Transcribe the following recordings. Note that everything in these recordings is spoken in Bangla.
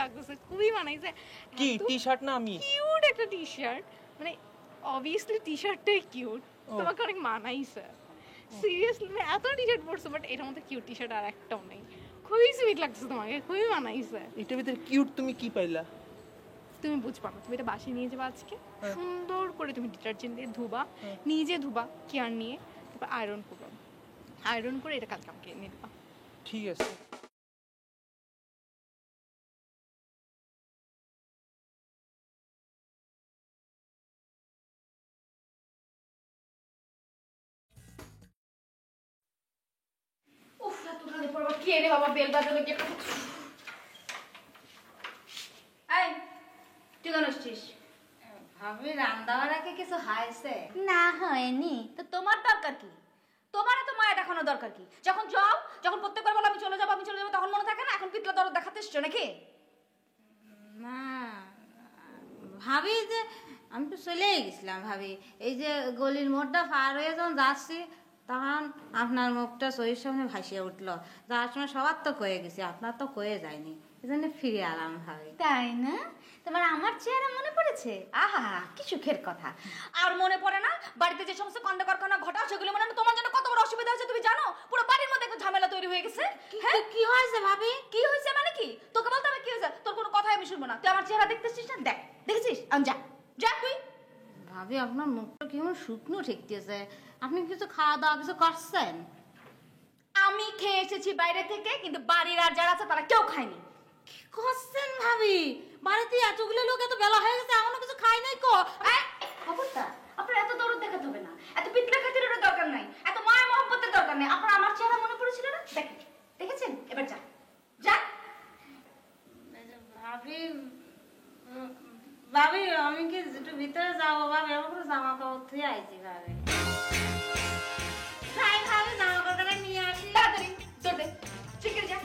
লাগতেছে, খুবই মানাইছে। কি টি-শার্ট না আমি? কিউট একটা টি-শার্ট, মানে অবভিয়াসলি টি-শার্টটাই কিউট, তোমাকে অনেক মানাইছে। সিরিয়াসলি এত টি-শার্ট পরছো, বাট এটার মধ্যে কিউট টি-শার্ট আর একটাও নেই। খুবই সুইট লাগছে তোমাকে, খুবই মানাইছে। এটার ভিতরে কিউট তুমি কি পাইলা? তুমি বুঝবা না, তুমি এটা বাসায় নিয়ে যাবা আজকে, সুন্দর করে তুমি ডিটারজেন্ট দিয়ে ধুবা, নিজে ধুবা কেয়ার নিয়ে, তারপর আয়রন করবা, আয়রন করে এটা কালকে আমাকে এনে দিবা। ঠিক আছে। উফ, এত কাজে পড়বা কে রে বাবা, বেল বাজালো কে? এই তুই কেন আসছিস? ভাবি রান্দাবার আগে কিছু হাইছে না হয়নি তো তোমার দরকার কি? তোমারও তো মায়া দেখানোর দরকার কি? যখন যাও, যখন প্রত্যেকবার বলো আমি চলে যাবো তখন মনে থাকে না? এখন পিতলা দরদ দেখাতে এসছো নাকি? না ভাবি যে আমি তো চলেই গেছিলাম ভাবি, এই যে গলির মোড়টা পার হয়ে যখন যাচ্ছি তখন আপনার মুখটা চোখের সামনে ভাসিয়ে উঠলো। যাওয়ার সময় সবার তো কয়ে গেছি, আপনার তো কয়ে যায়নি, এই জন্য ফিরে আলাম ভাবি। তাই না? তোমার আমার চেহারা মনে পড়েছে? আহা কি সুখের কথা। আর মনে পড়ে না বাড়িতে যে সমস্ত কাণ্ড কারখানা ঘটাও সেগুলো মনে না? তোমার জন্য কত বড় অসুবিধা হয়েছে তুমি জানো? পুরো বাড়ির মধ্যে একটা ঝামেলা তৈরি হয়ে গেছে। হ্যাঁ কি হয়েছে ভাবি? কি হয়েছে মানে কি? তোকে বলতে হবে কি হয়েছে? তোর কোনো কথাই আমি শুনবো না। তুই আমার চেহারা দেখতেছিস না? দেখ, দেখেছিস? যা যা তুই। ভাবি আপনার মুখটা কেমন শুকনো ঠেকতেছে, আপনি কিছু খাওয়া দাওয়া কিছু করছেন? আমি খেয়ে এসেছি বাইরে থেকে, কিন্তু বাড়ির আর যারা আছে তারা কেউ খায়নি। কি করছেন ভাবি? বাড়িতে এতগুলো লোক, এত বেলা হয়ে গেছে এখনো কিছু খাই নাই কো? খবরটা আপনার এত দরদ দেখাতে হবে না, এত পিতলা খাতিরের দরকার নাই, এত মায়া মহব্বতের দরকার নাই। আপনার আমার চেহারা মনে পড়েছিল না? দেখেন, দেখেছেন? এবার যা যা। ভাবি ভাবি আমি কি একটু ভিতরে যাবো ভাবি? আমার কোনো জামা কাপড় ধুয়ে আইছি ভাবি। তাই ভাবি জামা কাপড়টা নিয়ে আসি। তাড়াতাড়ি দৌড় দে, শিগগির যা।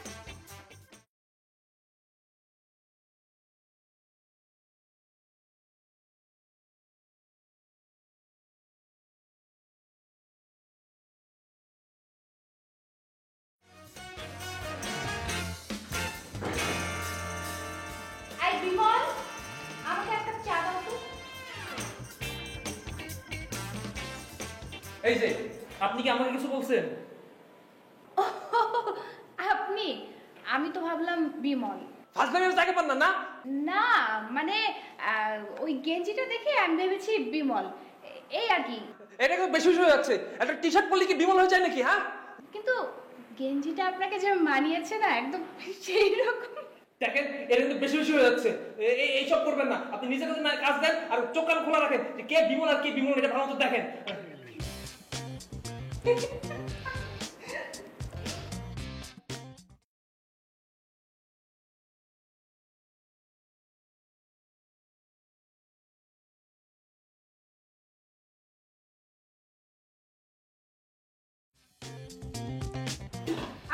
এই বিমল, আমাকে একটা চা দাও তো। এই যে আপনি কি আমাকে কিছু বলছেন? আপনি? আমি তো ভাবলাম বিমল। ফাজলামি জায়গা পান না? না মানে ওই গেঞ্জিটা দেখে আমি ভেবেছি বিমল, এই আর কি। এটা কিন্তু বেশি বেশি হয়ে যাচ্ছে। একটা টি-শার্ট পরলে কি বিমল হয়ে যায় নাকি? হ্যাঁ কিন্তু গেঞ্জিটা আপনাকে যে মানিয়েছে না, একদম সেই রকম। দেখেন, এটা কিন্তু বেশি বেশি হয়ে যাচ্ছে। এইসব করবেন না। আপনি নিজের কাছে কাজ দেন আর চোখ কান খোলা রাখেন যে কে বিমল আর কে বিমল, এটা ভালো মতো দেখেন।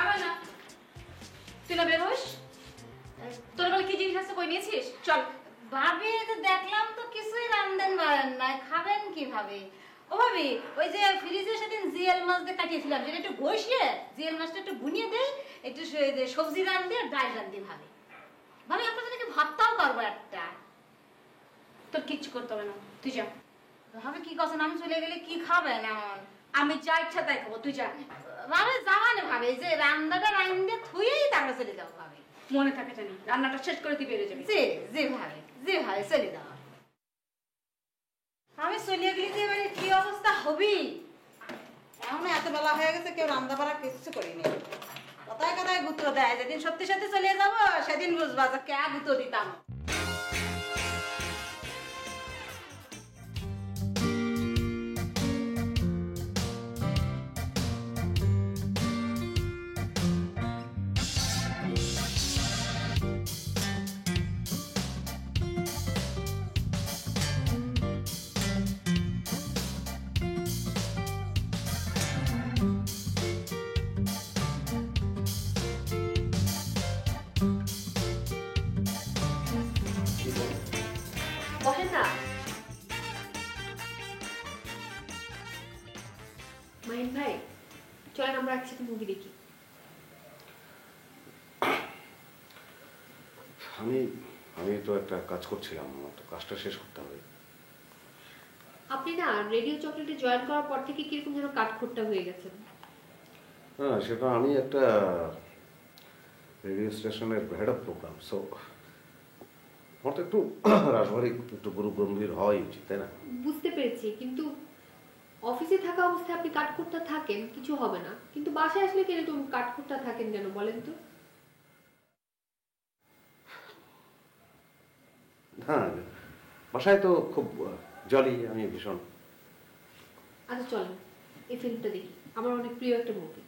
আবার না, তুই না বের হোস? তোর বলে কি জিনিস আছে কই নিয়েছিস? চল। ভাবি তো দেখলাম তো কিছুই রান্ধেন বাড়েন নাই, খাবেন কি ভাবি? ও ভাবি ওই যে ফ্রিজে সেদিন জিএল মাছ দিয়ে কাটিয়েছিলাম, সেটা একটু ঘষিয়ে জিএল মাছটা একটু বুনিয়ে দেই, একটু সবজি রান্ধি আর ডাল রান্ধি ভাবি। ভাবি আপনার জন্য কি ভাতটাও করবো একটা। তোর কিচ্ছু করতে হবে না, তুই যা। ভাবি কি করছেন? আমি চলে গেলে কি খাবেন এমন? আমি যা ইচ্ছা তাই খাবো, তুই যা। ভাবি যাওয়া না ভাবি, যে রান্নাটা রান্ধে থুয়েই তারপরে চলে যাবো ভাবি। মনে থাকে জানি, রান্নাটা শেষ করে তুই বেরিয়ে যাবি। জি জি ভাবি, জি ভাবি চলে যাবো। আমি চলে গেলে যে এবারে কি অবস্থা হবি? এখন এত বেলা হয়ে গেছে, কেউ রান্না বাড়া কিছু করিনি। কথায় কথায় গুঁতো দেয়, যেদিন সত্যি সত্যি চলে যাবো সেদিন বুঝবা যে কে গুঁতো দিতাম। বসেন না। মাহিন ভাই, চলেন আমরা একসাথে মুভি দেখি। আমি আমি তো একটা কাজ করছিলাম, আমার তো কাজটা শেষ করতে হবে। আপনি না রেডিও চকলেটে জয়েন করার পর থেকে কিরকম যেন কাঠখোট্টা হয়ে গেছেন। হ্যাঁ, সেটা আমি একটা রেডিও স্টেশনের হেড অফ প্রোগ্রাম, সো আমার তো একটু রাজবাড়ি একটু গুরু গম্ভীর হওয়াই উচিত, তাই না? বুঝতে পেরেছি, কিন্তু অফিসে থাকা অবস্থায় আপনি কাঠখোট্টা থাকেন, কিছু হবে না, কিন্তু বাসায় আসলে কেন তুমি কাঠখোট্টা থাকেন কেন বলেন তো? হ্যাঁ, বাসায় তো খুব জলি, আমি ভীষণ। আচ্ছা চলেন এই ফিল্মটা দেখি, আমার অনেক প্রিয় একটা মুভি।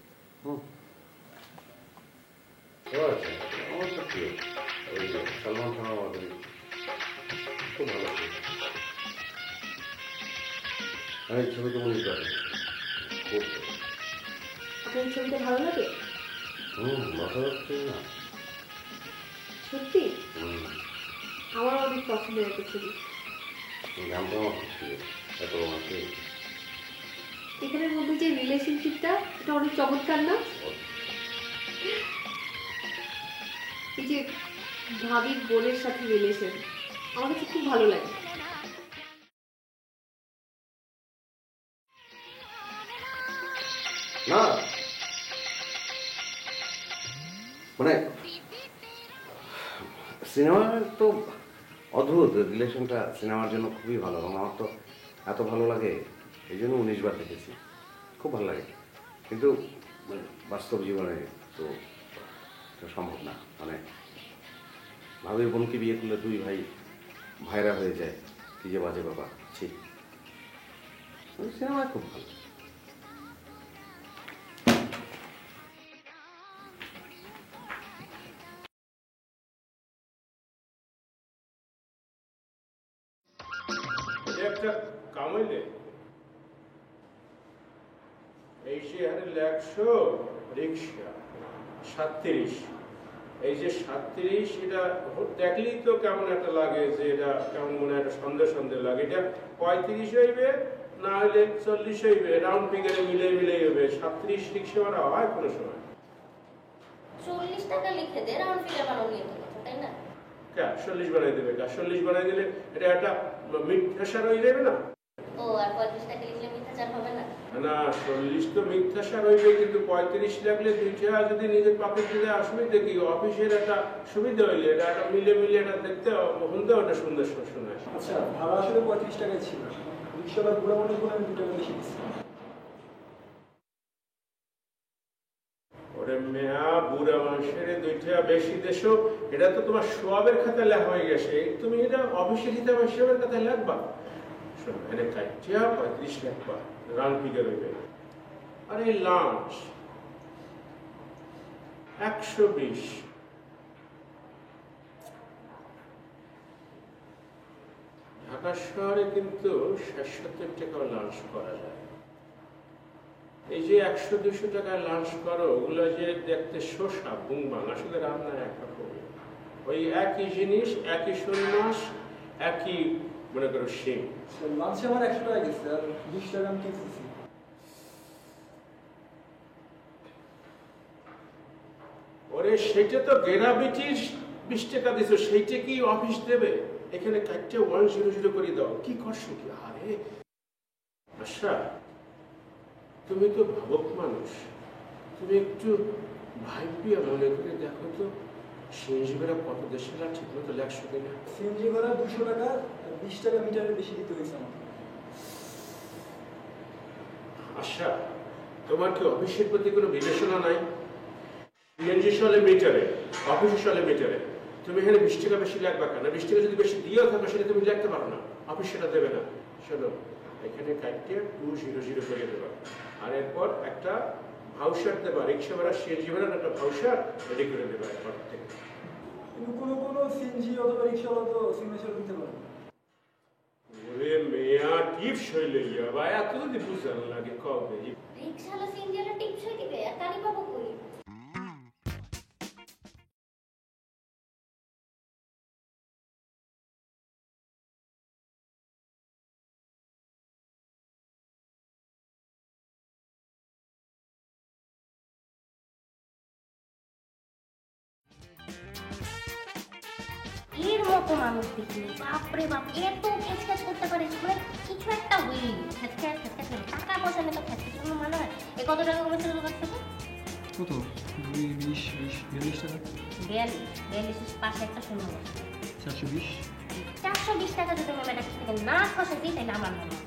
আমার তো প্রিয়, ওই যে সলমান খান, আমার খুব ভালো ছিল। আমি ছবিতে মনে করি খুব। আপনার ছবিটা ভালো লাগে? মাথা যাচ্ছে না। সত্যি আমার অনেক পছন্দের একটা ছবি। গানটা আমার খুব প্রিয়, এত রোমান্টিক। এখানের মধ্যে যে রিলেশনশিপটা, এটা অনেক চমৎকার না? এই যে ভাবির বোনের সাথে রিলেশন, আমার কাছে খুব ভালো লাগে। না মানে সিনেমা তো অদ্ভুত, রিলেশনটা সিনেমার জন্য খুবই ভালো, এবং আমার তো এত ভালো লাগে, এই জন্য 19 বার দেখেছি, খুব ভালো লাগে। কিন্তু বাস্তব জীবনে তো এটা সম্ভব না, মানে ভাবির বোনকে বিয়ে করলে দুই ভাইরা হয়ে যায়, কি যে বাজে বাবা, ছি। সিনেমায় খুব ভালো। একটা কামাইলে এই যে হারে 100 রিক্সা 37, এই যে 37, এটা দেখলেই তো কেমন একটা লাগে, যে এটা কেমন মনে একটা সন্দেহ সন্দেহ লাগে। এটা 35 হইবে, না হলে 40 হইবে, রাউন্ড ফিগারে মিলে হবে। 37 রিক্সা ভাড়া হয় কোনো সময়। 40 টাকা লিখে দে, রাউন্ড ফিগার বানানো নিয়ে তো কথা, তাই না? 40 বানাই দেবে, 40 বানাই দিলে এটা একটা মিথ্যাচার হয়ে যাবে না? ও, আর 35 টাকা লিখলে মিথ্যাচার হবে না? না, 40 তো মিথ্যাচার হইবে, কিন্তু 35 লাগলে 2 টাকা যদি নিজের পকেট দিলে আসবে, দেখি অফিসের একটা সুবিধা হইলে এটা একটা মিলে এটা দেখতে শুনতেও একটা সুন্দর শোনায়। আচ্ছা, ভাড়া আসলে 35 টাকায় ছিল, রিক্সাওয়ালার বুড়া মনে করে আমি 2 টাকা বেশি দিচ্ছি। ওরে মেয়া, বুড়া মানুষের 2 টাকা বেশি দেশো, এটা তো তোমার সোয়াবের খাতায় লেখা হয়ে গেছে, তুমি এটা অফিসের হিসাবের খাতায় লিখবা। শোনো, এনে কাটিয়া 35 লিখবা, রাউন্ড ফিগার হইবে। আর এই লাঞ্চ 120, ঢাকা শহরে কিন্তু 70 টাকাও লাঞ্চ করা যায়। এই যে 100-200 টাকায় লাঞ্চ করো, ওগুলো যে দেখতে শোষা বুংবাং, আসলে রান্না একরকম। ওই একই জিনিস, একই সন্ন্যাস, একই মনে করো শিং। লাঞ্চে আমার 100 টাকা গেছে, আর 20 টাকা আমি টিপস দিচ্ছি। ওরে সেটা তো গেরাবিটির 20 টাকা দিছো, সেইটা কি অফিস দেবে? এখানে কাটতে 100 করে দাও, কি করছো কি? আরে আচ্ছা, তুমি তো ভাবক মানুষ, তুমি একটু ভাইবিয়া মনে করে দেখো তো, সিএনজি ভাড়া কত দেশের ঠিক মতো লেখছো কিনা। সিএনজি ভাড়া 200 টাকা, আর 20 টাকা মিটারে বেশি দিতে হয়েছে আমার। আচ্ছা, তোমার কি অফিসের প্রতি কোনো বিবেচনা নাই? সিএনজি চলে মিটারে, অফিসে চলে মিটারে, তুমি এখানে 20 টাকা বেশি লাগবে কেন? 20 টাকা যদি বেশি দিয়েও থাকো, সেটা তুমি লিখতে পারো না, অফিস সেটা দেবে না। শোনো, এখানে কাটতে 200 করে দেবা, আর এরপর একটা ভাউচার দেবা, রিক্সা ভাড়া সিএনজি ভাড়া একটা ভাউচার রেডি করে দেবা এরপর থেকে। কিন্তু কোনো সিএনজি অথবা রিক্সাওয়ালা তো সিগনেচার দিতে পারে না। ওরে মেয়া, টিপস হইলে ইয়া বা এত যদি বুঝান লাগে কবে? রিক্সাওয়ালা সিএনজিওয়ালা টিপসই দিবে, আর তালি পাবো কই? কত মানুষ দেখিনি, বাপরে বাপ, এত খ্যাচ খ্যাচ করতে পারে, মানে কিছু একটা হইলি খ্যাচ খ্যাচ খ্যাচ খ্যাচ করে। টাকা পয়সা নিয়ে তো খ্যাচ খ্যাচ কোনো মানে হয়? এই কত টাকা কমেছিল তোমার থেকে? কত 20-42 টাকা 42 পাশে একটা শূন্য 420 420 টাকা যদি আমি ম্যাডাম থেকে না খসে দিই তাহলে আমার মনে হয়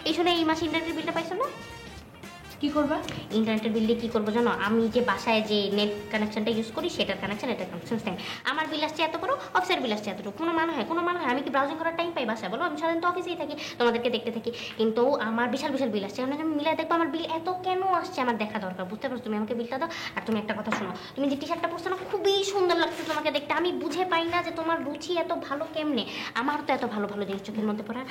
এই শুনে এই মাসে ইন্টারনেট বিলটা পাইছো না? কি করবা? ইন্টারনেটের বিল দিয়ে কী করবো জানো? আমি যে বাসায় যে নেট কানেকশনটা ইউজ করি সেটার কানেকশন, এটার কানেকশন সেম। আমার বিল আসছে এত বড়, অফিসের বিল আসছে এতটুকু। কোনো মানে হয়? কোনো মানে হয়? আমি কি ব্রাউজিং করার টাইম পাই বাসায় বলো? আমি সাধারণত অফিসেই থাকি, তোমাদেরকে দেখতে থাকি, কিন্তু আমার বিশাল বিশাল বিল আসছে। আমি মিলাই দেখবো আমার বিল এত কেন আসছে, আমার দেখা দরকার। বুঝতে পারছো? তুমি আমাকে বিলটা দাও। আর তুমি একটা কথা শোনো, তুমি যে টি শার্টটা পরছো না, খুবই সুন্দর লাগছে তোমাকে দেখতে। আমি বুঝে পাই না যে তোমার রুচি এত ভালো কেমনে। আমার তো এত ভালো ভালো জিনিস চোখের মধ্যে পড়ার।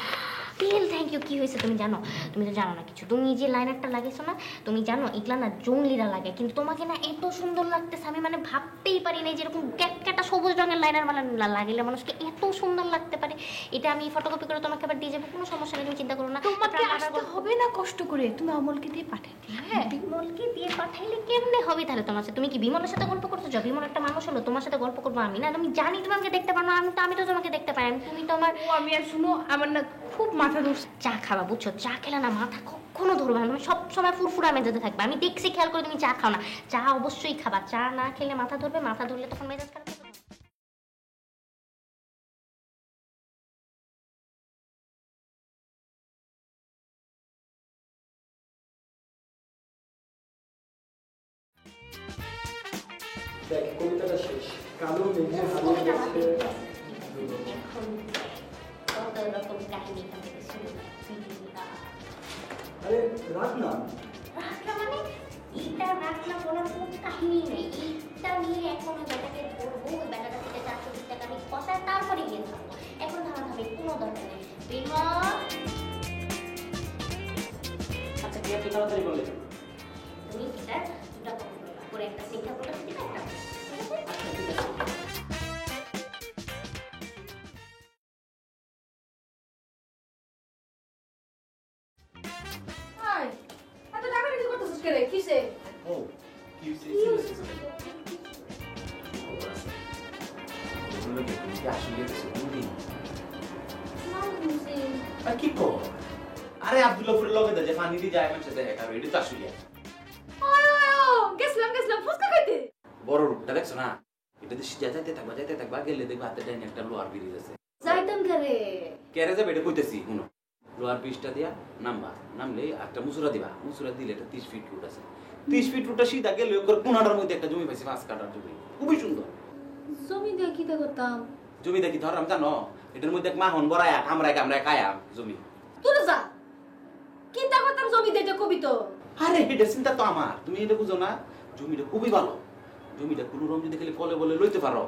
Real thank you. কী হয়েছে তুমি জানো? তুমি তো জানো না কিছু। তুমি যে লাইনারটা লাগিয়েছো না, তুমি জানো এগুলা না জঙ্গলিরা লাগে, কিন্তু তোমাকে না এত সুন্দর লাগতেছে। আমি মানে ভাবতেই পারি না যেরকম ক্যাটক্যাটা সবুজ রঙের লাইনার মানে লাগিলে মানুষকে এত সুন্দর লাগতে পারে। এটা আমি ফটোকপি করে তোমাকে আবার দিয়ে যাবো, কোনো সমস্যা নেই, তুমি চিন্তা করো না। তোমাকে আসতে হবে না কষ্ট করে, তুমি অমলকে দিয়ে পাঠাই দিও। হ্যাঁ, বিমলকে দিয়ে পাঠাইলে কেমনে হবে তাহলে তোমার সাথে? তুমি কি বিমলের সাথে গল্প করছো? বিমল একটা মানুষ হলো, তোমার সাথে গল্প করবো আমি? না, আমি জানি তুমি আমাকে দেখতে পারো না, আমি তো তোমাকে দেখতে পাই। তুমি তো আমার আমি আর শুনো, আমার না খুব মাথা ধরছে। চা খাবা, বুঝছো? চা খেলে না মাথা কখনো ধরবে না, তুমি সব সময় ফুরফুরা মেজাজে থাকবে। আমি দেখছি, খেয়াল করে তুমি চা খাও না। চা অবশ্যই খাবা, চা না খেলে মাথা ধরবে, মাথা ধরলে তখন মেজাজ খারাপ হবে। দেখ কবিতাটা শেষ। কালো মেঘে হারিয়ে গেছে। এখন কত রকম কাহিনী থেকে শুরু। আরে রাখ না। রাখলা মানে? এইটা রাখলা বলার কোনো কাহিনী নেই। এইটা নিয়ে এখন বেটাকে ধরবো, ওই বেটাটা থেকে 420 টাকা আমি কষায় তারপরে গিয়ে থাকবো। এখন ধামাধামি কোনো দরকার নেই। বিমল, আচ্ছা কি আপনি তাড়াতাড়ি বললেন? তুমি সেটা দুটা করে একটা সিঙ্গা করে দিবে একটা। হাই, এত টাকা কি করতেছিস কে রে? কিসে? ও কি কি কো? আরে আব্দুল্লাহপুরের লগে দা যে পানি দি যায় মানুষের দেখা খাবে, এটা তো আসলে গেছিলাম ফুচকা খাইতে। বড় রূপটা দেখছো না? এটা দিয়ে যাইতে থাকবা গেলে দেখবা হাতে ডাইনে একটা লোহার ব্রিজ আছে। যাইতাম করে কেরে যাবে এটা কইতেছি শুনো। লোহার ব্রিজটা দিয়া নামলে একটা মুসুরা দিবা, মুসুরা দিলে এটা 30 ফিট রুট আছে। 30 ফিট রুটটা সিধা গেলে ওর কোনাটার মধ্যে একটা জমি পাইছি, 5 কাঠার জমি, খুবই সুন্দর। জমি দিয়ে কি করতাম? জমি দেখি ধরাম জানো, এটার মধ্যে এক মাহন বড়ায়া কামড়ায় কায়া জমি। তুই যা চিন্তা করতাম জমি দিয়ে কবি তো। আরে এটা চিন্তা তো আমার, তুমি এটা বুঝো না? জমিটা খুবই ভালো, জমিটা কোনো রকম যদি খালি কলে বলে লইতে পারো,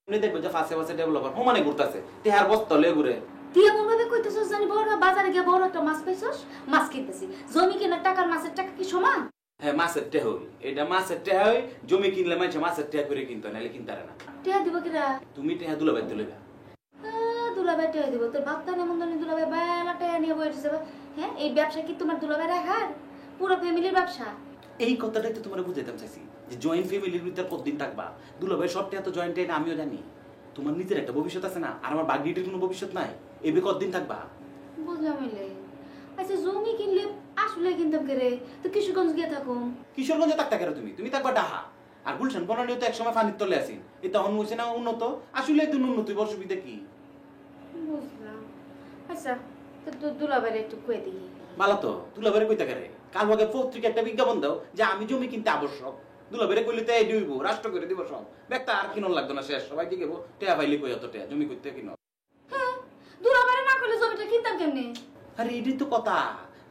তুমি দেখবে যে ফাঁসে ডেভেলপার সমানে ঘুরতেছে, তেহার বস্তা লয়ে ঘুরে। তুই এমন ভাবে কইতেছস জানি বড় বাজারে গিয়ে বড় একটা মাছ পাইছস, মাছ কিনতেছি। জমি কেনার টাকার মাছের টাকা কি সমান? হ্যাঁ মাছের টেহ হই, এটা মাছের টেহ হই। জমি কিনলে মানুষ মাছের টেহ করে কিনতে হয়, নাহলে কিনতে পারে না। টেহা দিব কিরা? তুমি টেহ দুলাবাই তুলেবা। দুলাভাই টেহা দিব? তোর বাপ তানে মন্দনি দুলাভাই বেলা টেহা নিয়ে বসে যাবে। হ্যাঁ, এই ব্যবসা কি তোমার দুলাভাই রাখার? পুরো ফ্যামিলির ব্যবসা। এই কথাটাই তো তোমার বুঝাইতাম চাইছি, যে জয়েন্ট ফ্যামিলির ভিতরে কতদিন থাকবা। দুলাভাই সব টেহা তো জয়েন্ট, এটা আমিও জানি। তোমার নিজের একটা ভবিষ্যৎ আছে না, আর আমার বাগডিটির কোনো ভবিষ্যৎ নাই। এবে কতদিন থাকবা? বুঝলাম এলে। আচ্ছা জমি কিনলে আসলে কিনতাম করে, তো কিশোরগঞ্জ গিয়ে থাকুম। কিশোরগঞ্জে থাকতা কেন তুমি থাকবা ডাহা। আর গুলশান বনানীও তো একসময় পানির তলে আসিন, এটা অন্য হয়েছে না উন্নত। আসলে তুমি উন্নত, অসুবিধা কি? বুঝলাম। আচ্ছা তো দুলাভাইরে একটু কয়ে দিই। ভালো তো, দুলাভাইরে কইতা কেরে? কাল ভাগে পত্রিকা একটা বিজ্ঞাপন দাও যে আমি জমি কিনতে আবশ্যক। দুলাভাইরে কইলে তো এই দিইব, রাষ্ট্র করে দিব সব। ব্যক্তি আর কিনন লাগতো না, শেষ সবাই কি কেবো টেয়া পাইলে কই অত টেয়া জমি করতে কিনো। হ্যাঁ, দুলাভাইরে না করলে জমিটা কিনতাম কেমনে? আরে এটাই তো কথা,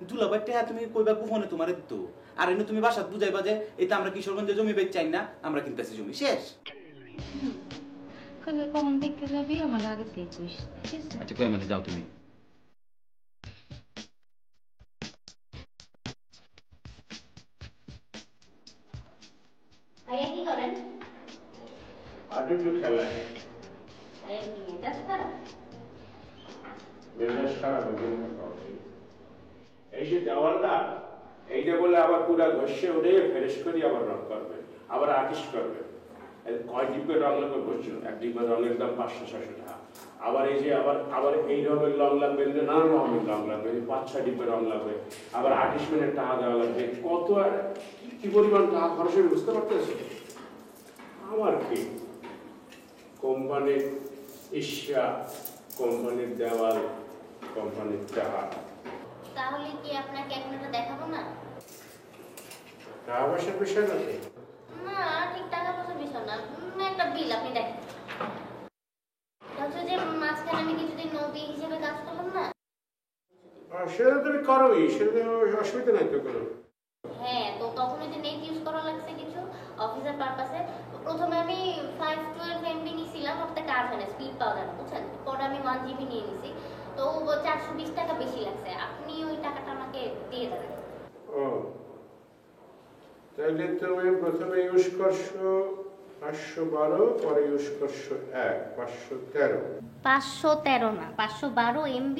দুলাভাই টেয়া তুমি কইবা কুফনে তোমার দিত। আর এনে তুমি বাসাত বুঝাইবা যে এটা আমরা কিশোরগঞ্জে জমি বেচ চাই না, আমরা কিনতেছি জমি, শেষ। কখন দেখতে যাবি আমার আগে থেকে কইস। আচ্ছা কই মানে যাও তুমি। ভাইয়া কি করেন? আর একটু খেলা। এই নিয়ে যাস না? মেজাজ খারাপ হয়ে গেল। এই যে দেওয়ালটা, এইটা বলে আবার পুরা ঘষে উঠে ফ্রেশ করে আবার রং করবে, আবার আর্টিস্ট করবে। কয় ডিব্বের রং লাগবে বুঝছো? এক ডিব্বের রঙের দাম 500-600 টাকা। আবার এই যে আবার এই রঙের রং লাগবে, নানান রঙের রং লাগবে, 5-6 ডিব্বের রং লাগবে, আবার আর্টিস্টমেন্টের টাকা দেওয়া লাগবে। কত আর কি পরিমাণ টাকা খরচ হবে বুঝতে পারতেছো? আমার কি কোম্পানির ঈর্ষা, কোম্পানির দেওয়াল, কোম্পানির টাকা। তাহলে কি আপনাকে এখন এটা দেখাবো না? টাকা পয়সার বিষয় নাকি? না, ঠিক টাকা পয়সার বিষয় না, একটা বিল আপনি দেখেন। যে মাঝখানে আমি কিছুদিন নদী হিসেবে কাজ করলাম না, সেটা তুমি করোই, সেটা অসুবিধা নাই তো কোনো। হ্যাঁ, তো তখন ওই যে নেট ইউজ করা লাগছে কিছু অফিসের পারপাসে। প্রথমে আমি 512 MB নিয়েছিলাম, ওটাতে কাজ হয় না, স্পিড পাওয়া যায় না, বুঝছেন? পরে আমি 1 GB নিয়ে নিছি, তো 420 টাকা বেশি লাগছে। আপনি ওই টাকাটা আমাকে দিয়ে দেবেন। ও, তাহলে তুমি প্রথমে ইউজ করছো 512, পরে ইউজ করছো 513। 513 না, 512 MB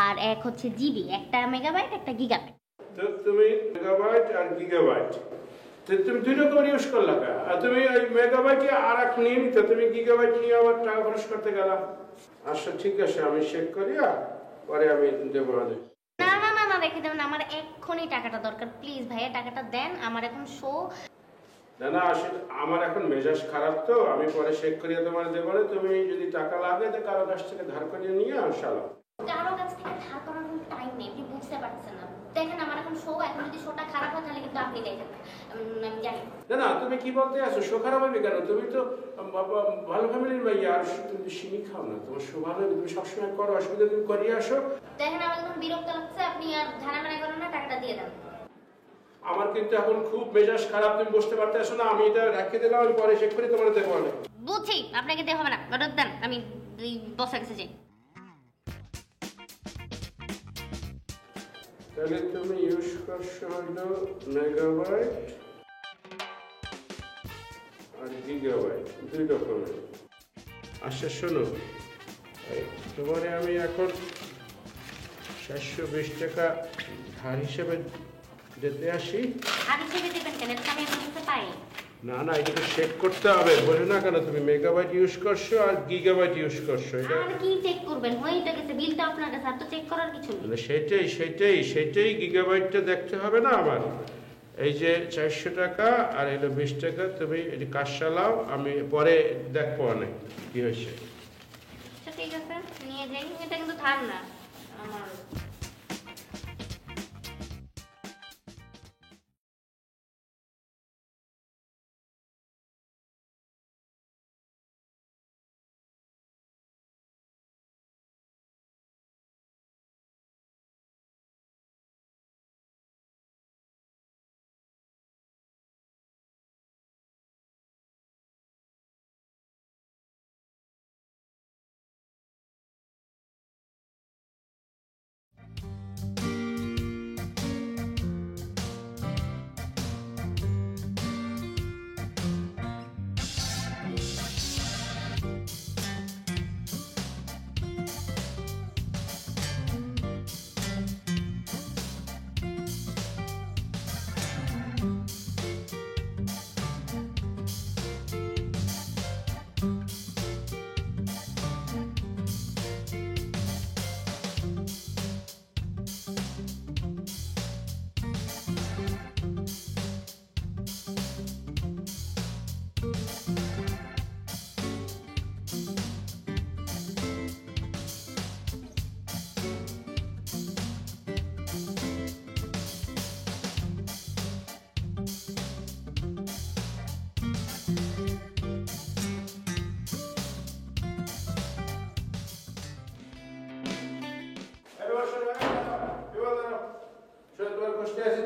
আর এক হচ্ছে জিবি, একটা মেগাবাইট একটা গিগাবাইট। তো তুমি মেগাবাইট আর গিগাবাইট, তুমি দুই রকম ইউজ করলা। আর তুমি ওই মেগাবাইটে আর এক নিয়ে নিতে, তুমি গিগাবাইট নিয়ে আবার টাকা খরচ করতে গেলা। আচ্ছা ঠিক আছে, আমি চেক করি, পরে আমি দেবো। না না না না, রেখে দেবেন, আমার এক্ষুনি টাকাটা দরকার, প্লিজ ভাইয়া টাকাটা দেন, আমার এখন শো। না না, আসলে আমার এখন মেজাজ খারাপ, তো আমি পরে চেক করিয়ে তোমার দেবো। তুমি যদি টাকা লাগে তো কারো কাছ থেকে ধার করিয়ে নিয়ে আসালো। কারো কাছ থেকে ধার করার কোনো টাইম নেই, আপনি বুঝতে পারছেন না। দেখেন আমার এখন শো, এখন যদি শোটা খারাপ হয় তাহলে কিন্তু আপনি দেখেন, আমি জানি। না না, তুমি কি বলতে আসো? শো খারাপ হবে কেন? তুমি তো ভালো ফ্যামিলির ভাইয়া, আর তুমি সিমি খাও না, তোমার শো ভালো হবে, তুমি সবসময় করো, অসুবিধা তুমি করিয়ে আসো। দেখেন আমার এখন বিরক্ত লাগছে, আপনি আর ঝাড়ামারা করেন না, টাকাটা দিয়ে দেন। আমার কিন্তু এখন খুব মেজাজ খারাপ, তুমি বুঝতে পারতেছো না। আমি এটা রেখে দিলাম, আমি পরে চেক করে তোমার দেবো। বুঝছি, আপনাকে দিয়ে হবে না, অর্ডার দেন, আমি বসে গেছে যাই। তাহলে তুমি ইউজ করছো হলো মেগাবাইট আর গিগাবাইট, দুই রকমের। আচ্ছা শোনো, তোমারে আমি এখন 720 টাকা ধার হিসেবে দিতে আসি। আর হিসেবে দেবেন কেন? এটা আমি আপনার কাছে পাই। না না, এটা তো চেক করতে হবে, বোঝো না কেন? তুমি মেগাবাইট ইউজ করছো আর গিগাবাইট ইউজ করছো। এটা আর কি চেক করবেন? হয়েই তো গেছে, বিলটা আপনার কাছে, আর তো চেক করার কিছু নেই। সেটাই গিগাবাইটটা দেখতে হবে না আমার। এই যে 400 টাকা আর এলো 20 টাকা, তুমি এটি কাজ চালাও, আমি পরে দেখবো অনেক কি হয়েছে। আচ্ছা ঠিক আছে, নিয়ে যাই। এটা কিন্তু ধার না আমার।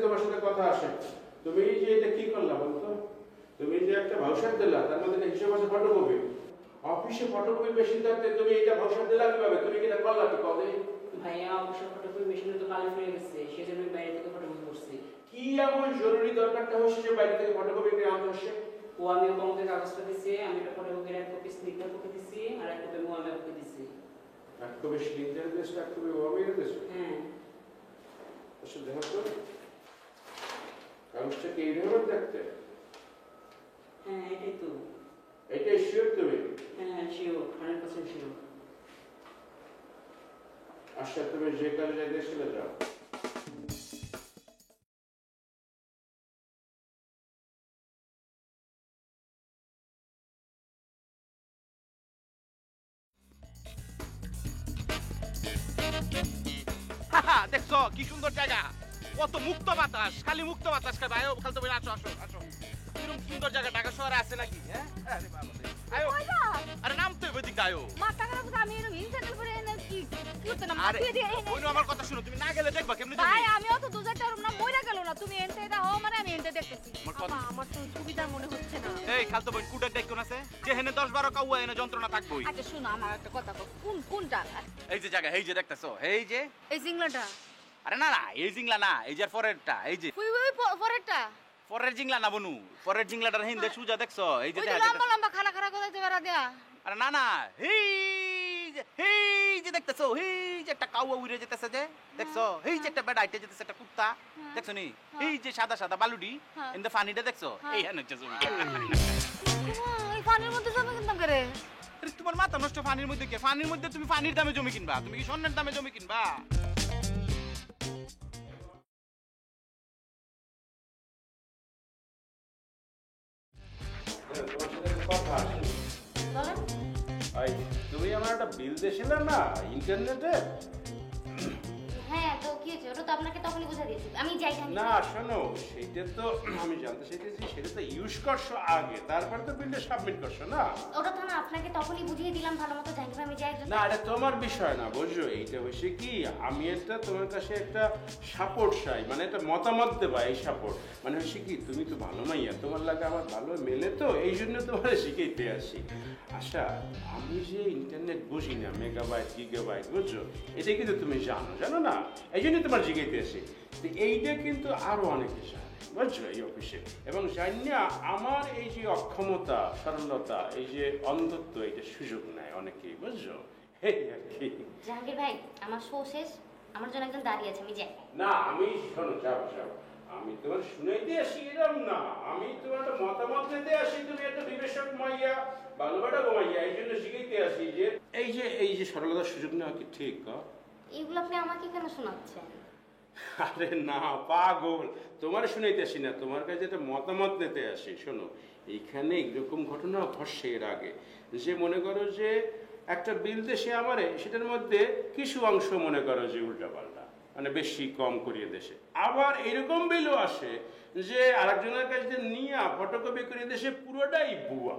তোমার সাথে কথা আসে। তুমি যে এটা কি করলা বলতো? তুমি যে একটা ভাউচার দিলা, তার মধ্যে হিসাব আছে ফটোকপি। অফিসে ফটোকপি মেশিন থাকতে তুমি এটা ভাউচার দিলা কিভাবে? তুমি কি এটা করলা কি কবে? ভাইয়া অবসর ফটোকপি মেশিনে তো কালি হয়ে গেছে, সেজন্য আমি বাইরে থেকে ফটোকপি করছি। কি এমন জরুরি দরকারটা হচ্ছে যে বাইরে থেকে ফটোকপি করে আনতে হচ্ছে? ও আমি তোমাকে কাগজটা দিছি, আমি একটা ফটোকপির এক কপি স্নিগ্ধা কপি দিছি আর এক কপি মোয়ামে কপি দিছি। এক কবে শিখতে দিয়েছো, এক কবে ওভাবে দিয়েছো? আচ্ছা দেখো তো কাগজটা কি এইভাবে দেখতে? হ্যাঁ এটাই তো। এটাই শিওর তুমি? হ্যাঁ শিওর, 100% শিওর। আচ্ছা তুমি যে কাজে গেছিলে যাও। দেখছো কি সুন্দর জায়গা, কত মুক্ত বাতাস, খালি মুক্ত বাতাস খাবে। আয়ো খালতো ভাই, আসো আসো আসো। এরকম সুন্দর জায়গা ঢাকা শহরে আছে নাকি? হ্যাঁ আরে বাবা রে। আয়ো আরে নামতে হবে দিক আয়ো। মাথা খারাপ আমি এরকম ইনসেন্টাল করে এনে কি করতে না আরে মাথা দিয়ে ওইনো আমার কথা শুনো, তুমি না গেলে দেখবা কেমনে ভাই যাবে। আমি অত দুজার টারুম না, মইরা গেল না, তুমি এনতে এটা হও মানে আমি এনতে দেখতেছি। আমার কথা আমার তো সুবিধা মনে হচ্ছে না। এই খালতো ভাই কুটার ডাক কোন আছে যে হেনে 10-12 কাউয়া এনে যন্ত্রণা থাকবই। আচ্ছা শুনো আমার একটা কথা কও, কোনটা? এই যে জায়গা, এই যে দেখতেছো, এই যে এই জিংলাটা? আরে না না এই জিংলা না, এই যে পরেরটা, এই যে ওই ওই পরেরটা? পরের জিংলা না বনু, পরের জিংলাটার হিন্দে সুজা দেখছো, এই যে ওই যে দেখা লম্বা লম্বা খানা খানা কথা বেরা দেয়া। আরে না না এই যে দেখতেছো, এই যে একটা কাউয়া উড়ে যেতেছে যে দেখছো, এই যে একটা বেড়া আইতে যেতেছে, একটা কুত্তা দেখছো নি, এই যে সাদা সাদা বালুডি ইন দ্য ফানিটা দেখছো, এই হ্যাঁ হচ্ছে জমি। এই পানির মধ্যে জমি কিনতাম করে? আরে তোমার মাথা নষ্ট, পানির মধ্যে কে? পানির মধ্যে তুমি পানির দামে জমি কিনবা? তুমি কি স্বর্ণের দামে জমি কিনবা? তোমার সাথে একটা কথা আছে। বলেন। ভাই তুমি আমার একটা বিল দিয়েছিলে না ইন্টারনেটে? হ্যাঁ তো কি হয়েছে? ওটা তো আপনাকে তখনই বুঝা দিয়েছি, আমি যাই না। না শোনো, সেটা তো আমি জানতে চাইতেছি, সেটা তো ইউজ করছো আগে, তারপর তো বিলটা সাবমিট করছো না? ওটা তো না আপনাকে তখনই বুঝিয়ে দিলাম ভালো মতো, জানি আমি যাই। না এটা তোমার বিষয় না, বুঝছো? এইটা হচ্ছে কি, আমি একটা তোমার কাছে একটা সাপোর্ট চাই, মানে একটা মতামত দেবা। এই সাপোর্ট মানে হচ্ছে কি, তুমি তো ভালো মাইয়া, তোমার লাগে আমার ভালো মেলে, তো এই জন্য তোমার শিখাইতে আসি। আচ্ছা আমি যে ইন্টারনেট বুঝি না, মেগাবাইট গিগাবাইট, বুঝছো? এটা কিন্তু তুমি জানো না, এই জন্য তোমার শিখাইতে আসি। তো এইটা কিন্তু আরো অনেকে জানে, বুঝছো, এই অফিসে। এবং জানি না আমার এই যে অক্ষমতা, সরলতা, এই যে অন্ধত্ব, এইটা সুযোগ নেয় অনেকেই, বুঝছো? এই আর কি। জাহাঙ্গীর ভাই আমার শো শেষ, আমার জন্য একজন দাঁড়িয়ে আছে, আমি যাই। না আমি শোনো, যাও আমি তোমার শুনাইতে আসি এরকম না, আমি তোমার একটা মতামত দিতে আসি। তুমি একটা বিবেচক মাইয়া, ভালোবাটা মাইয়া, এই জন্য শিখাইতে আসি যে এই যে সরলতার সুযোগ নেওয়া কি ঠিক? এগুলো আপনি আমাকে কেন শোনাচ্ছেন? আরে না পাগল, তোমার শুনাইতে আসি না, তোমার কাছে একটা মতামত নিতে আসি। শোনো, এইখানে এরকম ঘটনা ঘটছে এর আগে, যে মনে করো যে একটা বিল দেশে আমারে, সেটার মধ্যে কিছু অংশ মনে করো যে উল্টাপাল্টা, মানে বেশি কম করিয়ে দেশে। আবার এরকম বিলও আসে যে আরেকজনের কাছে নিয়ে ফটোকপি করিয়ে দেশে পুরোটাই ভুয়া।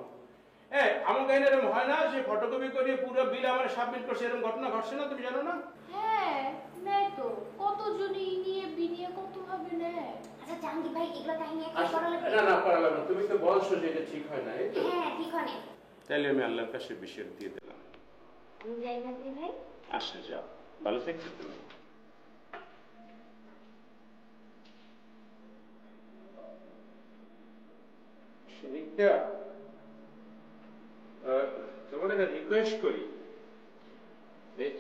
হ্যাঁ আমার কাছে এরকম হয় না যে ফটোকপি করিয়ে পুরো বিল আমার সাবমিট করছে, এরকম ঘটনা ঘটছে না? তুমি জানো না? হ্যাঁ নেয় তো, কতজনই নিয়ে বিনিয়ে কত ভাবে নেয়। আচ্ছা জাহাঙ্গীর ভাই এগুলো কাহিনী কি করা লাগে? না করা লাগবে, তুমি তো বলছো যে এটা ঠিক হয় না, এই তো? হ্যাঁ ঠিক হয় না। তাহলে আমি আল্লাহর কাছে বিষয় দিয়ে দিলাম। আমি যাই জাহাঙ্গীর ভাই। আচ্ছা যাও, ভালো থাকছো তুমি। তোমার একটা রিকোয়েস্ট করি,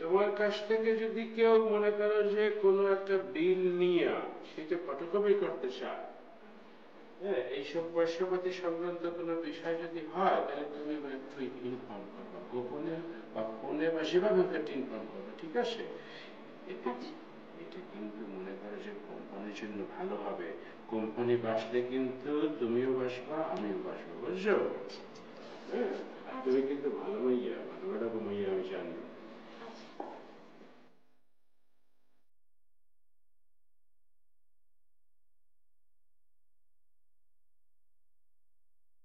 তোমার কাছ থেকে যদি কেউ মনে করো যে কোনো একটা বিল নিয়ে সেটা ফটোকপি করতে চায়, হ্যাঁ এইসব পয়সাপাতি সংক্রান্ত কোনো বিষয় যদি হয়, তাহলে তুমি একটু ইনফর্ম করবা, গোপনে বা ফোনে বা সেভাবে একটা ইনফর্ম করবে, ঠিক আছে? এটা কিন্তু মনে করো যে কোম্পানির জন্য ভালো হবে। কোম্পানি বাঁচলে কিন্তু তুমিও বাঁচবা, আমিও বাঁচবো, বুঝছো? হ্যাঁ তুমি কিন্তু ভালো মাইয়া, ভালো মাইয়া, আমি জানি।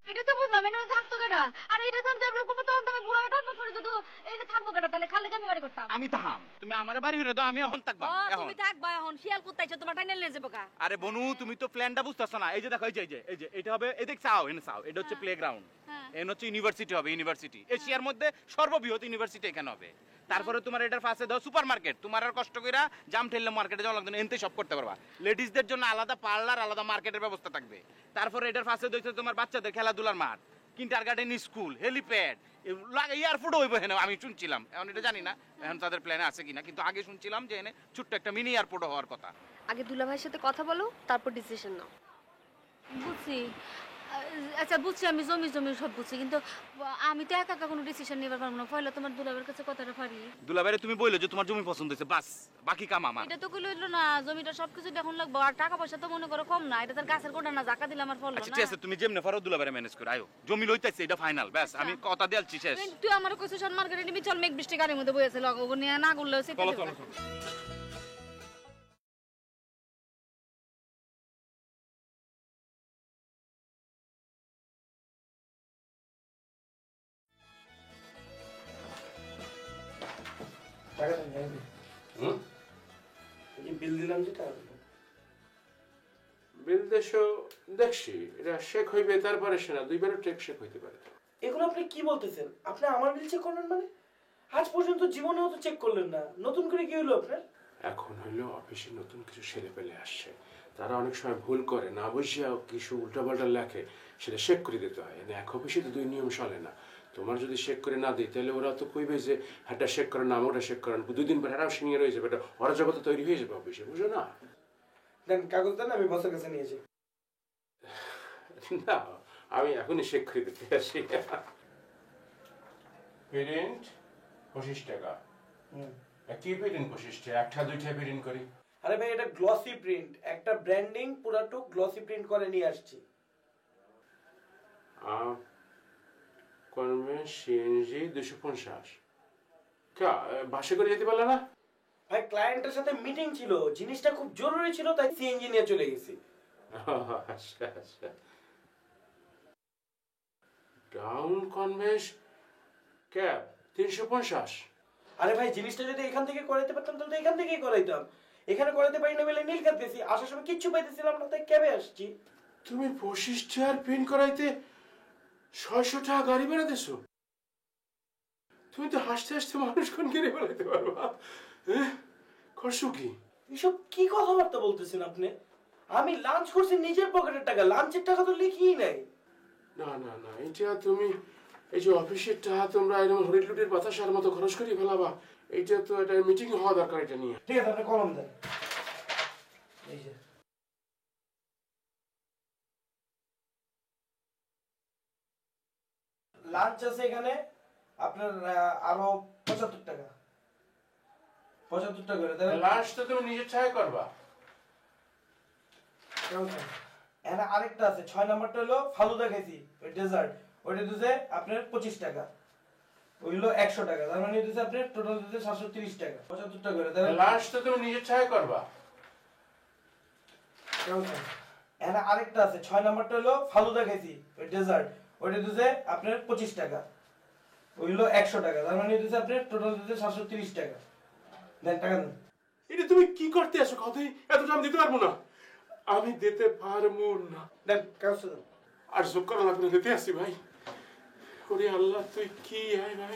এটা তো বুঝলাম, এটা থাকতো কেটা? আর এটা তো আমি কোনো তখন তুমি বুড়া থাকবো করে তো এটা থাকবো কেটা? তাহলে খালি আমি বাড়ি করতাম। আমি তাহাম, তুমি আমার বাড়ি হইরে দাও, আমি এখন থাকবা। এখন তুমি থাকবা, এখন শিয়াল কুত্তাইছো, তোমার টাইনে নিয়ে যাবো কা? আরে বনু তুমি তো প্ল্যানটা বুঝতেছো না। এই যে দেখো, এই যে এটা হবে, এই দেখ চাও, এনে চাও, এটা হচ্ছে প্লেগ্রাউন্ড, এন হচ্ছে ইউনিভার্সিটি হবে, ইউনিভার্সিটি এশিয়ার মধ্যে সর্ববৃহৎ ইউনিভার্সিটি এখানে হবে। তারপরে তোমার এটার পাশে দাও সুপার মার্কেট, তোমার আর কষ্ট কইরা জাম ঠেললে মার্কেটে যাওয়া লাগবে না, এনতে সব করতে পারবা। লেডিসদের জন্য আলাদা পার্লার, আলাদা মার্কেটের ব্যবস্থা থাকবে। তারপরে এটার পাশে দেখছো তোমার বাচ্চাদের খেলাধুলার মাঠ, কিন্ডারগার্টেন স্কুল, হেলিপ্যাড, এয়ারপোর্ট হইব এখানে, আমি শুনছিলাম, এখন এটা জানি না এখন তাদের প্ল্যানে আছে কিনা, কিন্তু আগে শুনছিলাম যে এখানে ছোট্ট একটা মিনি এয়ারপোর্ট হওয়ার কথা। আগে দুলাভাইয়ের সাথে কথা বলো, তারপর ডিসিশন নাও। বুঝছি। আচ্ছা বুঝছি, আমি জমি সব বুঝছি, কিন্তু আমি তো একা কোনো ডিসিশন নিবার পারবো না। পয়লা তোমার দুলাভাইয়ের কাছে কথাটা পারি। দুলাভাইরে তুমি বললে যে তোমার জমি পছন্দ হয়েছে, বাস বাকি কাম আমার। এটা তো কইলো হইলো না, জমিটা সবকিছু দেখুন লাগবো, আর টাকা পয়সা তো মনে করো কম না, এটা তার গাছের গোড়া না, জাকা দিলে আমার ফল না। আচ্ছা ঠিক আছে, তুমি যেমনে পারো দুলাভাইরে ম্যানেজ করে আয়ো, জমি লইতেছে এটা ফাইনাল, ব্যাস আমি কথা দিয়েছি শেষ। তুই আমার কইছিস শর্ট মার্কেটে নিবি, চল মেঘ বৃষ্টি গাড়ির মধ্যে বইছে লগ নিয়ে না করলে হইছে। চলো চলো চলো। টাকা দেন বিল দিলাম যেটা বিল দেশো দেখছি এটা শেখ হইবে, তারপরে সেনা দুইবারও টেক শেখ হইতে পারে। এগুলো আপনি কি বলতেছেন? আপনি আমার বিল চেক করলেন মানে? আজ পর্যন্ত জীবনেও তো চেক করলেন না, নতুন করে কি হলো আপনার? এখন হইলো অফিসে নতুন কিছু ছেলে পেলে আসছে, তারা অনেক সময় ভুল করে, না বসিয়া কিছু উল্টাপাল্টা লেখে, সেটা চেক করে দিতে হয়। এক অফিসে তো দুই নিয়ম চলে না। তোমার যদি চেক করে না দিই তাহলে ওরা তো কইবে যে হাটা চেক করেন না, ওটা চেক করেন, দুদিন পর হারাও সিনিয়র হয়ে যাবে, এটা অরাজকতা তৈরি হয়ে যাবে অফিসে, বুঝো না? দেন কাগজ দেন, আমি বসের কাছে নিয়ে যাই। না, আমি এখনই চেক করে দিতে আসি। পেরেন্ট 25 টাকা। কি পেরেন্ট 25 টাকা? একটা দুইটা পেরেন্ট করি। আরে ভাই এটা গ্লসি প্রিন্ট, একটা ব্র্যান্ডিং পুরাটো গ্লসি প্রিন্ট করে নিয়ে আসছি। কর্মে সিএনজি 250। কা বাসে করে যেতে পারলে না? ভাই ক্লায়েন্টের সাথে মিটিং ছিল, জিনিসটা খুব জরুরি ছিল, তাই সিএনজি নিয়ে চলে গেছি। আচ্ছা আচ্ছা। Down convince cab 350। আরে ভাই জিনিসটা যদি এখান থেকে করাইতে পারতাম তাহলে তো এখান থেকেই করাইতাম। এখানে করাইতে পারি না বলে নীলখাত গেছি, আসার সময় কিচ্ছু পাইতেছিলাম না, তাই ক্যাবে আসছি। তুমি 25 টাকার প্রিন্ট করাইতে 600 টাকা গাড়ি ভাড়া দিছো? তুমি তো হাসতে হাসতে মানুষ কোন কিনে ফেলাইতে পারবা। করছো কি? এসব কি কথাবার্তা বলতেছেন আপনি? আমি লাঞ্চ করছি নিজের পকেটের টাকা, লাঞ্চের টাকা তো লিখিই নাই। না না না, এটা তুমি এই যে অফিসের টাকা তোমরা এরকম হরিট লুটির বাতাসার মতো খরচ করে ফেলাবা, এইটা তো একটা মিটিং হওয়া দরকার এটা নিয়ে। ঠিক আছে আপনি কলম দেন। এই যে লাঞ্চ আছে এখানে আপনার আরো 75 টাকা। 75 টাকা করে দেন। লাঞ্চ তো তুমি নিজের ছায় করবা। এখানে আরেকটা আছে 6 নাম্বারটা হলো ফালুদা খাইছি, ওই ডেজার্ট, ওইটা দিছে আপনার 25 টাকা, ওইগুলো 100 টাকা, তার মানে দিছে আপনার টোটাল দিছে 730 টাকা। 75 টাকা করে দেন। লাঞ্চ তো তুমি নিজের ছায় করবা। এখানে আরেকটা আছে 6 নাম্বারটা হলো ফালুদা খাইছি, ওই ডেজার্ট, ওইটা দিছে আপনার 25 টাকা, ওইগুলো 100 টাকা, তার মানে দিছে আপনার টোটাল দিছে 730 টাকা। দেন টাকা দেন। এটা তুমি কি করতে আসো? কথাই এতটা আমি দিতে পারবো না, আমি দিতে পারবো না। দেন কাগজ দেন। আর যোগ করা লাগবে, দিতে আসি ভাই। ওরে আল্লাহ, তুই কি আয় ভাই।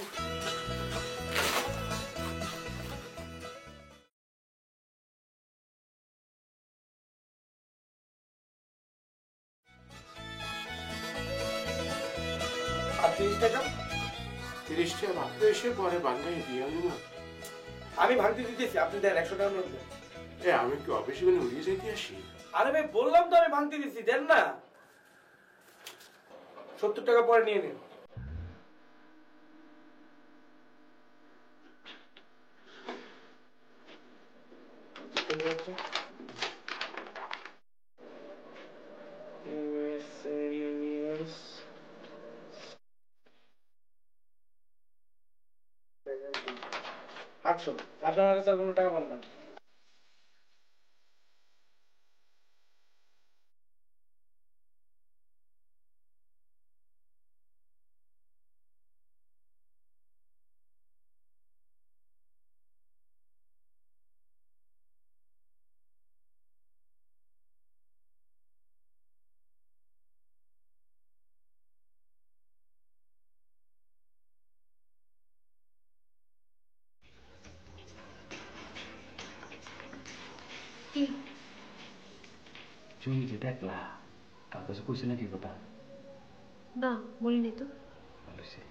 আর 30 টাকা 30 টাকা ভাবতে এসে পরে বাংলায় দিয়ে আনি না। আমি ভাঙতে দিতেছি, আপনি দেন 100 টাকা নোট দেন। আমি কি অফিসে মানে উড়িয়ে যাইতে আসি? আরে ভাই বললাম তো আমি ভাঙতে দিচ্ছি, দেন না। 70 টাকা পরে নিয়ে নিন। আপনার কাছে কোনো টাকা পান না। জমি যে দেখলা, কার কাছে কইছে নাকি কথা? না বলিনি তো। ভালো হয়েছে,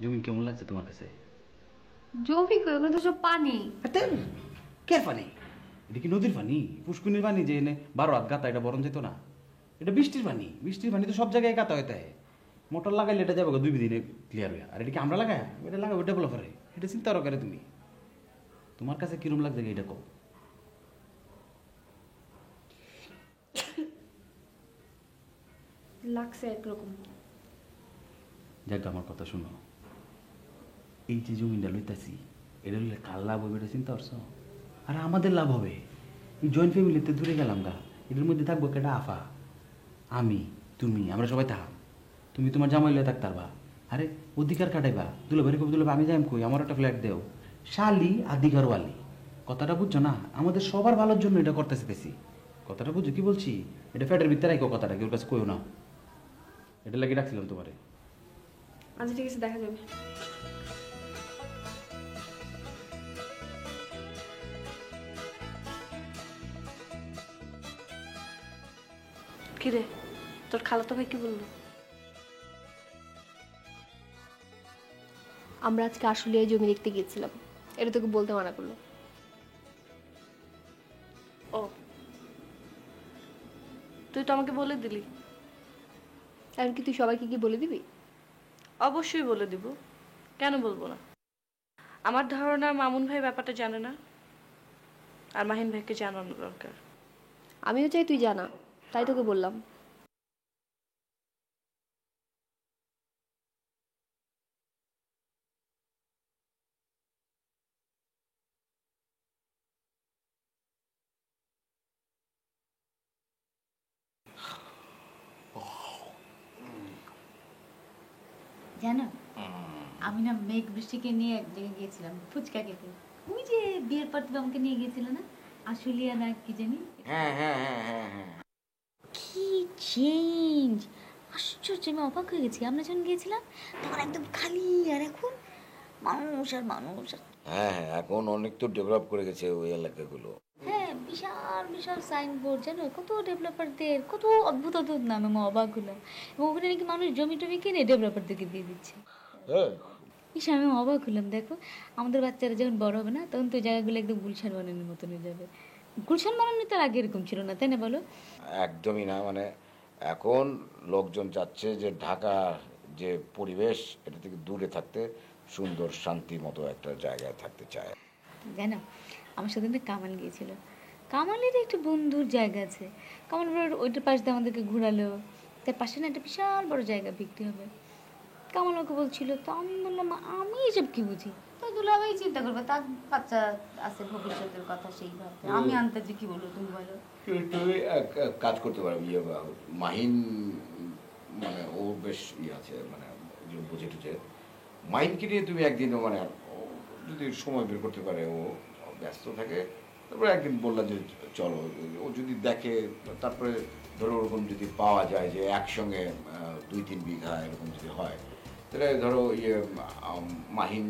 জমি কেমন লাগছে তোমার কাছে? জমি কই, ওগুলো তো সব পানি। কে পানি? এটা কি নদীর পানি, পুষ্কুনির পানি যে এনে 12 হাত গাতা, এটা বরণ যেত না? এটা বৃষ্টির পানি। বৃষ্টির পানি তো সব জায়গায় গাতা হইতে হয়। মোটর লাগাইলে এটা যাবে 2 দিনে ক্লিয়ার হয়ে। আর এটা কি আমরা লাগাই? এটা লাগাবো ডেভেলপারে। এটা চিন্তা করে তুমি। তোমার কাছে কিরম লাগছে এটা কও? লাগছে একরকম। যাক, আমার কথা শুনো। এই যে জমিটা লইতাছি, এটা লইলে কার লাভ হবে এটা চিন্তা করছো? আর আমাদের লাভ হবে। এই জয়েন্ট ফ্যামিলিতে দূরে গেলাম গা, এটার মধ্যে থাকবো কেটা আফা, আমি, তুমি, আমরা সবাই থাক। তুমি তোমার জামাই লয়ে থাকতে পারবা। আরে অধিকার কাটাইবা, দুলাভাই কবি দুলাভাই আমি যাইম কই, আমার একটা ফ্ল্যাট দেও। শালি আধিকারওয়ালি, কথাটা বুঝছো না? আমাদের সবার ভালোর জন্য এটা করতেছি বেশি। কথাটা বুঝছো কি বলছি? এটা ফ্যাটের ভিতরে রাখো, কথাটা কেউ কাছে কইও না। এটা লাগিয়ে রাখছিলাম তোমারে। আচ্ছা ঠিক আছে, দেখা যাবে। কিরে, তোর খালাতো ভাই কি বললো? আমরা আজকে আসলে এই জমি দেখতে গিয়েছিলাম, এটা তোকে বলতে মানা করলো। ও, তুই তো আমাকে বলে দিলি। এখন কি তুই সবাইকে কি বলে দিবি? অবশ্যই বলে দিব, কেন বলবো না। আমার ধারণা মামুন ভাই ব্যাপারটা জানে না, আর মাহিন ভাইকে জানানো দরকার। আমিও চাই তুই জানা, তাই তোকে বললাম। জানো, আমি না মেঘ বৃষ্টিকে নিয়ে এক জায়গায় গিয়েছিলাম ফুচকা খেতে। ওই যে বিয়ের পর তুমি আমাকে নিয়ে গিয়েছিল না, আশুলিয়া না কি জানি? হ্যাঁ হ্যাঁ হ্যাঁ হ্যাঁ হ্যাঁ। কি চেঞ্জ! আশ্চর্য, আমি অবাক হয়ে গেছি। আমরা যখন গিয়েছিলাম তখন একদম খালি, আর এখন মানুষ আর মানুষ। হ্যাঁ হ্যাঁ, এখন অনেক তো ডেভেলপ করে গেছে ওই এলাকাগুলো। হ্যাঁ, বিশাল বিশাল সাইনবোর্ড, জানো, কত ডেভেলপারদের, কত অদ্ভুত অদ্ভুত নাম। আমি অবাক হলাম। এবং ওখানে নাকি মানুষ জমি টমি কিনে ডেভেলপারদেরকে দিয়ে দিচ্ছে। হ্যাঁ, ইস, আমি অবাক হলাম। দেখো, আমাদের বাচ্চারা যখন বড় হবে না, তখন তো জায়গাগুলো একদম গুলশান বানানোর মতন হয়ে যাবে। গুলশান বানানো তো আগে এরকম ছিল না, তাই না বলো? একদমই না। মানে এখন লোকজন চাচ্ছে যে ঢাকা যে পরিবেশ, এটা থেকে দূরে থাকতে সুন্দর শান্তির মতো একটা জায়গায় থাকতে চায়। জানো, আমার সাথে না কামাল গিয়েছিল। কামালের একটা বন্ধুর জায়গা আছে, কামাল ওইটার পাশ দিয়ে আমাদেরকে ঘোরালো। তার পাশে না একটা বিশাল বড় জায়গা বিক্রি হবে। কামাল ওকে বলছিল, তো আমি বললাম আমি এসব কি বুঝি। তো দুলাভাই চিন্তা করবে, তার বাচ্চা আছে, ভবিষ্যতের কথা সেই ভাবতে। আমি আনতে যে কি বলবো, তুমি বলো। তুই এক কাজ করতে পারবি, মাহিন, মানে ও বেশ আছে, মানে বুঝে টুঝে। মাহিনকে নিয়ে তুমি একদিনও মানে যদি সময় বের করতে পারে, ও ব্যস্ত থাকে, তারপরে একদিন বললাম যে চলো, ও যদি দেখে, তারপরে ধরো ওরকম যদি পাওয়া যায় যে একসঙ্গে 2-3 বিঘা এরকম যদি হয়, তাহলে ধরো মাহিন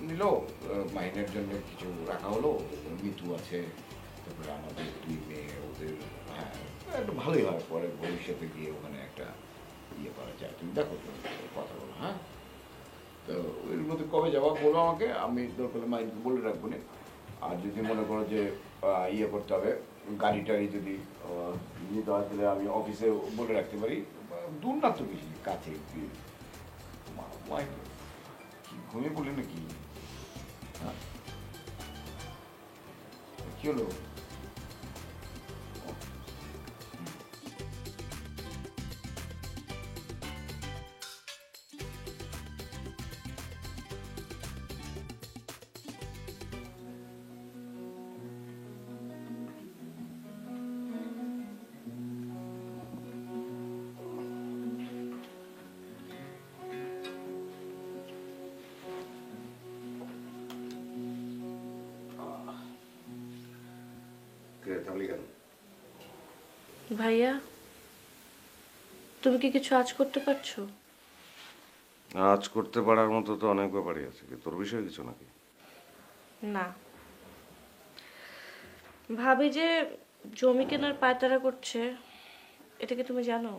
নিল, মাহিনের জন্য কিছু রাখা হলো, মিতু আছে, তারপরে আমাদের 2 মেয়ে, ওদের হ্যাঁ একটু ভালোই হয়। পরে ভবিষ্যতে গিয়ে ওখানে একটা ইয়ে করা যায়। তুমি দেখো, কথা বলো। হ্যাঁ, তো এর মধ্যে কবে যাওয়া বলো আমাকে, আমি দরকার মাইন্ডকে বলে রাখবো না। আর যদি মনে করো যে ইয়ে করতে হবে, গাড়ি টাড়ি যদি নিতে হয়, তাহলে আমি অফিসে বলে রাখতে পারি। দূর না তো বেশি, কাছে। কি ঘুমিয়ে পড়লি নাকি? হ্যাঁ, কি হলো? ভাইয়া, তুমি কি কিছু আজ করতে পারছো? আজ করতে পারার মতো তো অনেক ব্যাপারই আছে। তোর বিষয়ে কিছু নাকি? না, ভাবি যে জমি কেনার পায়তারা করছে, এটা কি তুমি জানো?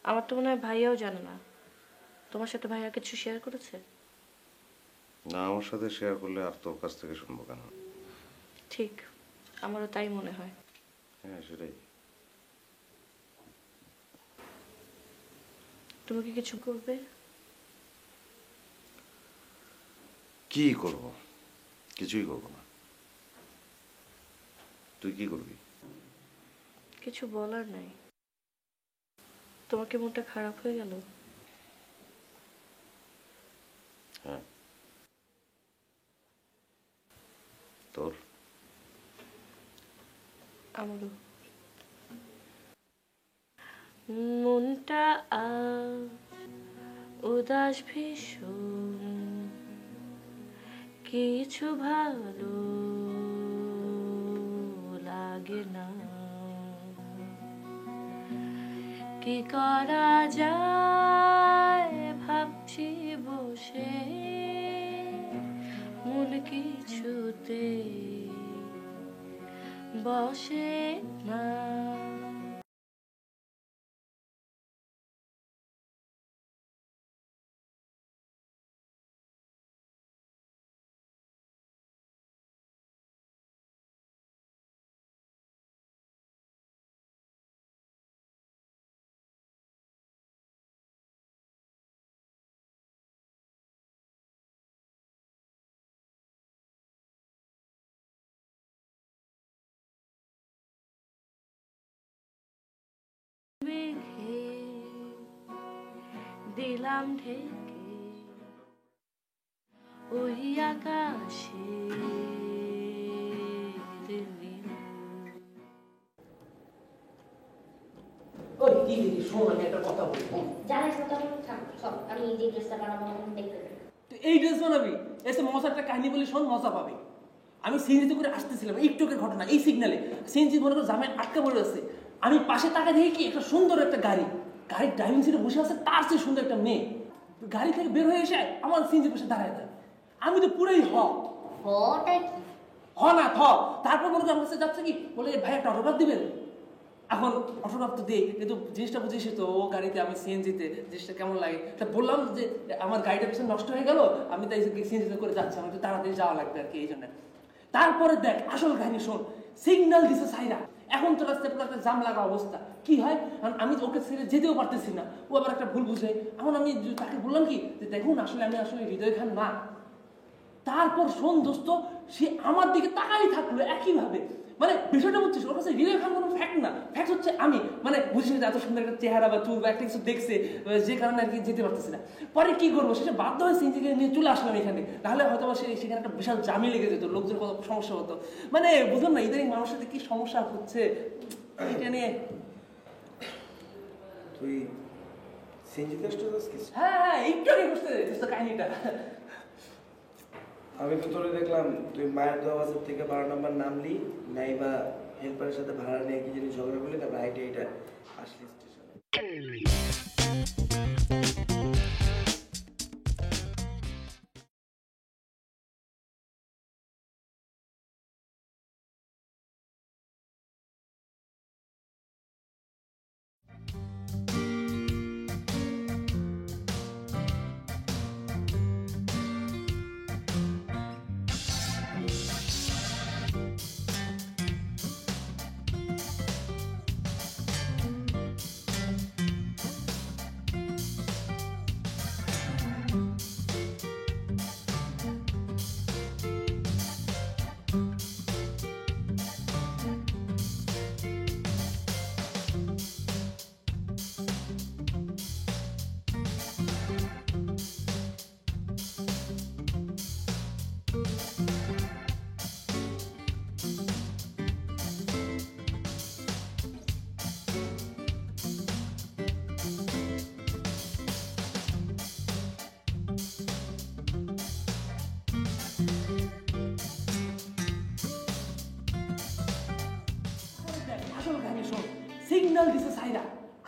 আমার তো মনে হয় ভাইয়াও জানে না। তোমার সাথে ভাইয়া কিছু শেয়ার করেছে? না, আমার সাথে শেয়ার করলে আর তোর কাছ থেকে শুনবো কেন? ঠিক, আমারও তাই মনে হয়। হ্যাঁ, সেটাই। তুমি কি কিছু করবে? কি করব? কিছুই করবো না। তুই কি করবি? কিছু বলার নাই। তোমার কি মনটা খারাপ হয়ে গেল? হ্যাঁ। তোর? আমারও। মনটা উদাস ভীষণ, কিছু ভালো লাগে না। কি করা যায় ভাবছি বসে, মন কিছুতে বসে না। মেঘে দিলাম ঢেকে ওই আকাশে ওই কি শোন, আমি একটা কথা বলবো। জানিস কথা বলে থাম সব, আমি যে ড্রেসটা বানাবো দেখতে দে। তুই এই ড্রেস বানাবি? এসে মজার একটা কাহিনী বলি শোন, মজা পাবি। আমি সিএনজিতে করে আসতেছিলাম, একটুকের ঘটনা, এই সিগনালে সিএনজি মনে করো জামায় আটকা পড়ে আছে। আমি পাশে তাকা দেখি কি একটা সুন্দর একটা গাড়ি, গাড়ির ড্রাইভিং সিটে বসে আছে তার চেয়ে সুন্দর একটা মেয়ে। গাড়ি থেকে বের হয়ে এসে আমার সিএনজি পাশে দাঁড়ায় যায়। আমি তো পুরোই হটাই কি না থ। তারপর মনে করো আমার কাছে যাচ্ছে কি বলে, ভাই একটা অটোগ্রাফ দিবেন। এখন অটোগ্রাফ তো দিই, কিন্তু জিনিসটা বুঝিস তো, ও গাড়িতে আমি সিএনজিতে, জিনিসটা কেমন লাগে। তা বললাম যে আমার গাড়িটা পিছনে নষ্ট হয়ে গেল, আমি তাই সিএনজিতে করে যাচ্ছি, আমার একটু তাড়াতাড়ি যাওয়া লাগবে আর কি, এই জন্য। তারপরে দেখ আসল কাহিনী শোন, সিগন্যাল দিছে সাইরা, এখন তো রাস্তায় পুরো একটা জাম লাগা অবস্থা। কি হয়, আমি ওকে ছেড়ে যেতেও পারতেছি না, ও আবার একটা ভুল বুঝে। এখন আমি তাকে বললাম কি যে দেখুন আসলে আমি আসলে হৃদয় খান না। তারপর শোন দোস্ত, সে আমার দিকে তাকাই থাকলো একইভাবে। মানে বিষয়টা বুঝছিস, ওর কাছে হৃদয় খান কোনো ফ্যাক্ট না, ফ্যাক্ট হচ্ছে আমি। মানে বুঝিস এত সুন্দর একটা চেহারা বা চুল বা একটা কিছু দেখছে, যে কারণে আর কি যেতে পারতেছি না। পরে কি করবো, সেটা বাধ্য হয়ে সিনজিকে নিয়ে চলে আসলাম এখানে, নাহলে হয়তো সেখানে একটা বিশাল জামি লেগে যেত, লোকজন কত সমস্যা হতো। মানে বুঝলাম না ইদানিং মানুষের সাথে কি সমস্যা হচ্ছে এটা নিয়ে। তুই সিনজিতে আসছিস? হ্যাঁ একটু আগে বুঝতে তো কাহিনীটা। আমি তো তোরে দেখলাম তুই মায়ের দোয়া বাজার থেকে 12 নম্বর নামলি, নাইবা হেল্পারের সাথে ভাড়া নিয়ে কি জিনিস ঝগড়া করলি, তারপর এটা আসলি স্টেশনে। সিগন্যাল দিছে সাইরা,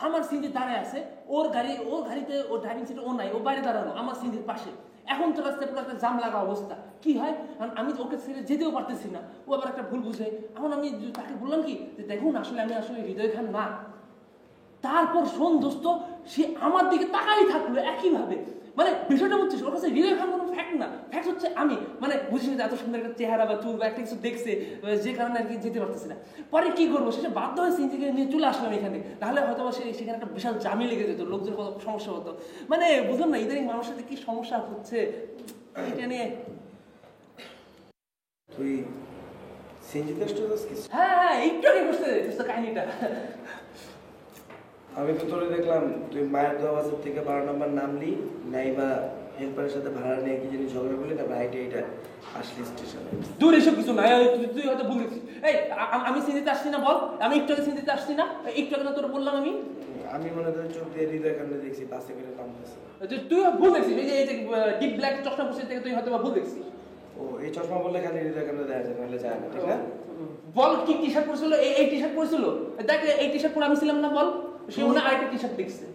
আমার সিনজি দাঁড়ায় আছে, ওর গাড়িতে ও ড্রাইভিং সিটে ও নাই, ও বাইরে দাঁড়ানো আমার সিনজির পাশে। এখন তো রাস্তায় পুরো একটা জাম লাগা অবস্থা। কি হয়, আমি ওকে ছেড়ে যেতেও পারতেছি না, ও আবার একটা ভুল বুঝে। এখন আমি তাকে বললাম কি যে দেখুন আসলে আমি আসলে হৃদয় খান না। তারপর শোন দোস্ত, সে আমার দিকে তাকাই থাকলো একইভাবে। মানে বিষয়টা বুঝছিস, ওর কাছে হৃদয় খান কোনো ফ্যাক্ট না, ফ্যাক্ট হচ্ছে আমি মানে বুঝিস না এত সুন্দর একটা চেহারা বা চুল বা একটা কিছু দেখছে যে কারণে আর কি যেতে পারতেছি না। পরে কি করবো, সেটা বাধ্য হয়ে সিনজিকে নিয়ে চলে আসলাম এখানে, তাহলে হয়তো সেখানে একটা বিশাল জামি লেগে যেত, লোকজন কত সমস্যা হতো। মানে বুঝলাম না ইদানিং মানুষের সাথে কি সমস্যা হচ্ছে এটা নিয়ে। তুই সিনজিতে স্টুডিওস কি? হ্যাঁ হ্যাঁ একটু আগে করছে কাহিনীটা। আমি তো তোরে দেখলাম তুই মায়ের দেওয়া বাসের থেকে 12 নম্বর নামলি, নাইবা হেল্পারের সাথে ভাড়া নিয়ে কি জানি ঝগড়া করলি, তারপর এইটা আসলি স্টেশনে। দূর এসব কিছু নাই, তুই হয়তো ভুল দেখছিস। এই আমি সিনজিতে আসছি না বল, আমি একটু আগে সিনজিতে আসছি না, একটু আগে না তোর বললাম আমি মনে হয় চোখ দিয়ে হৃদয় কান্না দেখছি বাসে করে নামতেছে। তুই ভুল দেখছিস, এই যে ডিপ ব্ল্যাক চশমা পরছিস থেকে তুই হয়তো ভুল দেখছিস। ও এই চশমা বললে খালি হৃদয় কান্না দেখা যায়, নাহলে যায় না, ঠিক না? বল কি টি শার্ট পরছিল, এই টি শার্ট পরছিল, দেখ এই টি শার্ট পরে আমি ছিলাম না বল, সে মনে আরেকটা টি শার্ট দেখছে।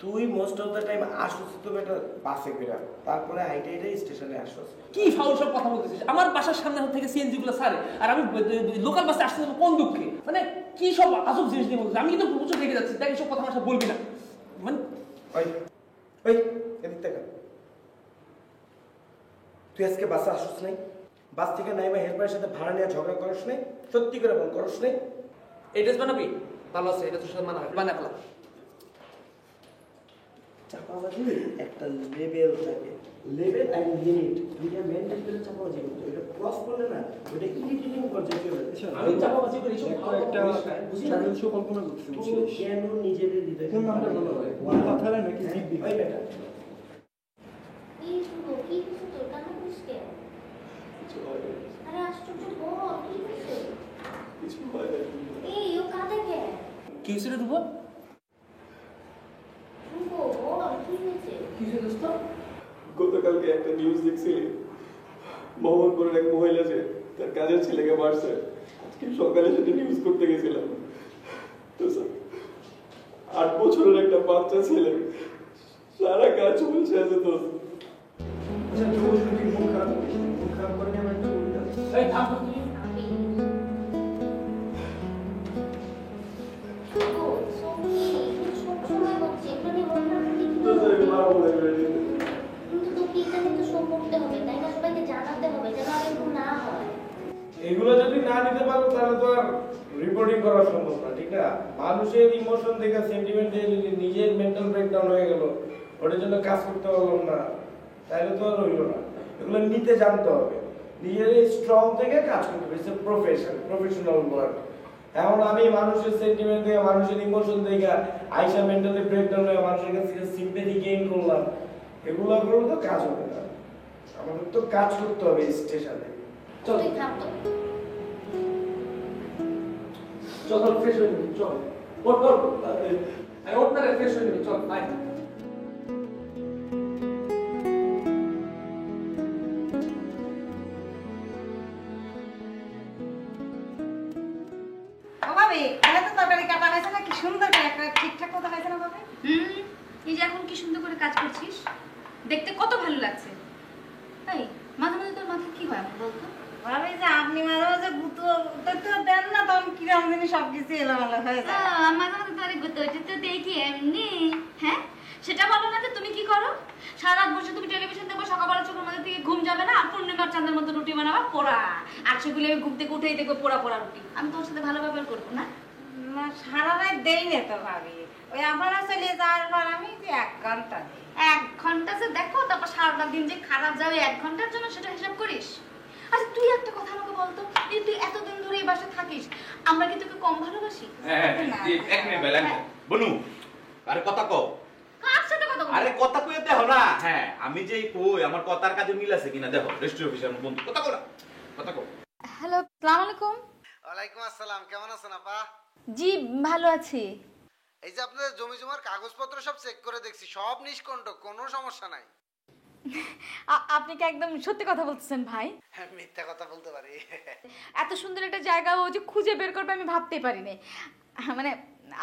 তুই মোস্ট অফ দ্য টাইম আসছিস তুমি একটা বাসে করে, তারপরে হাইটে স্টেশনে আসছিস। কি ফাউল সব কথা বলতেছিস? আমার বাসার সামনে থেকে সিএনজি গুলো ছাড়ে আর আমি লোকাল বাসে আসতে কোন দুঃখে? মানে কি সব আজব জিনিস নিয়ে বলছিস? আমি কিন্তু প্রচুর রেগে যাচ্ছি, দেখ এসব কথা আমার সাথে বলবি না। মানে ওই এদিক থেকে তুই আজকে বাসে আসছিস নাই, বাস থেকে নাইবা হেল্পারের সাথে ভাড়া নিয়ে ঝগড়া করিস নাই, সত্যি করে বল করিস নাই? এই ড্রেস বানাবি? ভালো আছে, এটা তোর সাথে মানাবে, বানা ফেলা। চাপাবাজি একটা লেভেল থাকে, লেভেল এন্ড লিমিট দুইটা মেইনটেইন করে চাপাবাজি করতে, এটা ক্রস করলে না ওটা ইরিটেটিং পর্যায়ে চলে যায়। আমি চাপাবাজি করি সব একটা চ্যানেল শো কল্পনা করছি, বুঝছিস? কেন নিজেদের দিতে কোন নামটা ভালো হয় ওই কথা নাকি জিবি ওই বেটা এই শুনো কি কিছু তোর কানে বুঝকে আরে আশ্চর্য বল কি হইছে কিছু হয় এই ও কাঁদে কে কি হইছে রে রূপা? রূপা বল কি হইছে? কি হইছে দোস্ত? গতকালকে একটা নিউজ দেখছিলি, মোহাম্মদপুরের এক মহিলা যে তার কাজের ছেলেকে মারছে। আজকে সকালে সেটা নিউজ করতে গেছিলাম, তো 8 বছরের একটা বাচ্চা ছেলে সারা কাজ বলছে আছে। তো মন খারাপ করে নিয়ে এই থাম তুই। ও সত্যি সব সময় হচ্ছে এখানে বলনা কি কিন্তু তো কি জানি তো সব করতে হবে তাই না, সবাইকে জানাতে হবে যেন আর এরকম না হয়। এগুলো যদি না নিতে পারো তাহলে তো আর রিপোর্টিং করা সম্ভব না, ঠিক না? মানুষের ইমোশন দেখে সেন্টিমেন্ট দিয়ে যদি নিজের মেন্টাল ব্রেকডাউন হয়ে গেল, ওটার জন্য কাজ করতে পারলাম না, তাহলে তো আর হইল না। এগুলো নিতে জানতে হবে, নিজের স্ট্রং থেকে কাজ করতে হবে। It's a professional work. এখন আমি মানুষের সেন্টিমেন্ট থেকে, মানুষের ইমোশন দেখে আইসা মেন্টালি ব্রেকডাউন হয়ে মানুষের কাছে সিম্পেথি গেইন করলাম, এগুলো করলে তো কাজ হবে না। আমাদের তো কাজ করতে হবে স্টেশনে। তুই থাম তো। চল ফ্রেশ হয়ে নিবি, চল ওঠ ওঠ না রে, ফ্রেশ হয়ে নিবি, চল আয়। ও ভাবি তাহলে তো তরকারি কাটা হয়েছে না, কি সুন্দর করে একটা ঠিকঠাক মতো হয়েছে না ভাবি? এই যে এখন কি সুন্দর করে কাজ করছিস, দেখতে কত ভালো লাগছে। এই মাঝে মাঝে তোর মাথায় কি হয় আমার বলতো? ভাবি যে আপনি মাঝে মাঝে গুতো তো দেন না, তখন কিরম জিনিস সবকিছু এলোমেলো হয়ে যায়। মাঝে মাঝে তোর গুতো হচ্ছে তো দেখি এমনি। হ্যাঁ সেটা বলো না যে তুমি কি করো, সারা রাত বসে তুমি টেলিভিশন দেখবো, সকালবেলা চোখের মধ্যে থেকে ঘুম যাবে না, আর পূর্ণিমার চাঁদের মতো রুটি বানাবা পোড়া, আর সেগুলো আমি ঘুম থেকে উঠেই দেখবো পোড়া পোড়া রুটি। আমি তোর সাথে ভালো ব্যবহার করবো না? না সারা রাত দেই না তো ভাবি, ওই আপনারা চলে যাওয়ার পর আমি যে 1 ঘন্টা দিই। 1 ঘন্টা যে দেখো, তারপর সারাটা দিন যে খারাপ যাবে 1 ঘন্টার জন্য, সেটা হিসাব করিস? আচ্ছা তুই একটা কথা আমাকে বলতো, এই তুই এতদিন ধরে এই বাসায় থাকিস, আমরা কি তোকে কম ভালোবাসি? হ্যাঁ এক মিনিট বেলা বনু, আরে কথা কও। কার সাথে কথা বলছিস? আরে কথা কইতে দেখো না। হ্যাঁ আমি যে কই আমার কথার কাজে মিল আছে কিনা দেখো, রেজিস্ট্রি অফিসার বন্ধু কথা কও না, কথা কও। হ্যালো আসসালামু আলাইকুম। ওয়ালাইকুম আসসালাম, কেমন আছেন আপা? জি ভালো আছি। এই যে আপনাদের জমি জমার কাগজপত্র সব চেক করে দেখছি, সব নিষ্কণ্ঠ, কোনো সমস্যা নাই। আপনি কি একদম সত্যি কথা বলতেছেন ভাই? মিথ্যা কথা বলতে পারি? এত সুন্দর একটা জায়গা ও যে খুঁজে বের করবে আমি ভাবতেই পারিনি। মানে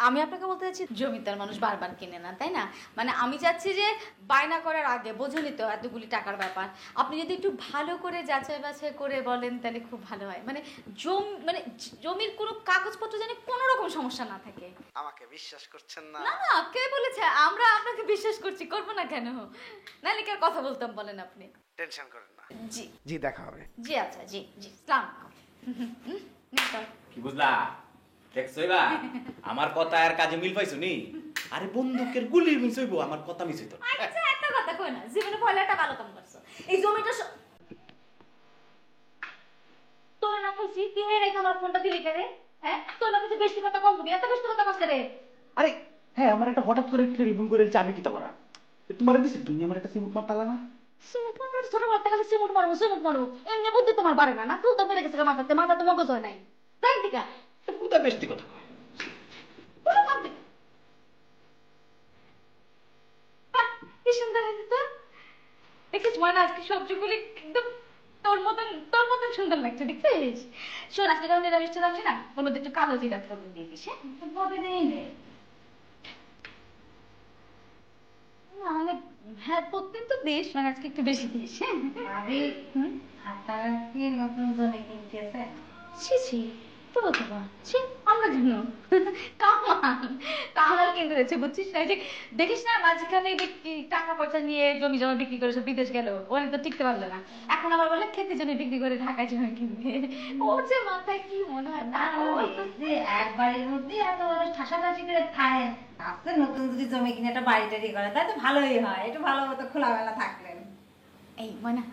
আমি আপনাকে বলতে চাচ্ছি জমিদার মানুষ বারবার কিনে না, তাই না? মানে আমি চাচ্ছি যে বায়না করার আগে, বোঝেনি তো এতগুলি টাকার ব্যাপার, আপনি যদি একটু ভালো করে যাচাই বাছাই করে বলেন তাহলে খুব ভালো হয়। মানে জমির কোনো কাগজপত্র জানি কোনো রকম সমস্যা না থাকে। আমাকে বিশ্বাস করছেন না? না না, কে বলেছে? আমরা আপনাকে বিশ্বাস করছি, করবো না কেন? নাহলে কি আর কথা বলতাম বলেন আপনি? টেনশন করেন না। জি জি, দেখা হবে। জি আচ্ছা, জি জি, আসসালাম। কি বুঝলা? দেখছই বা আমার কথা আর কাজে মিল পাইছো নি? আরে বন্দুকের গুলির মিল হইবো, আমার কথা মিস হইতো। আচ্ছা একটা কথা কই না, জীবনে পয়লাটা ভালো কাম করছো। এই জমিটা তোর না খুশি কি হয়ে রেখে আমার ফোনটা দিলি কেন? হ্যাঁ, তোর না কিছু বেশি কথা কম বলি, এত বেশি কথা কস করে? আরে হ্যাঁ, আমার একটা হঠাৎ করে টেলিফোন করে আমি কি তা করা? তোমার দিছি তুমি আমার একটা সিমুট মারতালা না? সিমুট মারো, ছোট বাচ্চা খালি সিমুট মারো। এমনি বুদ্ধি তোমার পারে না, তুই তো মেরে গেছে মাথাতে, মাথা তো মগজ হয় নাই। তাই দিকা পুরো বেশি কথা কয়। কি সুন্দর হয়েছে তো, দেখিস মনে আজকে সবজিগুলি একদম তোর মতন সুন্দর লাগছে, দেখছিস? শোন, আজকে যখন নিরামিষটা যাচ্ছি না, ওর মধ্যে একটু কালো জিরা ফোড়ন দিয়ে দিস। হ্যাঁ, প্রত্যেক তো দিস, মানে আজকে একটু বেশি দিস। আপনারা কি নতুন জমি কিনতেছে? ছি ছি, তো বলতে পার ছি, আমরা কেন? কামাল কিনতে যাচ্ছে, বুঝছিস না? যে দেখিস না মাঝখানে টাকা পয়সা নিয়ে জমি জমা বিক্রি করে সব বিদেশ গেল, ওখানে তো টিকতে পারলো না, এখন আবার বলে খেতে জমি বিক্রি করে ঢাকায় জমি কিনবে। ওর যে মাথায় কি মনে হয় না, এক বাড়ির মধ্যে এত বড় ঠাসাঠাসি করে খায়। আপনার নতুন যদি জমি কিনে একটা বাড়ি টাড়ি করে তাই তো ভালোই হয়, একটু ভালো মতো খোলামেলা থাকলেন। এই ময়না,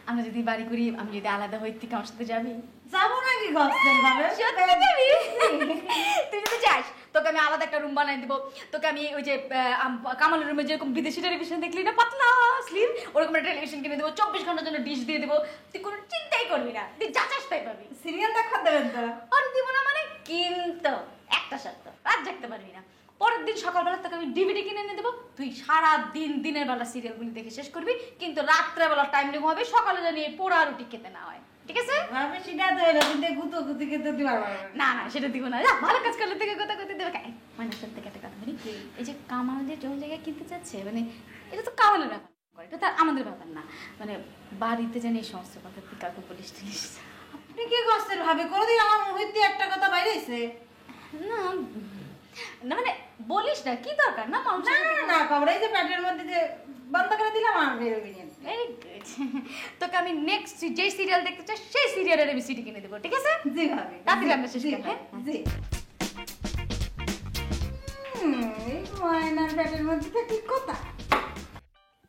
আমরা যদি বাড়ি করি, আমি যদি আলাদা হই, তুই আমার সাথে যাবি? যাবো নাকি গস্তের ভাবে? তুই যদি যাস, তোকে আমি আলাদা একটা রুম বানাই দিব। তোকে আমি ওই যে কামালের রুমে যেরকম বিদেশি টেলিভিশন দেখলি না, পাতলা স্লিম, ওরকম একটা টেলিভিশন কিনে দেবো, 24 ঘন্টার জন্য ডিশ দিয়ে দেবো। তুই কোনো চিন্তাই করবি না, তুই যা চাস তাই পাবি। সিরিয়াল দেখা দেবেন তো? আর দিব না মানে? কিন্তু একটা শর্ত, রাত জাগতে পারবি না। পরের দিন সকালবেলা তোকে আমি ডিভিডি কিনে এনে দেবো, তুই সারা দিন দিনের বেলা সিরিয়ালগুলি দেখে শেষ করবি, কিন্তু রাত্রেবেলা টাইম লিম হবে, সকালে জানি পোড়া রুটি খেতে না হয়, ঠিক আছে? ভাবে সেটা তো এলো, কিন্তু গুতো গুতি খেতে দিবার না না, সেটা দিব না। ভালো কাজ করলে থেকে কথা করতে দেবে। মানে সত্যি একটা কথা বলি, এই যে কামাল যে জমি জায়গায় কিনতে চাচ্ছে, মানে এটা তো কামালের ব্যাপার, এটা তো আমাদের ব্যাপার না। মানে বাড়িতে জানি এই সমস্ত কথা তুই কাউকে বলিস টিলিস। আপনি কি গস্তের ভাবে? কোনোদিন আমার মুখে দিয়ে একটা কথা বাইরেছে? না না, মানে বলিস না, কি দরকার? না মানুষ না কবরাই যে প্যাটের মধ্যে যে বন্ধ করে দিলাম আর বেরোবি না। Very good. তোকে আমি নেক্সট যে সিরিয়াল দেখতে চাই সেই সিরিয়ালের আমি সিডি কিনে দেবো, ঠিক আছে? জি ভাবি, রাতে রান্না শেষ করে। হ্যাঁ জি। এই ময়নার প্যাটের মধ্যে তো কি কথা?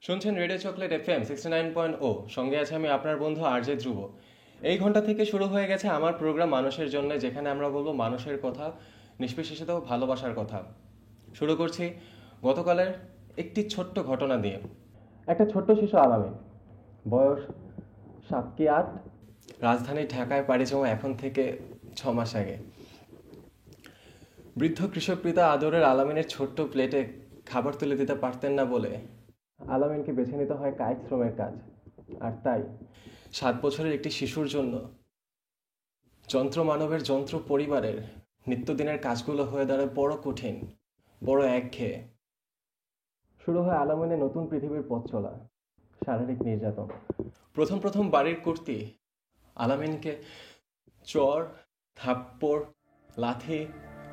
শুনছেন রেডিও চকলেট FM 69.0, সঙ্গে আছে আমি আপনার বন্ধু আরজে ধ্রুব। এই ঘন্টা থেকে শুরু হয়ে গেছে আমার প্রোগ্রাম মানুষের জন্য, যেখানে আমরা বলবো মানুষের কথা, নিষ্পেষিত ভালোবাসার কথা। শুরু করছি গতকালের একটি ছোট্ট ঘটনা দিয়ে। একটা ছোট্ট শিশু আলামিন, বয়স 7 কি 8, রাজধানী ঢাকায় পাড়ি জমা এখন থেকে 6 মাস আগে। বৃদ্ধ কৃষক পিতা আদরের আলামিনের ছোট্ট প্লেটে খাবার তুলে দিতে পারতেন না বলে আলামিনকে বেছে নিতে হয় কায়িক শ্রমের কাজ। আর তাই 7 বছরের একটি শিশুর জন্য যন্ত্র মানবের যন্ত্র পরিবারের নিত্যদিনের কাজগুলো হয়ে দাঁড়ায় বড় কঠিন, বড় একঘেয়ে। শুরু হয় আলামিনের নতুন পৃথিবীর পথ চলা, শারীরিক নির্যাতন। প্রথম বাড়ির কর্ত্রী আলামিনকে চর, থাপ্পড়, লাথি,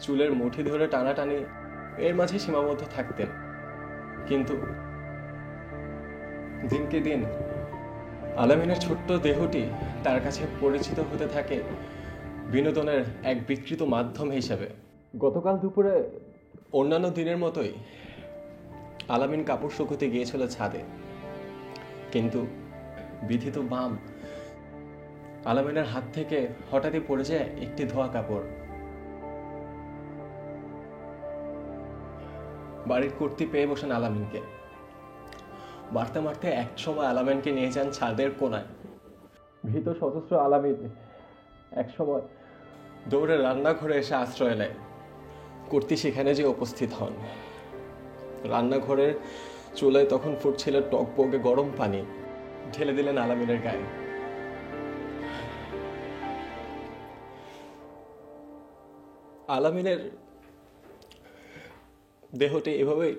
চুলের মুঠি ধরে টানাটানি এর মাঝে সীমাবদ্ধ থাকতেন। কিন্তু দিনকে দিন আলামিনের ছোট্ট দেহটি তার কাছে পরিচিত হতে থাকে বিনোদনের এক বিকৃত মাধ্যম হিসেবে। গতকাল দুপুরে অন্যান্য দিনের মতোই আলামিন কাপড় শুকোতে গিয়েছিল ছাদে, কিন্তু বিধিত বাম আলামিনের হাত থেকে হঠাৎই পড়ে যায় একটি ধোয়া কাপড়। বাড়ির কর্ত্রী পেয়ে বসেন আলামিনকে। মারতে মারতে এক সময় আলামিনকে নিয়ে যান ছাদের কোনায়। ভীত সশস্ত্র আলামিন এক সময় দৌড়ে রান্নাঘরে এসে আশ্রয় নেয়। কর্ত্রী সেখানে যে উপস্থিত হন। রান্নাঘরের চুলায় তখন ফুটছিল টকবগে গরম পানি, ঢেলে দিলেন আলামিনের গায়ে। আলামিনের দেহটি এভাবেই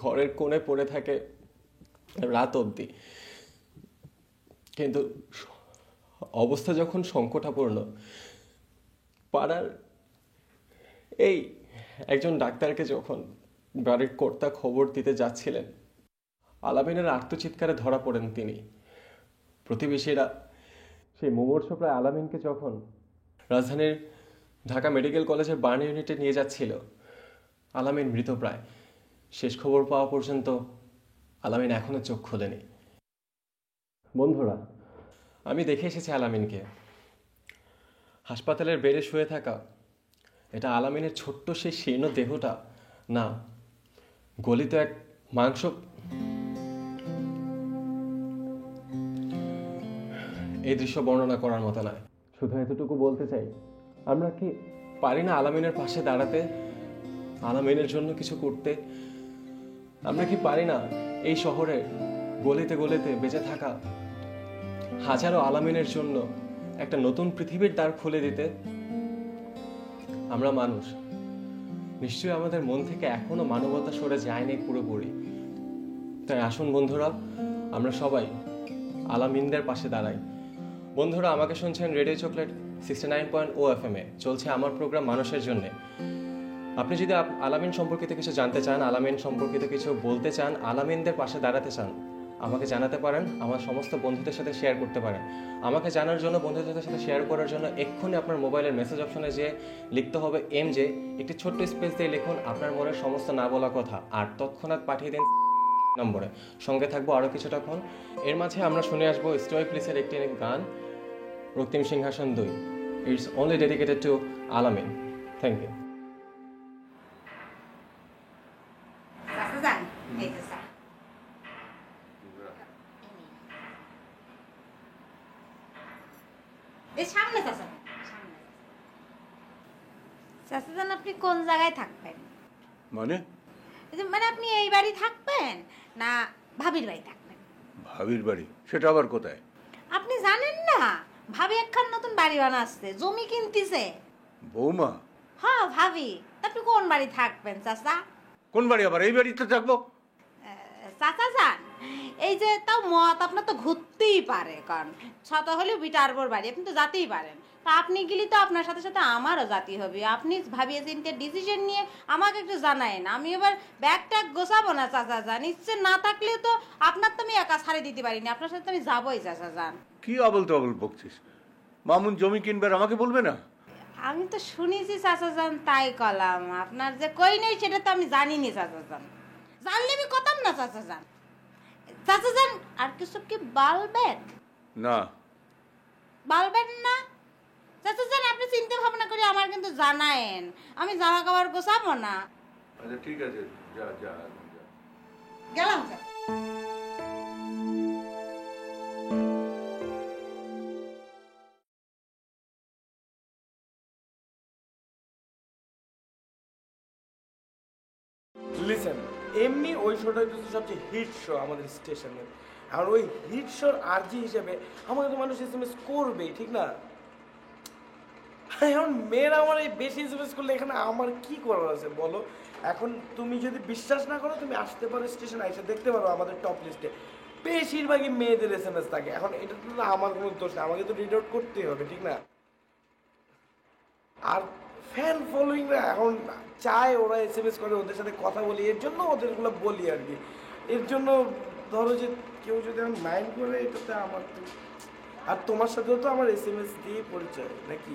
ঘরের কোণে পড়ে থাকে রাত অবধি। কিন্তু অবস্থা যখন সংকটাপূর্ণ, পাড়ার এই একজন ডাক্তারকে যখন বাড়ির কর্তা খবর দিতে যাচ্ছিলেন, আলামিনের আর্তচিৎকারে ধরা পড়েন তিনি। প্রতিবেশীরা সেই মুমূর্ষু প্রায় আলামিনকে যখন রাজধানীর ঢাকা মেডিকেল কলেজের বার্ন ইউনিটে নিয়ে যাচ্ছিল, আলামিন মৃতপ্রায়। শেষ খবর পাওয়া পর্যন্ত আলামিন এখনো চোখ খোলেনি। বন্ধুরা, আমি দেখে এসেছি আলামিনকে। হাসপাতালের বেডে শুয়ে থাকা এটা আলামিনের ছোট্ট সেই শীর্ণ দেহটা না, গলিত এক মাংস। এই দৃশ্য বর্ণনা করার মতো নয়, শুধু এতটুকু বলতে চাই, আমরা কি পারি না আলামিনের পাশে দাঁড়াতে, আলামিনের জন্য কিছু করতে? আমরা কি পারি না এই শহরের গলিতে গলিতে বেঁচে থাকা হাজারো আলামিনের জন্য একটা নতুন পৃথিবীর দ্বার খুলে দিতে? আমরা মানুষ, নিশ্চয়ই আমাদের মন থেকে এখনো মানবতা সরে যায়নি পুরোপুরি। তাই আসুন বন্ধুরা, আমরা সবাই আলামিনদের পাশে দাঁড়াই। বন্ধুরা, আমাকে শুনছেন রেডিও চকলেট 69.0 FM এ। চলছে আমার প্রোগ্রাম মানুষের জন্যে। আপনি যদি আলামিন সম্পর্কিত কিছু জানতে চান, আলামিন সম্পর্কিত কিছু বলতে চান, আলামিনদের পাশে দাঁড়াতে চান, আমাকে জানাতে পারেন, আমার সমস্ত বন্ধুদের সাথে শেয়ার করতে পারেন। আমাকে জানার জন্য, বন্ধুদের সাথে শেয়ার করার জন্য এক্ষুনি আপনার মোবাইলের মেসেজ অপশনে যে লিখতে হবে MJ, একটি ছোট্ট স্পেস দিয়ে লিখুন আপনার মনের সমস্ত না বলা কথা, আর তৎক্ষণাৎ পাঠিয়ে দিন নম্বরে। সঙ্গে থাকবো আরও কিছুটাক্ষণ। এর মাঝে আমরা শুনে আসবো স্টয় প্লিসের একটি গান, Roktim Singhasan 2। It's only dedicated to Alamin. Thank you. সামনে চাচাজান, আপনি কোন জায়গায় থাকবেন? মানে মানে আপনি এই বাড়ি থাকবেন না ভাবির বাড়ি থাকবেন? ভাবির বাড়ি? সেটা আবার কোথায়? আপনি জানেন না, ভাবি একখান নতুন বাড়ি বানাচ্ছে, জমি কিনতেছে। বৌমা? হ্যাঁ ভাবি। আপনি কোন বাড়ি থাকবেন চাচা? কোন বাড়ি? আবার এই বাড়িতে থাকবো? চাচা যান, এই যে তাও মত আপনার তো ঘুরতেই পারে, কারণ ছত হলেও বিটারবর বাড়ি, আপনি তো যেতেই পারেন। তা আপনি গেলে তো আপনার সাথে সাথে আমারও জাতি হবে। আপনি ভাবিয়েছেন ডিসিশন নিয়ে আমাকে একটু জানায়েন। আমি এবার ব্যাগ ট্যাগ গোছাবো না চাচা যান। ইচ্ছে না থাকলে তো আপনার তো আমি একা ছাড়ে দিতে পারিনি, আপনার সাথে আমি যাবোই চাচা যান। কি আবল তাবল বকছিস? মামুন জমি কিনবে আর আমাকে বলবে না? আমি তো শুনেছি চাচা যান, তাই কলাম। আপনার যে কই নেই সেটা তো আমি জানিনি চাচা যান। জানলে আমি কতাম না চাচা যান। চাচা যান, আর কিছু কি বলবেন? না। বলবেন না? চাচা যান, আপনি চিন্তা ভাবনা করে আমার কিন্তু জানায়েন, আমি জামা কাপড় গোছাবো না। আচ্ছা ঠিক আছে, যা যা গেলাম স্যার। লিসেন, এমনি ওই শোটাই তো সবচেয়ে হিট শো আমাদের স্টেশনে। আর ওই হিট শোর আরজি হিসেবে আমাকে তো মানুষ এসএমএস করবেই, ঠিক না? এখন মেয়েরা আমার এই বেশি এসএমএস করলে এখানে আমার কি করার আছে বলো? এখন তুমি যদি বিশ্বাস না করো, তুমি আসতে পারো স্টেশনে, এসে দেখতে পারো আমাদের টপ লিস্টে বেশিরভাগই মেয়েদের এসএমএস থাকে। এখন এটা তো আমার কোনো দোষ না, আমাকে তো রিড আউট করতেই হবে, ঠিক না? আর ফ্যান ফলোয়িংরা এখন চায় ওরা এসএমএস করে, ওদের সাথে কথা বলি, এর জন্য ওদেরগুলো বলি আর কি। এর জন্য ধরো যে কেউ যদি আমার মাইন্ড করে, এটাতে আমার তো, আর তোমার সাথেও তো আমার এসএমএস দিয়ে পরিচয় নাকি?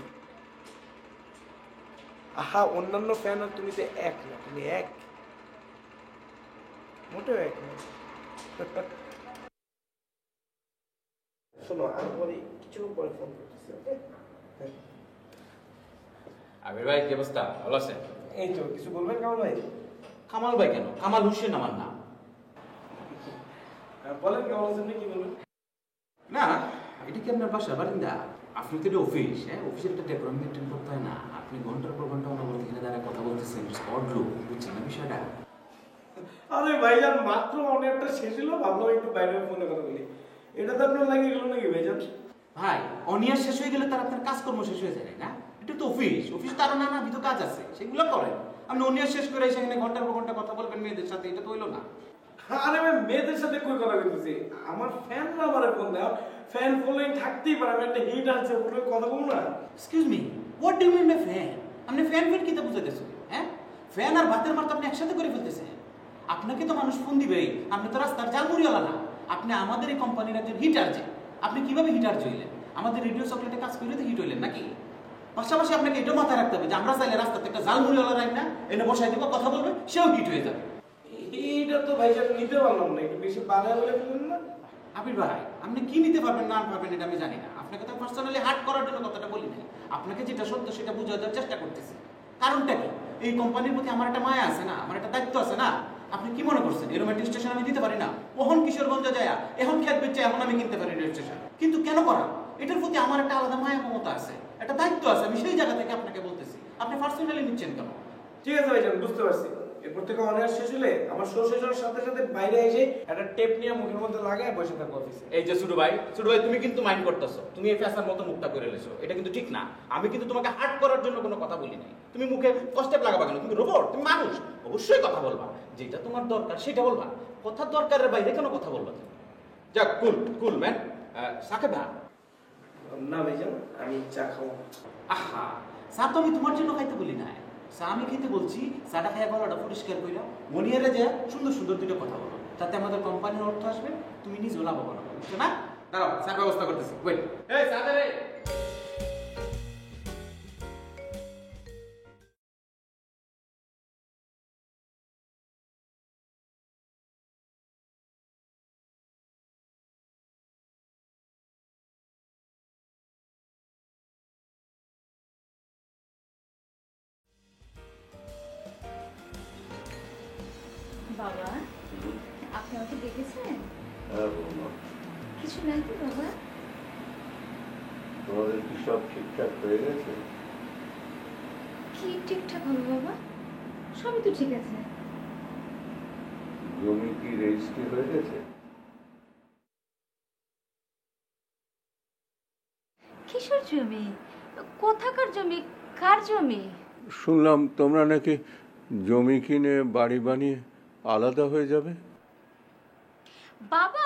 আহা, অন্যান্য ফ্যান আর তুমি তো এক না, তুমি এক, মোটেও এক না। শোনো, আমি পরে কিছু পরে ফোন করতেছি, ওকে? আবির ভাই, কি অবস্থা? ভালো আছেন? এই তো, কিছু বলবেন কামাল ভাই? কামাল ভাই কেন? কামাল হোসেন আমার নাম। বলেন কামাল হোসেন, কি বলবেন? না, এটা কি আপনার বাসা বারিন্দা? আপনি তো এটা অফিস, হ্যাঁ, অফিসের একটা ডেকোরাম মেনটেন করতে হয় না? আপনি ঘন্টার পর ঘন্টা অনবরত এখানে দাঁড়ায় কথা বলতেছেন, স্পট লোক, বুঝছেন না বিষয়টা? আরে ভাইজান, মাত্র অনেকটা শেষ হলো, ভাবলাম একটু বাইরে ফোনে কথা বলি। এটা তো আপনার লাগিয়ে গেল নাকি ভাইজান? ভাই, অনিয়ার শেষ হয়ে গেলে তার আপনার কাজকর্ম শেষ হয়ে যায় না? এটা তো অফিস, অফিস তারও নানাবিধ কাজ আছে, সেগুলো করেন। আপনি অন্য শেষ করে সেখানে ঘন্টার পর ঘন্টা কথা বলবেন মেয়েদের সাথে, এটা তো হইলো না। আরে ভাই মেয়েদের সাথে কই কথা বলতেছি, আমার ফ্যানরা আমারে ফোন দেয়, ফ্যান ফলোইং থাকতেই পারে, আমি একটা হিট আছে বলে কথা বলবো না। Excuse me, what do you mean by fan? আপনি ফ্যান ফ্যান কিতা বুঝাইতেছেন? হ্যাঁ, ফ্যান আর ভাতের মার তো আপনি একসাথে করে ফেলতেছেন। আপনাকে তো মানুষ ফোন দিবেই, আপনি তো রাস্তার জালমুড়িওয়ালা না, আপনি আমাদের এই কোম্পানির একজন হিটার। যে আপনি কিভাবে হিটার হইলেন? আমাদের রেডিও চকলেটে কাজ করে তো হিট হইলেন নাকি? পাশাপাশি আপনাকে এটাও মাথায় রাখতে হবে যে আমরা চাইলে রাস্তাতে একটা জালমুড়িওয়ালা রাখি না, এনে বসাই দেবো, কথা বলবে, সেও হিট হয়ে যাবে। এইটা তো ভাই নিতে পারলাম না, একটু বেশি বানায় বলে ফেললেন না। আবির ভাই, আপনি কি নিতে পারবেন না পারবেন এটা আমি জানি না, আপনাকে তো পার্সোনালি হার্ট করার জন্য কথাটা বলি নাই। আপনাকে যেটা সত্য সেটা বুঝে দেওয়ার চেষ্টা করতেছি। কারণটা কি? এই কোম্পানির প্রতি আমার একটা মায়া আছে না, আমার একটা দায়িত্ব আছে না। আপনি কি মনে করছেন এরকম একটা স্টেশন আমি দিতে পারি না? ওহন কিশোরগঞ্জে যায়, এখন খেত বেচে এখন আমি কিনতে পারি রেল স্টেশন, কিন্তু কেন করা? এটার প্রতি আমার একটা আলাদা মায়া মমতা আছে, একটা দায়িত্ব আছে, আমি সেই জায়গা থেকে আপনাকে বলতেছি। আপনি পার্সোনালি নিচ্ছেন কেন? ঠিক আছে ভাইজান, বুঝতে পারছি। এরপর থেকে অনার শেষ হলে আমার শো শেষ হওয়ার সাথে সাথে বাইরে এসে একটা টেপ নিয়ে মুখের মধ্যে লাগায় বসে থাকবো অফিসে। এই যে ছোট ভাই, তুমি কিন্তু মাইন্ড করতেছো, তুমি এই ফ্যাশন মতো মুখটা করে লেছো, এটা কিন্তু ঠিক না। আমি কিন্তু তোমাকে হার্ট করার জন্য কোনো কথা বলি নাই। তুমি মুখে কষ্টে লাগাবা কেন? তুমি রোবট, তুমি মানুষ, অবশ্যই কথা বলবা, যেটা তোমার দরকার সেটা বলবা, কথার দরকারের বাইরে কেন কথা বলবা তুমি? যাক, কুল কুল ম্যান। সাকে ভা না ভাইজান, আমি চা খাবো। আহা, চা তো আমি তোমার জন্য খাইতে বলি না, চা আমি খেতে বলছি। চাটা খাইয়া গলাটা পরিষ্কার কইরা মনিয়ারে যে সুন্দর সুন্দর দুটো কথা বলো, তাতে আমাদের কোম্পানির অর্থ আসবে, তুমি নিজেও লাভবান হবে, বুঝছো না? দাঁড়াও, চার ব্যবস্থা করতেছি, ওয়েট। এই চা দে রে। বাবা, আপনি আমাকে দেখেছেন? কিছু নাই তো বাবা? তোমাদের কি সব ঠিকঠাক হয়ে গেছে? কি ঠিকঠাক হবে বাবা? সবই তো ঠিক আছে। জমি কি রেজিস্ট্রি হয়ে গেছে? কিসের জমি? কোথাকার জমি? কার জমি? শুনলাম তোমরা নাকি জমি কিনে বাড়ি বানিয়ে আলাদা হয়ে যাবে। বাবা,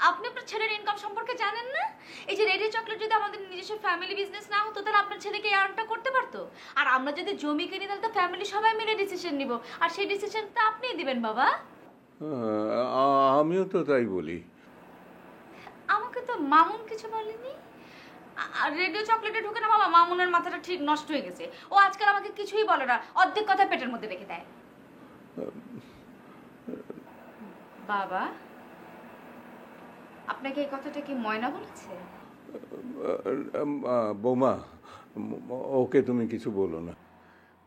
আপনি আপনার ছেলের ইনকাম সম্পর্কে জানেন না? এই যে রেডি চকলেট যদি আমাদের নিজস্ব ফ্যামিলি বিজনেস না হতো, তাহলে আপনার ছেলেকে এই আর্নটা করতে পারতো। আর আমরা যদি জমি কিনি তাহলে তো ফ্যামিলি সবাই মিলে ডিসিশন নিব, আর সেই ডিসিশনটা আপনিই দিবেন বাবা। আমিও তো তাই বলি। আমাকে তো মামুন কিছু বলেনি। আর রেডিও চকলেটে ঢুকে না বাবা, মামুনের মাথাটা ঠিক নষ্ট হয়ে গেছে। ও আজকাল আমাকে কিছুই বলে না, অর্ধেক কথা পেটের মধ্যে রেখে দেয়। বাবা, আপনাকে এই কথাটা কি ময়না বলেছে? বৌমা, ওকে তুমি কিছু বলো না।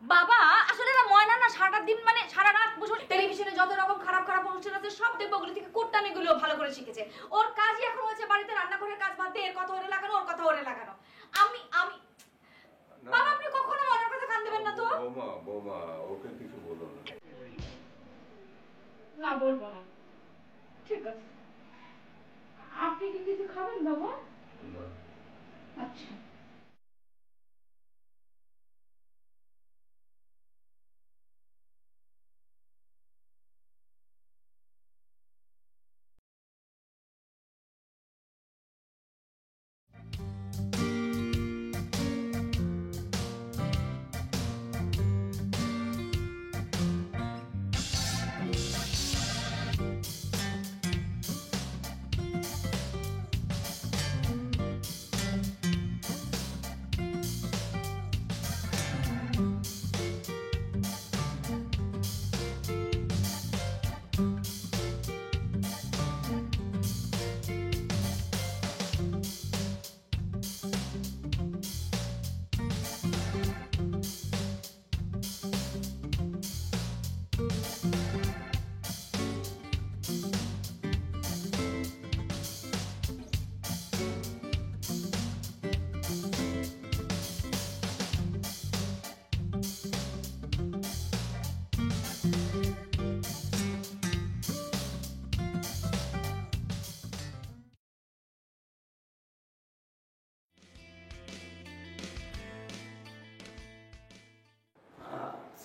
বাবা, আসলে না ময়না না সারা দিন মানে সারা রাত বসে টেলিভিশনে যত রকম খারাপ খারাপ অনুষ্ঠান আছে সব দেখবো, ওগুলো থেকে কুট্টানিগুলো ভালো করে শিখেছে। ওর কাজই এখন হচ্ছে বাড়িতে রান্নাঘরের কাজ বাদ দিয়ে এর কথা ওরে লাগানো, ওর কথা ওরে লাগানো। আমি বাবা, আপনি কখনো ময়নার কথা কান দেবেন না তো? বৌমা, ওকে কিছু বলো না। না, বলবো না। ঠিক আছে। আপনি কি কিছু খাবেন বাবা? আচ্ছা।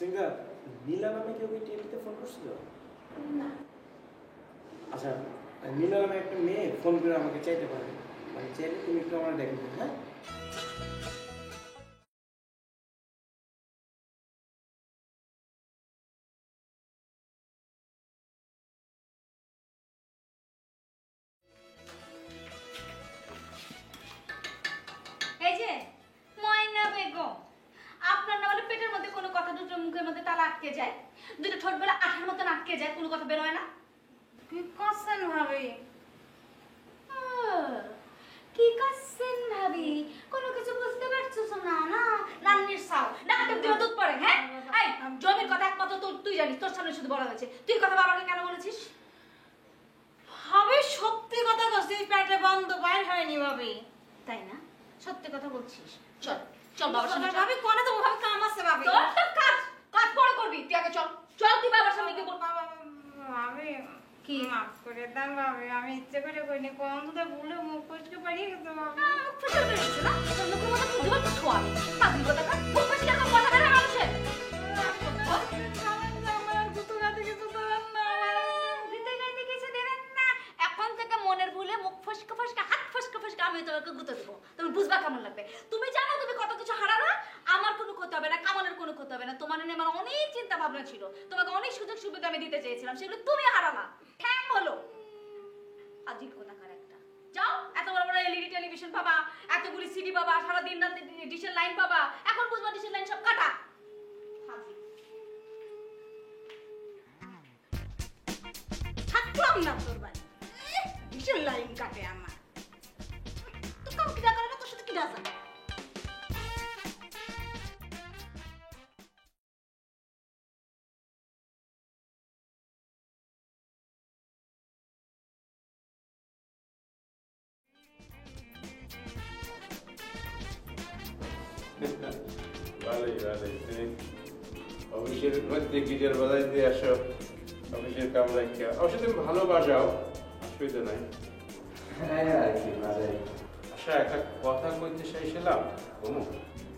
সিঙ্গার নীলা নামে কেউ কি টিভিতে ফোন করছিল? না। আচ্ছা, নীলা নামে একটা মেয়ে ফোন করে আমাকে চাইতে পারে, মানে চাইলে তুমি একটু আমার দেখো, হ্যাঁ? এই যে ময়না বেগম, আপনার না বলে পেটের মধ্যে কোনো কথা দুটো মুখের মধ্যে তালা আটকে যায়, দুটো ঠোঁট বেলা আঠার মতন আটকে যায়, কোনো কথা বেরোয় না? কি করছেন ভাবি? কি করছেন ভাবি? কোনো কিছু বুঝতে পারছিস না? না নান্নির সাও ডাক্তার দিলে দুধ পড়ে। হ্যাঁ, এই জমির কথা একমাত্র তুই জানিস, তোর সামনে শুধু বলা হয়েছে। তুই কথা বাবাকে কেন বলেছিস? ভাবি সত্যি কথা বলছিস, পেটে বন্ধ বাইর হয়নি ভাবি। তাই না? সত্যি কথা বলছিস। চল চল বাবার সামনে। ভাবি কোনে তো ভাবি কাম আছে ভাবি। তোর তো কাজ কাজ পরে করবি, তুই আগে চল চল, তুই বাবার সামনে গিয়ে বল। ভাবি কি মাফ করে দেন ভাবি, আমি ইচ্ছে করে কইনি, কোন তো ভুলে মুখ ফসকে পারিয়ে গেছে ভাবি। মুখ ফসকে পারিয়েছে না? তোর মুখের মধ্যে বুঝবে তো ছোয়া পাগলি কথা কাজ মুখ ফসকে এরকম কথা বের হয় মানুষের। এখন থেকে মনের ভুলে মুখ ফসকে ফসকে হাত ফসকে ফসকে আমি তোমাকে গুঁতো দেবো, তুমি বুঝবা কেমন লাগবে। তুমি জানো তুমি কত কিছু হারানো, আমার কোনো ক্ষতি হবে না, কামনের কোনো ক্ষতি হবে না। তোমার নিয়ে আমার অনেক চিন্তা ভাবনা ছিল, তোমাকে অনেক সুযোগ সুবিধা আমি দিতে চেয়েছিলাম, সেগুলো তুমি হারালা। ঠ্যাং হলো আজিব কথা কার একটা। যাও, এত বড় বড় এলইডি টেলিভিশন পাবা, এতগুলি সিডি পাবা, সারাদিন রাত ডিশের লাইন পাবা, এখন বুঝবা ডিশের লাইন সব কাটা। থাকলাম না তোর বাড়ি, ডিশের লাইন কাটে আমার। তো কাম কিটা করে না, তোর সাথে কিটা আছে? ভালোই ভালোই, তুমি অফিসের মধ্যে গিটার বাজাই দিয়ে আসো, অফিসের কাম রাখিয়া। অবশ্য তুমি ভালো বাজাও, অসুবিধা নাই। হ্যাঁ আর কি বাজাই। আচ্ছা, একটা কথা কইতে চাইছিলাম।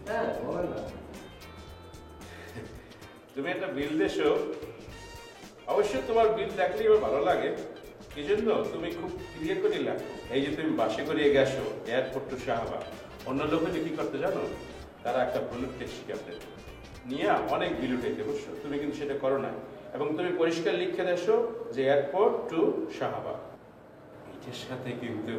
হ্যাঁ বলেন না। তুমি একটা বিল দেছো, অবশ্যই তোমার বিল দেখলে আমার ভালো লাগে, এই জন্য তুমি খুব ক্লিয়ার করে লেখো। এই যে তুমি বাসে করে গেছো এয়ারপোর্ট টু শাহবাগ, অন্য লোকে কি করতে জানো, তারা একটা বুলেট ট্যাক্সি ক্যাব নিয়ে অনেক বিল উঠেছে, বুঝছো? তুমি কিন্তু সেটা করো না, এবং তুমি পরিষ্কার লিখে দেছো যে এয়ারপোর্ট টু শাহবাগ। এটার সাথে কিন্তু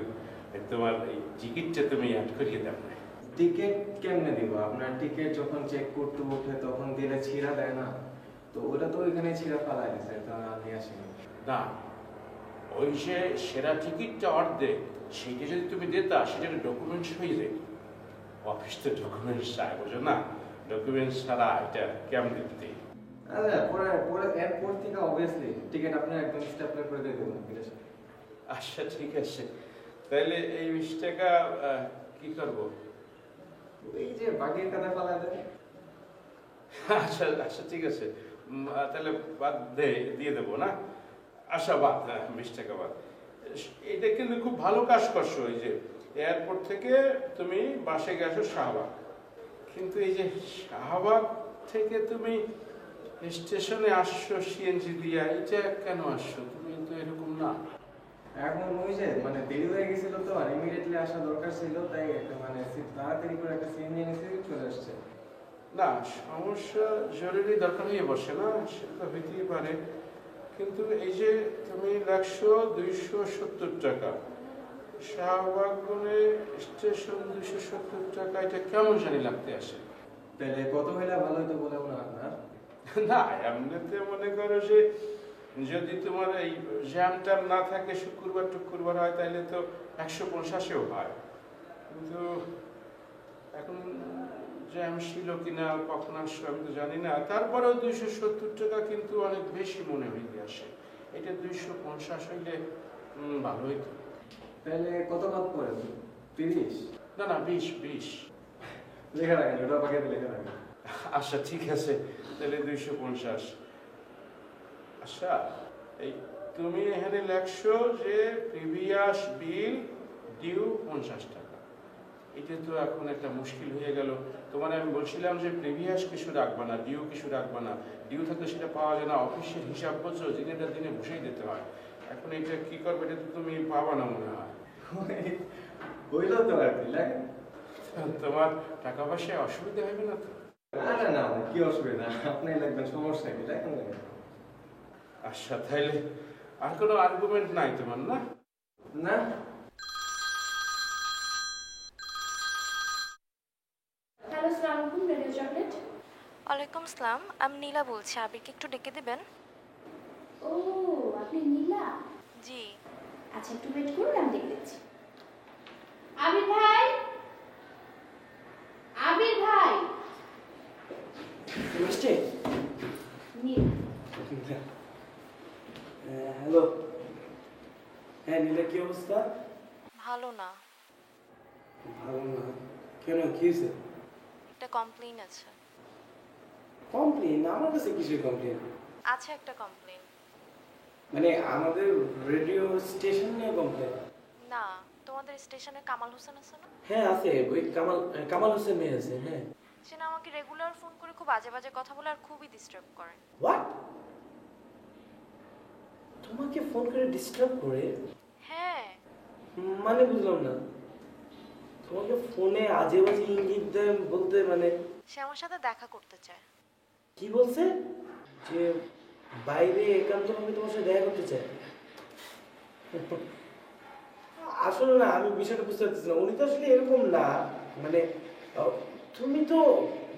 তোমার এই টিকিটটা তুমি অ্যাড করিয়ে দাও না। টিকিট কেমনে দিব? আপনার টিকিট যখন চেক করতে ওঠে তখন দিলে ছিঁড়া দেয় না, তো ওটা তো ওইখানে ছিঁড়া ফালাই দিয়েছে, তো নিয়ে আসিনি। না, ওই যে সেরা টিকিটটা অর্ধেক, সেইটা যদি তুমি দিতা, সেটা ডকুমেন্টস হয়ে যায়। অফিস তো ডকুমেন্টস চায়, বুঝো না? ডকুমেন্টস ছাড়া এটা কেমন দিতে? আচ্ছা, পরে পরে এয়ারপোর্ট থেকে অবভিয়াসলি টিকিট আপনার একদম স্ট্যাপলার করে দিয়ে দেবো। আচ্ছা ঠিক আছে, তাহলে এই 20 টাকা কি করবো? এই যে বাকির কথা ফালাই দেয়। আচ্ছা আচ্ছা ঠিক আছে, তাহলে বাদ দিয়ে দেবো না? আচ্ছা বাদ, 20 টাকা বাদ। এটা কিন্তু খুব ভালো কাজ করছো, এই যে এয়ারপোর্ট থেকে তুমি বাসে গেছো শাহবাগ, কিন্তু এই যে শাহবাগ থেকে তুমি স্টেশনে আসছো সিএনজি দিয়া, এটা কেন আসছো? তুমি তো এরকম না। এখন ওই যে মানে দেরি হয়ে গেছিল তো, আর ইমিডিয়েটলি আসা দরকার ছিল, তাই মানে তাড়াতাড়ি করে একটা সিএনজি নিয়ে চলে আসছে। না, সমস্যা জরুরি দরকার হয়ে বসে না, সেটা হইতেই পারে, কিন্তু এই যে তুমি লাগছো 270 টাকা, শাহবাগ গুনে স্টেশন 270 টাকা, এটা কেমন জানি লাগতে আসে। তাহলে কত হইলে ভালো হতো বলে মনে হয় আপনার? না, এমনিতে মনে করো যে যদি তোমার এই জ্যামটা না থাকে, শুক্রবার টুক্রবার হয়, তাহলে তো 150-এও হয়, কিন্তু এখন জ্যাম ছিল কিনা, কখন আসছো আমি তো জানি না। তারপরেও 270 টাকা কিন্তু অনেক বেশি মনে হইতে আসে, এটা 250 হইলে ভালো হইতো। তাহলে কত বাদ পড়ে? 30? না না, 20 লেখা রাখেন, ওটা পাখিতে লেখা রাখেন। আচ্ছা ঠিক আছে, তাহলে 250। আচ্ছা, এই তুমি এখানে লেখছো যে প্রিভিয়াস বিল ডিউ 50 টাকা, এটা তো এখন একটা মুশকিল হয়ে গেল। তোমার আমি বলছিলাম যে প্রিভিয়াস কিছু রাখবা না, ডিউ কিছু রাখবা না, ডিউ থাকলে সেটা পাওয়া যায় না, অফিসের হিসাব করছো দিনেটা দিনে বসেই দিতে হয়। এখন এটা কি করবে, এটা তো তুমি পাবা না মনে হয়। হইল তো আর কি লাগে। তোমার টাকা পয়সায় অসুবিধা হবে না তো? না কি অসুবিধা, আপনি লাগবেন, সমস্যা কি, দেখেন আচ্ছা তাইলে আর কোনো আর্গুমেন্ট নাই তোমার? না না। হ্যালো, আসসালামু আলাইকুম, রেডিও চকলেট। ওয়ালাইকুম আসসালাম, আমি নীলা বলছি, আবিরকে একটু ডেকে দেবেন? ও, আপনি নীলা? জি। আচ্ছা, একটু ওয়েট করুন, আমি ডেকে দিচ্ছি। আবির ভাই, আবির ভাই। নমস্তে। নীলা। হ্যালো। হ্যাঁ নীলা, কি অবস্থা? ভালো না। ভালো না কেন, কি হয়েছে? একটা কমপ্লেইন আছে। কমপ্লেন? আমার কাছে কিসের কমপ্লেন? আছে একটা কমপ্লেইন। মানে আমাদের রেডিও স্টেশন নিয়ে কমপ্লেন? না, তোমাদের স্টেশনে কামাল হোসেন আছে না? হ্যাঁ আছে, ওই কামাল হোসেন মেয়ে আছে। হ্যাঁ, সে না আমাকে রেগুলার ফোন করে খুব আজে বাজে কথা বলে আর খুবই ডিস্টার্ব করে। হোয়াট? তোমাকে ফোন করে ডিস্টার্ব করে? হ্যাঁ। মানে বুঝলাম না, তোমাকে ফোনে আজে বাজে ইঙ্গিত দেয় বলতে মানে? সে আমার সাথে দেখা করতে চায়। কি বলছে? যে বাইরে একান্তভাবে তোমার সাথে দেখা করতে চায়? আসলে না, আমি বিষয়টা বুঝতে পারছি না। উনি তো আসলে এরকম না, মানে তুমি তো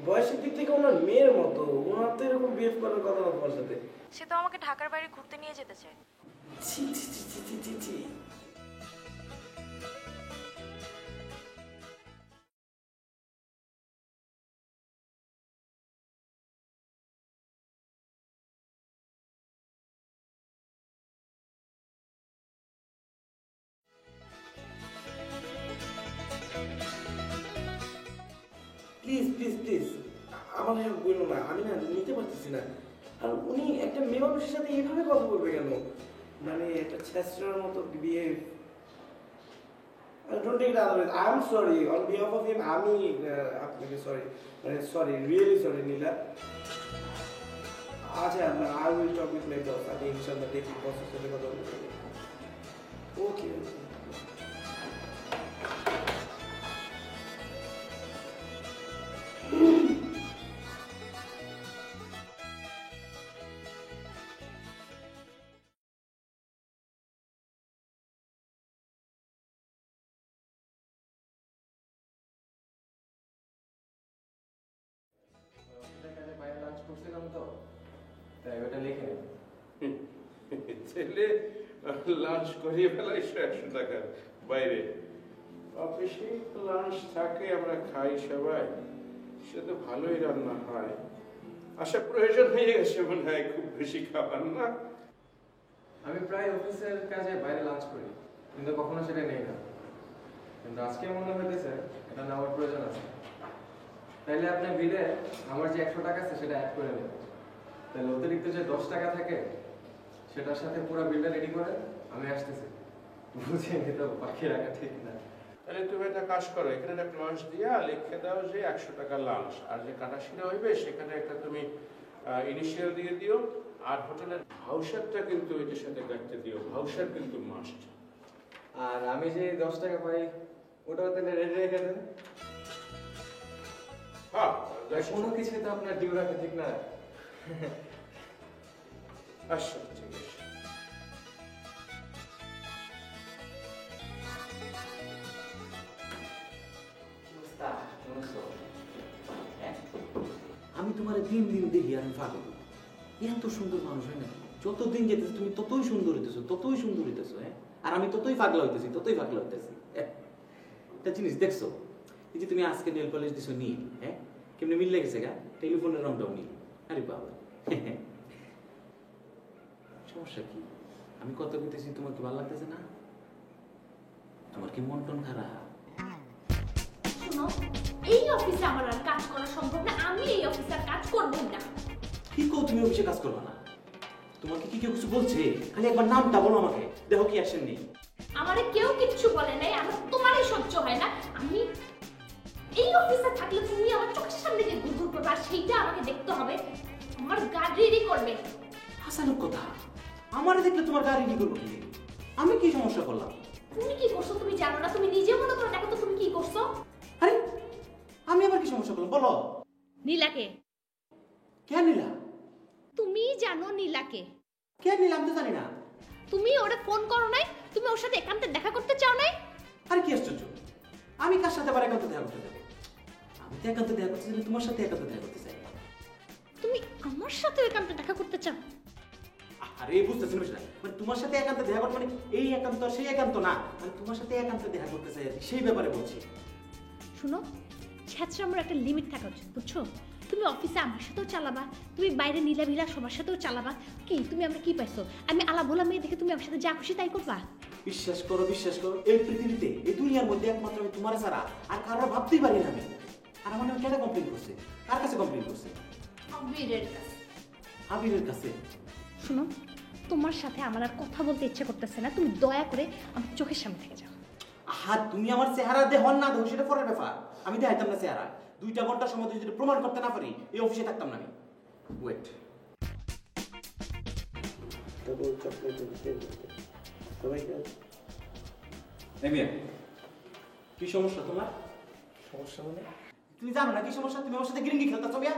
বয়সের দিক থেকে ওনার মেয়ের মতো, ওনার তো এরকম বিহেভ করার কথা না তোমার সাথে। সে তো আমাকে ঢাকার বাইরে ঘুরতে নিয়ে যেতে চায়। ছি ছি ছি ছি ছি ছি ছি। প্লিজ প্লিজ প্লিজ আমার বললো না, আমি না নিতে পারতেছি না। আর উনি একটা মেয়ে মানুষের সাথে এইভাবে কথা বলবে কেন? মানে একটা ছেঁচড়ার মতো behave. Don't take it otherwise. I am sorry on behalf of him. আমি আপনাকে সরি, মানে সরি, রিয়েলি সরি নীলা। আচ্ছা, I will talk with my boss. আমি ইনশাআল্লাহ দেখি বসের সাথে কথা বলতে। ওকে ওকে। বাইরে লাঞ্চ করছিলাম তো, তাই ওটা লিখে নেব। ছেলে লাঞ্চ করিয়ে ফেলাই 100 টাকার বাইরে। অফিসে লাঞ্চ থাকে, আমরা খাই সবাই, সে তো ভালোই রান্না হয়। আশা প্রয়োজন হয়ে গেছে মনে হয় খুব বেশি খাবার না? আমি প্রায় অফিসের কাজে বাইরে লাঞ্চ করি, কিন্তু কখনো সেটা নেই না। কিন্তু আজকে মনে হইতেছে এটা নেওয়ার প্রয়োজন আছে। তাইলে আপনার বিলে আমার যে 100 টাকা আছে সেটা অ্যাড করে নেব। তাহলে অতিরিক্ত যে 10 টাকা থাকে সেটার সাথে পুরো বিলটা রেডি করে আমি আসতেছি। বুঝিয়ে তো বাকি রাখা ঠিক না। তাহলে তুমি একটা কাজ করো, এখানে একটা ক্লজ দিয়া লিখে দাও যে 100 টাকা লাঞ্চ, আর যে কাটা শিরা হইবে সেখানে একটা তুমি ইনিশিয়াল দিয়ে দিও। আর হোটেলের ভাউচারটা কিন্তু এটার সাথে কাটতে দিও, ভাউচার কিন্তু মাস্ট। আর আমি যে 10 টাকা পাই ওটাও তাহলে রেডি রেখে দেন। হ্যাঁ, কোনো কিছু তো আপনার ডিউ রাখা ঠিক না। আচ্ছা ঠিক আছে। আমি তোমার দিন দিন দেখি আমি পাগল। এত সুন্দর মানুষ হয় নাকি? যতদিন যেতেছে তুমি ততই সুন্দর হইতেছো, ততই সুন্দর হইতেছো। হ্যাঁ, আর আমি ততই পাগলা হইতেছি, ততই পাগলা হইতেছি। একটা জিনিস দেখছো, এই যে তুমি আজকে নেল পলিশ দিছো নীল, হ্যাঁ কেমনি মিল লেগেছে গা? টেলিফোনের রংটাও নীল। আরে বাবা, সমস্যা কি? আমি কথা বলতেছি, তোমার কি ভালো লাগতেছে না? তোমার কি মন টন খারাপ? শোনো, এই অফিসে আমার আর কাজ করা সম্ভব না। আমি এই অফিসে আর কাজ করব না। কি কো তুমি অফিসে কাজ করবে না? তোমাকে কি কেউ কিছু বলছে? খালি একবার নামটা বলো আমাকে, দেখো কি অ্যাকশন নেই। আমারে কেউ কিচ্ছু বলে নাই, আমার তোমারই সহ্য হয় না। আমি সেইটা আমাকে দেখতে হবে। আমার গাড়ি রেডি করবে। হাসানুর কথা, আমারে দেখলে তোমার গাড়ি কি করবো কি? আমি কি সমস্যা করলাম? তুমি কি করছো তুমি জানো না? তুমি নিজে মনে করে দেখো তো তুমি কি করছো। আমি আবার কি সমস্যা করলাম বলো? নীলাকে। কে নীলা? তুমি জানো নীলাকে? কে নীলা? আমি তো জানি না। তুমি ওরে ফোন করো নাই? তুমি ওর সাথে একান্তে দেখা করতে চাও নাই? আরে কি আশ্চর্য, আমি কার সাথে আবার একান্ত দেখা করতে যাবো? আমি তো একান্ত দেখা করতে চাই, তোমার সাথে একান্ত দেখা করতে চাই। তুমি আমার সাথে একান্তে দেখা করতে চাও? আরে বুঝতেছি না বিষয়টা, মানে তোমার সাথে একান্ত দেখা করতে মানে এই একান্ত সেই একান্ত না, মানে তোমার সাথে একান্ত দেখা করতে চাই সেই ব্যাপারে বলছি। শুনো, ছ্যাঁচড়া আমার একটা লিমিট থাকা উচিত, বুঝছো? তুমি অফিসে আমার সাথেও চালাবা, তুমি বাইরে নীলাভিলা সবার সাথেও চালাবা। কি তুমি আমরা কি পাইছো? আমি আলা ভোলা মেয়ে দেখে তুমি আমার সাথে যা খুশি তাই করবা? বিশ্বাস করো, এই পৃথিবীতে এই দুনিয়ার মধ্যে একমাত্র আমি তোমার ছাড়া আর কারো ভাবতেই পারি না আমি। আর আমার নামে কেন কমপ্লেন করছে? কার কাছে কমপ্লেন করছে? আবিরের কাছে। আবিরের কাছে? শুনো, তোমার সাথে আমার আর কথা বলতে ইচ্ছে করতেছে না, তুমি দয়া করে আমার চোখের সামনে থেকে যাও। তুমি আমার চেহারা দেহন না দেহ সেটা পরের ব্যাপার, আমি দেখাইতাম না চেহারা। 2টা ঘন্টার সময় যদি প্রমাণ করতে না পারি এই অফিসে থাকতাম না আমি। ওয়েট, কি সমস্যা তোমার? সমস্যা মানে? তুমি জানো না কি সমস্যা? তুমি আমার সাথে গিরিঙ্গি খেলতেছো মিয়া।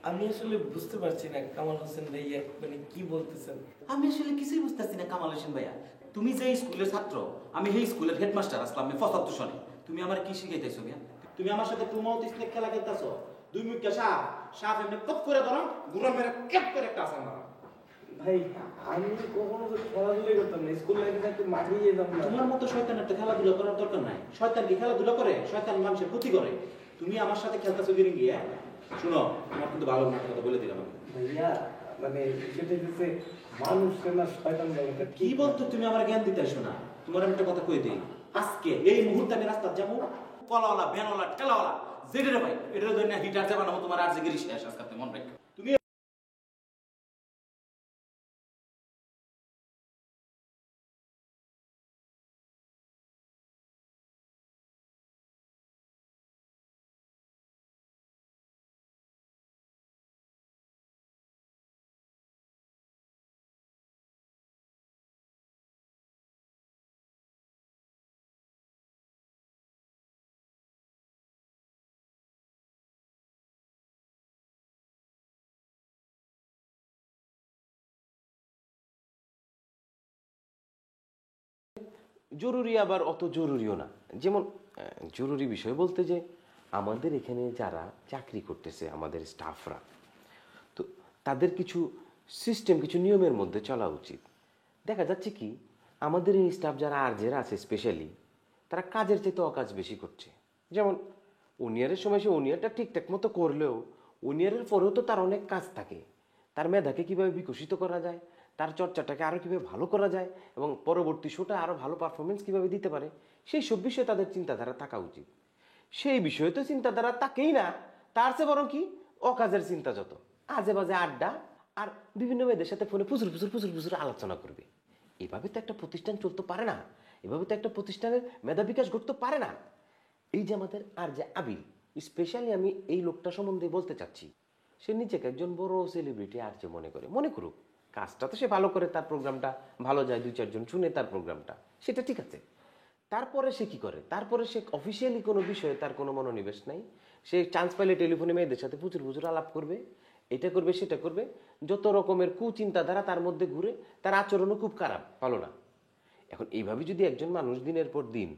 আমি আসলে বুঝতে পারছি না কামাল হোসেন ভাইয়া মানে কি বলতেছেন। আমি আসলে কিছুই বুঝতেছি না কামাল হোসেন ভাইয়া। তুমি যে স্কুলের ছাত্র, আমি সেই স্কুলের হেডমাস্টার আসলাম 75 সনে। তুমি আমার কি শিখাইতেছো মিয়া? তুমি আমার সাথে প্রমোট স্নেক খেলা খেলতেছো। 2 মুখে সাপ এমনি কপ করে ধরো, গুড়া মেরে ক্যাপ করে একটা আসান মারো। ভাই আমি কখনো তো খেলাধুলাই করতাম না, স্কুল লাইফে থাকতে মাঠেই যেতাম না। তোমার মতো শয়তানের তো খেলাধুলা করার দরকার নাই। শয়তান কি খেলাধুলা করে? শয়তান মানুষের ক্ষতি করে। তুমি আমার সাথে খেলতেছো গিরিঙ্গি। শুনো, আমার কিন্তু ভালো না কথা বলে দিলাম। ভাইয়া মানে সেটা হচ্ছে মানুষ না শয়তান বলতে কি বলতো? তুমি আমার জ্ঞান দিতেছো না। তোমার আমি একটা কথা কই দেই, আজকে এই মুহূর্তে আমি রাস্তা যাবো, কলাওয়ালা ভ্যানওয়ালা ঠেলাওয়ালা যেটা রে ভাই এটা ধরে না হিটার যাবা না, তোমার আর যে গিরি শেষ আজকে মন রাখ। তুমি জরুরি আবার অত জরুরিও না। যেমন জরুরি বিষয় বলতে যে আমাদের এখানে যারা চাকরি করতেছে আমাদের স্টাফরা, তো তাদের কিছু সিস্টেম কিছু নিয়মের মধ্যে চলা উচিত। দেখা যাচ্ছে কি আমাদের এই স্টাফ যারা আরজেরা আছে স্পেশালি, তারা কাজের চাইতে অকাজ বেশি করছে। যেমন উনিয়ারের সময় সে উনিয়ারটা ঠিকঠাক মতো করলেও উনিয়ারের পরেও তো তার অনেক কাজ থাকে। তার মেধাকে কীভাবে বিকশিত করা যায়, তার চর্চাটাকে আরও কীভাবে ভালো করা যায় এবং পরবর্তী শোটা আরও ভালো পারফরমেন্স কীভাবে দিতে পারে, সেই সব বিষয়ে তাদের চিন্তাধারা থাকা উচিত। সেই বিষয়ে তো চিন্তাধারা থাকেই না, তার চেয়ে বরং কি অকাজের চিন্তা যত, আজে বাজে আড্ডা আর বিভিন্ন মেয়েদের সাথে ফোনে ফুচুর ফুচুর ফুচুর ফুচুর আলোচনা করবে। এভাবে তো একটা প্রতিষ্ঠান চলতে পারে না, এভাবে তো একটা প্রতিষ্ঠানের মেধা বিকাশ ঘটতে পারে না। এই যে আমাদের আর যে আবির, স্পেশালি আমি এই লোকটা সম্বন্ধে বলতে চাচ্ছি, সে নিজেকে একজন বড় সেলিব্রিটি আর যে মনে করুক, কাজটা তো সে ভালো করে, তার প্রোগ্রামটা ভালো যায়, 2-4 জন শুনে তার প্রোগ্রামটা, সেটা ঠিক আছে। তারপরে সে কি করে? তারপরে সে অফিসিয়ালি কোনো বিষয়ে তার কোনো মনোনিবেশ নাই। সে চান্স পাইলে টেলিফোনে মেয়েদের সাথে প্রচুর প্রচুর আলাপ করবে, এটা করবে সেটা করবে, যত রকমের কুচিন্তাধারা তার মধ্যে ঘুরে, তার আচরণও খুব খারাপ, ভালো না। এখন এইভাবে যদি একজন মানুষ দিনের পর দিন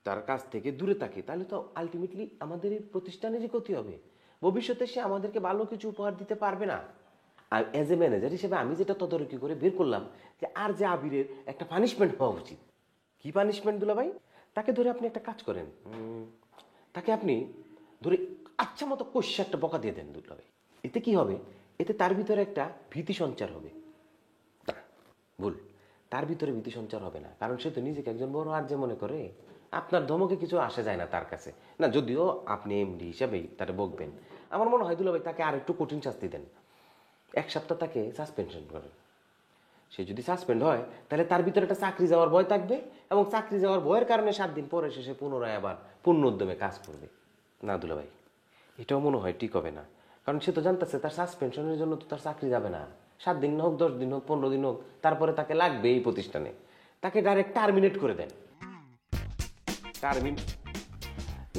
তার কাছ থেকে দূরে থাকে, তাহলে তো আলটিমেটলি আমাদের এই প্রতিষ্ঠানেরই ক্ষতি হবে। ভবিষ্যতে সে আমাদেরকে ভালো কিছু উপহার দিতে পারবে না। আর অ্যাজ এ ম্যানেজার হিসেবে আমি যেটা তদারকি করে বের করলাম যে আর যে আবিরের একটা পানিশমেন্ট হওয়া উচিত। কি পানিশমেন্ট দুলা ভাই? তাকে ধরে আপনি একটা কাজ করেন, তাকে আপনি ধরে আচ্ছা মতো কষে একটা বকা দিয়ে দেন দুলা ভাই। এতে কি হবে? এতে তার ভিতরে একটা ভীতি সঞ্চার হবে। না, ভুল, তার ভিতরে ভীতি সঞ্চার হবে না, কারণ সে তো নিজেকে একজন বড় আর যে মনে করে। আপনার ধমকে কিছু আসে যায় না তার কাছে না, যদিও আপনি এমডি হিসাবেই তারা বকবেন। আমার মনে হয় দুলা ভাই তাকে আর একটু কঠিন শাস্তি দেন, 1 সপ্তাহ তাকে সাসপেনশন করেন। সে যদি সাসপেন্ড হয় তাহলে তার ভিতরে একটা চাকরি যাওয়ার ভয় থাকবে, এবং চাকরি যাওয়ার ভয়ের কারণে 7 দিন পরে সে পুনরায় আবার পূর্ণ উদ্যমে কাজ করবে। না দুলা ভাই, এটাও মনে হয় ঠিক হবে না। কারণ সে তো জানতেছে তার সাসপেনশনের জন্য তো তার চাকরি যাবে না। 7 দিন হোক, 10 দিন হোক, 15 দিন হোক, তারপরে তাকে লাগবে এই প্রতিষ্ঠানে। তাকে ডাইরেক্ট টার্মিনেট করে দেন।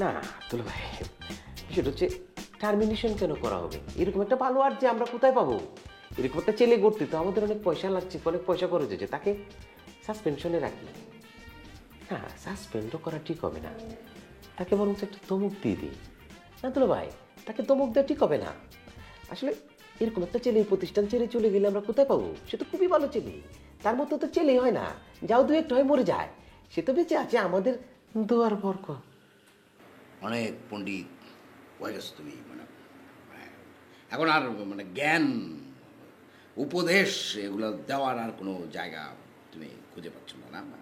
না দুলা ভাই, বিষয়টা হচ্ছে টার্মিনেশন কেন করা হবে? এরকম একটা ভালো আর যে আমরা কোথায় পাবো? এরকম একটা ছেলে করতে তো আমাদের অনেক পয়সা লাগছে, অনেক পয়সা খরচ হয়েছে। তাকে সাসপেনশনে রাখি না, সাসপেন্ডও করা ঠিক হবে না। তাকে বরং একটা ধমক দিয়ে দিই না দুলা ভাই, তাকে ধমক দেওয়া ঠিক হবে না। আসলে এরকম একটা ছেলে এই প্রতিষ্ঠান ছেড়ে চলে গেলে আমরা কোথায় পাবো? সে তো খুবই ভালো ছেলে, তার মতো তো ছেলেই হয় না, যাও দু একটা হয় মরে যায়, সে তো বেঁচে আছে আমাদের দোয়ার বরকত। অনেক পণ্ডিত হয়ে গেছো তুমি, মানে এখন আর মানে জ্ঞান উপদেশ এগুলো দেওয়ার আর কোনো জায়গা তুমি খুঁজে পাচ্ছ না। না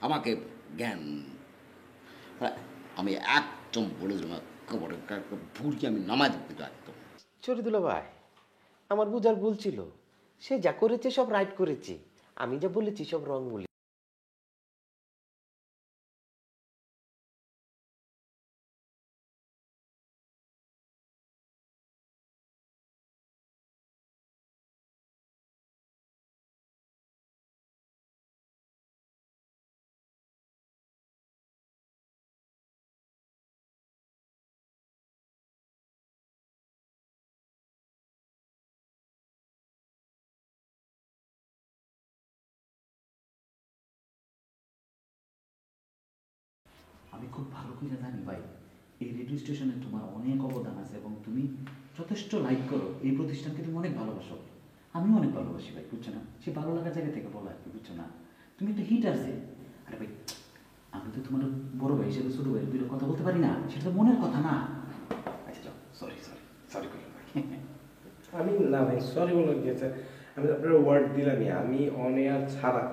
আমাকে জ্ঞান আমি একদম বলে দেবো, ভুলকে আমি নামাই দেবো কিন্তু একদম। শরীদুল্লাহ ভাই, আমার বুঝার ভুল ছিল। সে যা করেছে সব রাইট করেছে, আমি যা বলেছি সব রং বলি। আমি খুব ভালো করে জানি ভাই, এই রেডিও স্টেশনে তোমার অনেক অবদান আছে এবং তুমি যথেষ্ট লাইক করো এই প্রতিষ্ঠানকে, তুমি অনেক ভালোবাসো। আমিও অনেক ভালোবাসি ভাই, বুঝছো না? সে ভালো লাগার জায়গা থেকে বলা আর কি, বুঝছো না? তুমি একটা হিট আছে। আরে ভাই, আমি তো তোমার বড় ভাই হিসেবে ছোট ভাইয়ের দুটো কথা বলতে পারি না, সেটা তো মনের কথা না। আচ্ছা যাও, সরি সরি সরি করলাম ভাই। আমি না ভাই সরি বলে গিয়েছে, আমি আপনার ওয়ার্ড দিলামই, আমি অন এয়ার ছাড়া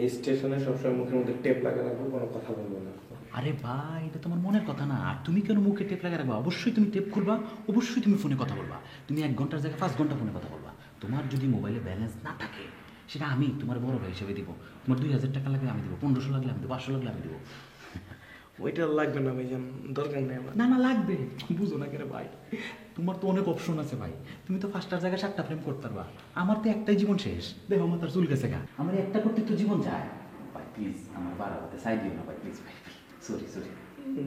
এই স্টেশনে সবসময় মুখের মধ্যে টেপ লাগা রাখবো, কোনো কথা বলবো না। আরে ভাই, এটা তোমার মনের কথা না। আর তুমি কেন মুখে টেপ লাগা রাখবা? অবশ্যই তুমি টেপ খুলবা, অবশ্যই তুমি ফোনে কথা বলবা। তুমি 1 ঘন্টার জায়গায় 5 ঘন্টা ফোনে কথা বলবা। তোমার যদি মোবাইলে ব্যালেন্স না থাকে, সেটা আমি তোমার বড় ভাই হিসেবে দিব। তোমার 2000 টাকা লাগলে আমি দেবো, 1500 লাগলে আমি দেবো, 500 লাগলে আমি দেবো। ওইটা লাগবে না ভাই, দরকার নেই আমার। না না লাগবে, বুঝো না কেন ভাই? তোমার তো অনেক অপশন আছে ভাই। তুমি তো 5টার জায়গায় 7টা ফ্রেম করতে পারবা। আমার তো একটাই জীবন শেষ, দেখো আমার তার চুল গেছে গা। আমার একটা করতে তো জীবন যায় ভাই। প্লিজ আমার বাড়াতে সাইড দিও না ভাই, প্লিজ ভাই। Sorry sorry.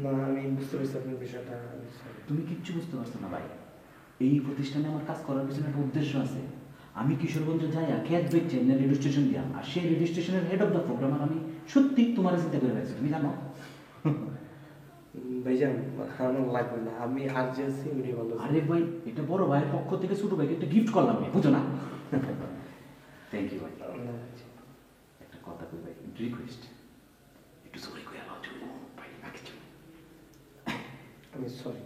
না আমি বুঝতে পারছি আপনার বিষয়টা। তুমি কিচ্ছু বুঝতে পারছো না ভাই। এই প্রতিষ্ঠানে আমার কাজ করার পিছনে একটা উদ্দেশ্য আছে। আমি কিশোরগঞ্জে যাই খেত বেচছি রেডিও স্টেশন দিয়া, আর সেই রেডিও স্টেশনের হেড অফ দ্য প্রোগ্রামার আমি সত্যি তোমার চিন্তা করে রাখছি, তুমি জানো? ভাইজান আমার লাগবে না, আমি আর যে আছি উনি ভালো। আরে ভাই, এটা বড় ভাইয়ের পক্ষ থেকে ছোট ভাইকে একটা গিফট করলাম, বুঝো না? থ্যাংক ইউ ভাই। একটা কথা কই ভাই, রিকোয়েস্ট, একটু সরি কই আলো ভাই, বাকি আমি সরি।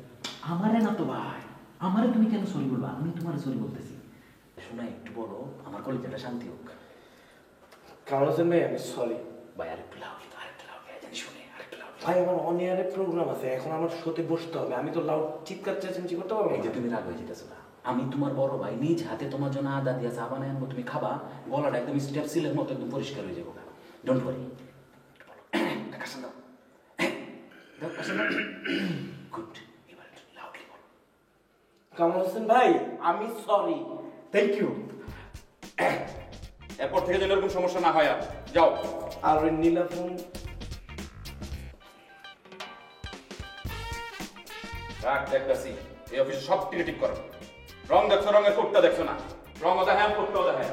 আমারে না তো ভাই, আমারে তুমি কেন সরি বলবা? আমি তোমার সরি বলতেছি। শোনা একটু বলো, আমার কলেজটা শান্তি হোক। কারণ আছেন ভাই, আমি সরি ভাই। আরেকটু লাউড, আরেকটু লাউড জানি শুনে, আরেকটু লাউড। ভাই আমার অন এয়ারে প্রোগ্রাম আছে, এখন আমার শোতে বসতে হবে, আমি তো লাউড চিৎকার চেঁচামেচি করতে পারবো না। তুমি রাগ হয়ে যেতেছো না? আমি তোমার বড় ভাই, নিজ হাতে তোমার জন্য আদা দিয়া চা বানায় আনবো, তুমি খাবা, গলাটা একদম স্টেপ সিলের মতো একদম পরিষ্কার হয়ে যাবো। Don't worry, good. এবার লাউডলি বলো। কামাল হোসেন ভাই, আমি সরি। Thank you. এরপর থেকে যেন এরকম সমস্যা না হয়। আর যাও। আর ওই নীলা ফোন রাখ, দেখতেছি এই অফিসে সব টিকে ঠিক করো। রং দেখছো, রঙের কোটটা দেখছো না? রঙও দেখায়, কোটটাও দেখায়।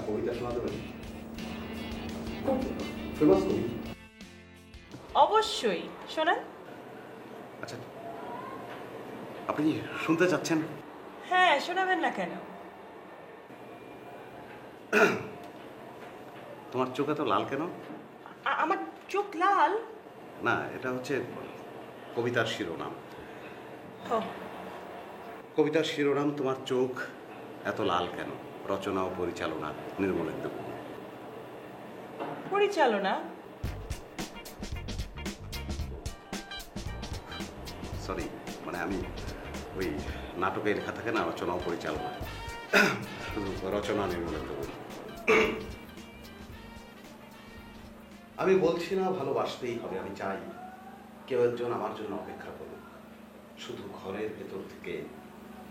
কবিতা শোনাতে পারি? খুব ফেমাস কবি। অবশ্যই শোনান। আচ্ছা, আপনি কি শুনতে চাচ্ছেন? হ্যাঁ, শোনাবেন না কেন? তোমার চোখ এত লাল কেন? আমার চোখ লাল? না, এটা হচ্ছে কবিতার শিরোনাম। কবিতার শিরোনাম তোমার চোখ এত লাল কেন, রচনা ও পরিচালনা নির্মলেন্দু। পরিচালনা? সরি, মানে আমি ওই নাটকে লেখা থাকে না রচনা ও পরিচালনা, রচনা নির্মলেন্দু। আমি বলছি না ভালোবাসতেই হবে, আমি চাই কেউ একজন আমার জন্য অপেক্ষা করুক, শুধু ঘরের ভেতর থেকে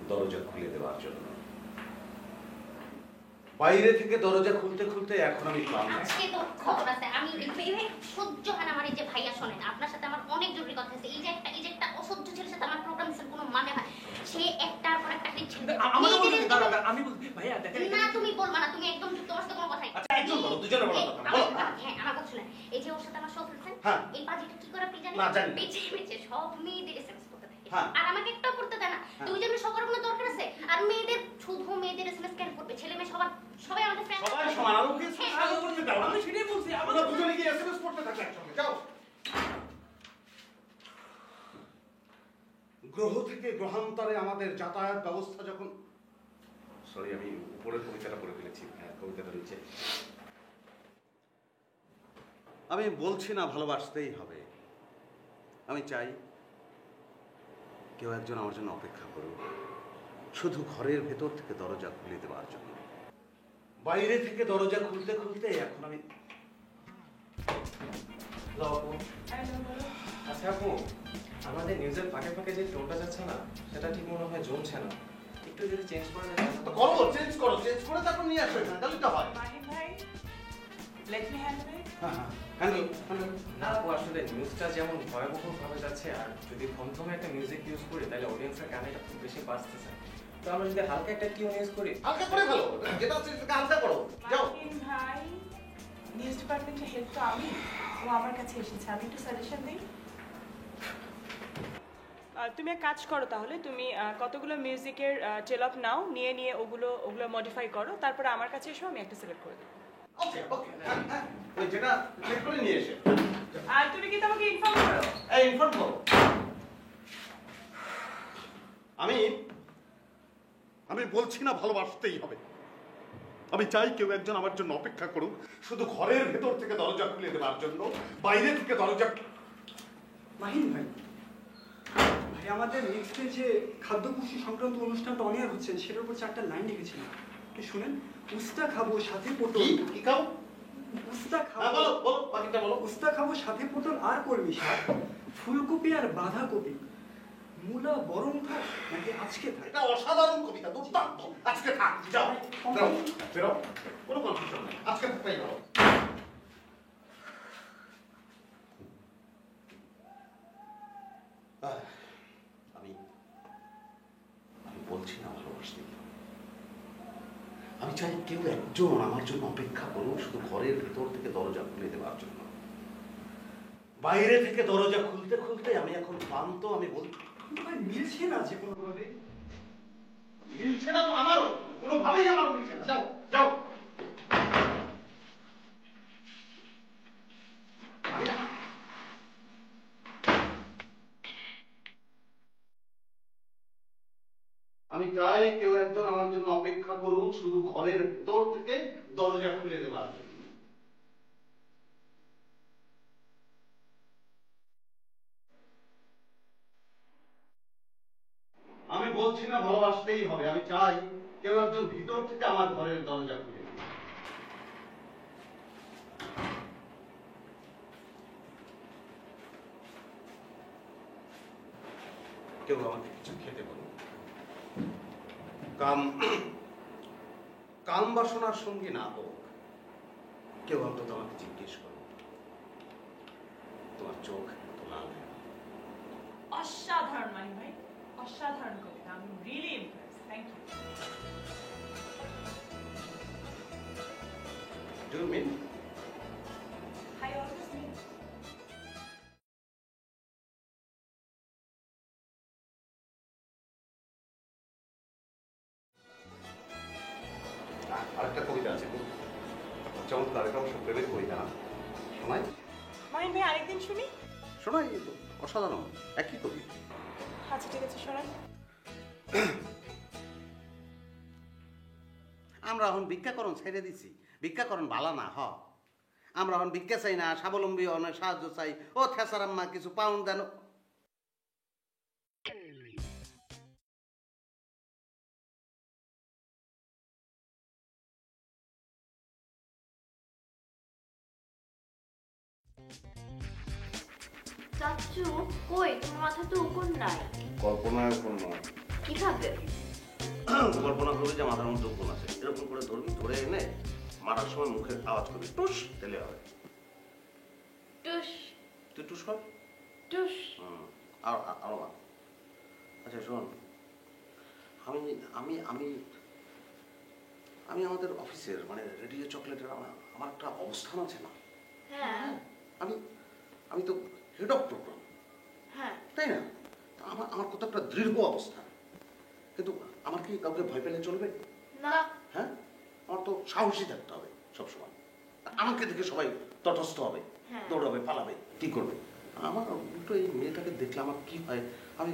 দরজা খুলে দেওয়ার জন্য। বাইরে থেকে দরজা খুলতে খুলতে এখন আমি ক্লান্ত। আজকে তো খবর আছে, আমি সহ্য হয় না আমার এই যে ভাইয়া শোনেন, আপনার সাথে আমার অনেক জরুরি কথা আছে। এই যে একটা অসহ্য ছেলের সাথে আমার প্রোগ্রামের কোনো মানে হয়, সে একটার পর একটা ক্লিপ ছেড়ে আমি ভাইয়া দেখেন না, তুমি বলবা না, তুমি একদম তোমার সাথে কোনো কথাই। আচ্ছা, একজন বলো, দুজনে বলো। হ্যাঁ, আমার কথা শুনেন। এই যে ওর সাথে আমার শো ফেলছেন, হ্যাঁ, এই পাজিটা কি করে আপনি জানেন? না, জানি না। বেঁচে বেঁচে সব মেয়েদের এসএমএস করতে থাকে, হ্যাঁ, আর আমাকে একটাও করতে দেয় না। তুমি জানো সবার কোনো দরকার আছে, আর মেয়েদের শুধু মেয়েদের এসএমএস কেন করবে? ছেলে মেয়ে সবাই আমাদের ফ্রেন্ড, সবাই সমান। আর ওকে সাহায্য করতে দাও, আমি সেটাই বলছি। আমরা দুজনে গিয়ে এসএমএস করতে থাকি একসঙ্গে। যাও। গ্রহ থেকে গ্রহান্তরে আমাদের যাতায়াত ব্যবস্থা যখন, সরি আমি উপরের কবিতাটা পড়ে ফেলেছি, কবিতাটা নিচে। আমি বলছি না ভালোবাসতেই হবে, আমি চাই কেউ একজন আমার জন্য অপেক্ষা করুক, শুধু ঘরের ভেতর থেকে দরজা খুলে দেওয়ার জন্য। বাইরে থেকে দরজা খুলতে খুলতে এখন আমি। আচ্ছা আপু, আমাদের নিউজের ফাঁকে ফাঁকে যে টোনটা যাচ্ছে না, সেটা ঠিক মনে হয় জমছে না। একটু যদি চেঞ্জ করে দেয় করো, চেঞ্জ করে তারপর নিয়ে আসো এখানে, তাহলে তো হয়। মাহিন ভাই, লেট মি হ্যান্ডেল ইট। না আপু, আসলে নিউজটা যেমন ভয়াবহভাবে যাচ্ছে, আর যদি থমথমে একটা মিউজিক ইউজ করি তাহলে অডিয়েন্সের কানে এটা খুব বেশি বাজতেছে। তো আমরা যদি হালকা একটা টিউন ইউজ করি, হালকা করে ফেলো, যেটা হচ্ছে হালকা করো। যাও। মাহিন ভাই, নিউজ ডিপার্টমেন্টে হেড তো আমি, ও আমার কাছে এসেছে, আমি একটু সাজেশন দিই। তুমি এক কাজ করো তাহলে, তুমি কতগুলো মিউজিকের টেল অফ নাও, নিয়ে ওগুলো মডিফাই করো, তারপরে আমার কাছে এসো, আমি একটা সিলেক্ট করে দেবো। ওকে ওকে, ওই যেটা সিলেক্ট করে নিয়ে এসে। আর তুমি কি আমাকে ইনফর্ম করো? এই ইনফর্ম করো। আমি বলছি না ভালোবাসতেই হবে, আমি চাই কেউ একজন আমার জন্য অপেক্ষা করুক, শুধু ঘরের ভেতর থেকে দরজা খুলে দেওয়ার জন্য, বাইরে থেকে দরজা। মাহিন ভাই, আমাদের নেক্সট যে খাদ্যপুষ্টি সংক্রান্ত অনুষ্ঠানটা অনিয়ার হচ্ছেন, সেটার উপর 4টা লাইন লিখেছিলাম, কি শুনেন? উস্তা খাবো সাথে পটল। কি খাও? উস্তা খাবো, বলো বাকিটা বলো। উস্তা খাবো সাথে পটল আর কলমি শাক, ফুলকপি আর বাঁধাকপি, মূলা বরং থাক নাকি আজকে থাক। এটা অসাধারণ কবিতা, দুর্দান্ত। আজকে থাক, যাও বেরো, কোনো কনফিউশন নেই, আজকে থাকতেই ভালো। আমি বলছি না ভালোবাসতেই হবে, আমি চাই কেউ একজন আমার জন্য অপেক্ষা করুক, শুধু ঘরের ভেতর থেকে দরজা খুলে দেওয়ার জন্য। বাইরে থেকে দরজা খুলতে খুলতে আমি এখন ক্লান্ত। আমি বলছি মিলছে না যে কোনোভাবে, মিলছে না তো আমারও, কোনোভাবেই আমারও মিলছে না। যাও যাও। আমি চাই কেউ একজন আমার জন্য অপেক্ষা করুক, শুধু ঘরের ভেতর থেকে দরজা খুলে দেওয়ার জন্য। আমি বলছি না ভালোবাসতেই হবে, আমি চাই কেউ একজন ভিতর থেকে আমার ঘরের দরজা খুলে দেবে। কেউ আমাকে কিছু খেতে বলুন। কাম বাসনার সঙ্গী না হোক, কেউ অন্তত আমাকে জিজ্ঞেস করো তোমার চোখ এত লাল। অসাধারণ মাহিন ভাই, অসাধারণ কবিতা, আমি really impressed, thank you. Do you mean? I always mean. আরেকটা কবিতা আছে খুব চমৎকার, এটা অবশ্য প্রেমের কবিতা না, শোনাই? মাহিন ভাই আরেকদিন শুনি। শোনাই, অসাধারণ, একই কবি। আচ্ছা ঠিক আছে, শোনান। আমরা এখন ভিক্ষাকরণ ছেড়ে দিছি, ভিক্ষাকরণ ভালো না। আমরা এখন ভিক্ষা চাই না, স্বাবলম্বী হন, সাহায্য চাই। ও থেসারাম্মা কিছু পাউন্ড দেন। চাচু কই, তোমার মাথায় তো উকুন নাই। কল্পনায় কোনো কিভাবে? কল্পনা করবি যে মাথার মধ্যে উকুন আছে, এরকম করে ধরবি, ধরে এনে মারার সময় মুখের আওয়াজ করবি, টুস, তেলে হবে। টুস। তুই টুস কর। টুস। আরো মা। আচ্ছা শোন, আমি আমি আমি আমি আমাদের অফিসের মানে রেডিও চকলেটের আমার একটা অবস্থান আছে না? হ্যাঁ। আমি তো হেড অফ প্রোগ্রাম, হ্যাঁ। তাই না? আমার কত একটা দৃঢ় অবস্থান, কিন্তু আমার কি কাউকে ভয় পেলে চলবে? না। হ্যাঁ, আমার তো সাহসী থাকতে হবে সবসময়। আমাকে দেখে সবাই তটস্থ হবে, দৌড়াবে, পালাবে, কি করবে? আমার উল্টো এই মেয়েটাকে দেখলে আমার কি হয়, আমি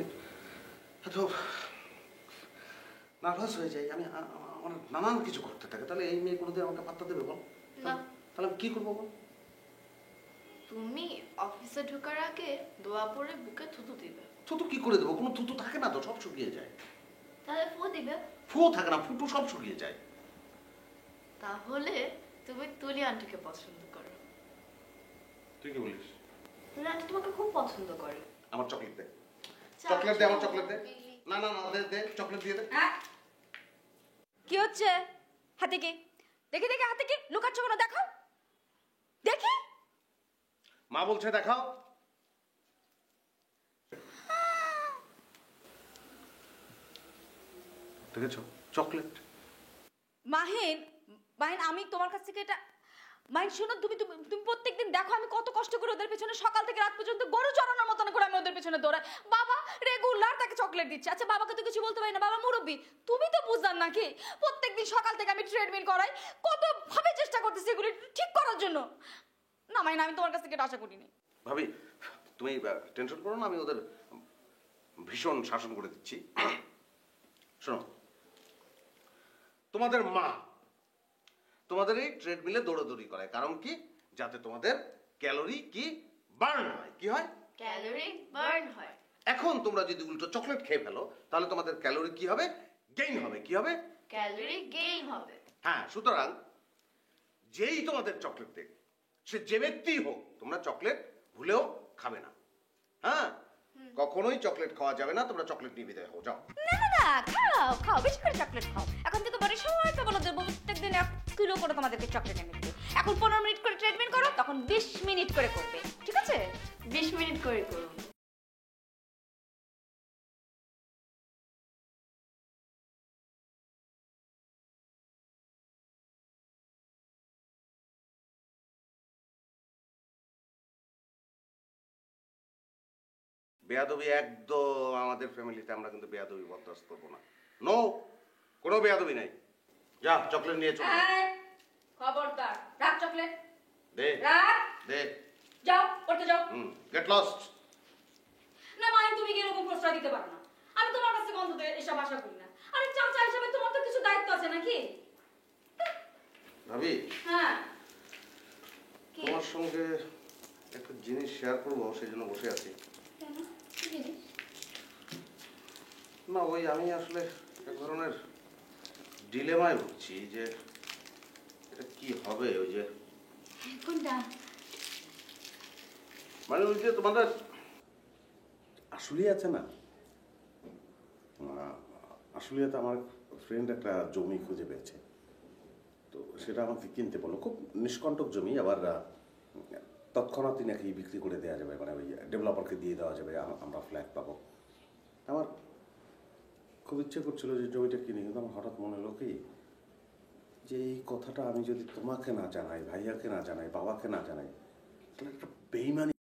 এত নার্ভাস হয়ে যাই। আমার নানান কিছু করতে থাকে। তাহলে এই মেয়ে কোনোদিন আমাকে পাত্তা দেবে বল? না। তাহলে আমি কি করবো বল? তুমি অফিসে ঢোকার আগে দোয়া পড়ে বুকে থুতু দিবে। থুতু কি করে দেবো? কোনো থুতু থাকে না তো, সব শুকিয়ে যায়। তাহলে ফু দিবে। ফু থাকে না, ফুটু সব শুকিয়ে যায়। তাহলে তুমি তুলি আন্টিকে পছন্দ করো। তুই কি বলিস? তুলি আন্টি তোমাকে খুব পছন্দ করে। আমার চকলেট দে, চকলেট দে, আমার চকলেট দে। না না না, দে, চকলেট দিয়ে দে। কি হচ্ছে? হাতে কি? দেখি দেখি, হাতে কি লুকাচ্ছ কেন? দেখো দেখি। মা বলছে দেখাও। দেখেছো চকলেট? মাহিন, মাহিন আমি তোমার কাছ থেকে এটা, মাহিন শোনো, তুমি তুমি প্রত্যেকদিন দেখো আমি কত কষ্ট করে ওদের পেছনে সকাল থেকে রাত পর্যন্ত গরু চড়ানোর মতন করে আমি ওদের পেছনে দৌড়াই। বাবা রেগুলার তাকে চকলেট দিচ্ছে। আচ্ছা বাবাকে তো কিছু বলতে পারি না, বাবা মুরব্বী, তুমি তো বুঝান নাকি? প্রত্যেকদিন সকাল থেকে আমি ট্রেডমিল করাই, কত ভাবে চেষ্টা করতেছি এগুলি ঠিক করার জন্য। না মাহিন, আমি তোমার কাছ থেকে এটা আশা করিনি। ভাবি তুমি টেনশন করো না, আমি ওদের ভীষণ শাসন করে দিচ্ছি। শোনো, তোমাদের মা তোমাদের এই ট্রেডমিলে দৌড়াদৌড়ি করায়, কারণ কি? যাতে তোমাদের ক্যালোরি কি বার্ন হয়। কি হয়? ক্যালোরি বার্ন হয়। এখন তোমরা যদি উল্টো চকলেট খেয়ে ফেলো, তাহলে তোমাদের ক্যালোরি কি হবে? গেইন হবে। কি হবে? ক্যালোরি গেইন হবে। হ্যাঁ, সুতরাং যেই তোমাদের চকলেট দেবে, সে যে ব্যক্তিই হোক, তোমরা চকলেট ভুলেও খাবে না। হ্যাঁ, কখনোই চকলেট খাওয়া যাবে না। তোমরা চকলেট নিয়ে বিদায় হও, যাও। না না না, খাও খাও, বেশি করে চকলেট খাও। এখন থেকে বাড়ির সবাইকে বলে দেবো প্রত্যেকদিন 1 কিলো করে তোমাদেরকে চকলেট এনে দিতে। এখন 15 মিনিট করে ট্রিটমেন্ট করো, তখন 20 মিনিট করে করবে, ঠিক আছে? 20 মিনিট করে করো। বেয়াদবি একদম আমাদের ফ্যামিলিতে আমরা কিন্তু বেয়াদবি বরদাস্ত করবো না। নো, কোনো বেয়াদবি নাই। যা চকলেট নিয়ে চলো। খবরদার, রাখ চকলেট, দে রাখ, দে, যাও পড়তে যাও। Get lost. না মাইন, তুমি কি এরকম প্রশ্রয় দিতে পারো না? আমি তোমার কাছে গন্ধ দিয়ে এসব আশা করি না। আরে চাচা হিসেবে তোমার তো কিছু দায়িত্ব আছে নাকি? ভাবি, হ্যাঁ, তোমার সঙ্গে একটা জিনিস শেয়ার করবো, সেই জন্য বসে আছি। না, ওই আমি আসলে এক ধরনের ডিলেমায় ভুগছি যে এটা কি হবে। ওই যে কোনটা? মানে ওই যে তোমাদের আশুলিয়া আছে না, আশুলিয়াতে আমার ফ্রেন্ড একটা জমি খুঁজে পেয়েছে। তো সেটা আমাকে কিনতে বললো। খুব নিষ্কণ্টক জমি, আবার তৎক্ষণাৎই নাকি বিক্রি করে দেওয়া যাবে, মানে ওই ডেভেলপারকে দিয়ে দেওয়া যাবে, আমরা ফ্ল্যাট পাবো। আমার খুব ইচ্ছে করছিল যে জমিটা কিনে, কিন্তু আমার হঠাৎ মনে হলো কি যে এই কথাটা আমি যদি তোমাকে না জানাই, ভাইয়াকে না জানাই, বাবাকে না জানাই, তাহলে একটা বেইমানি।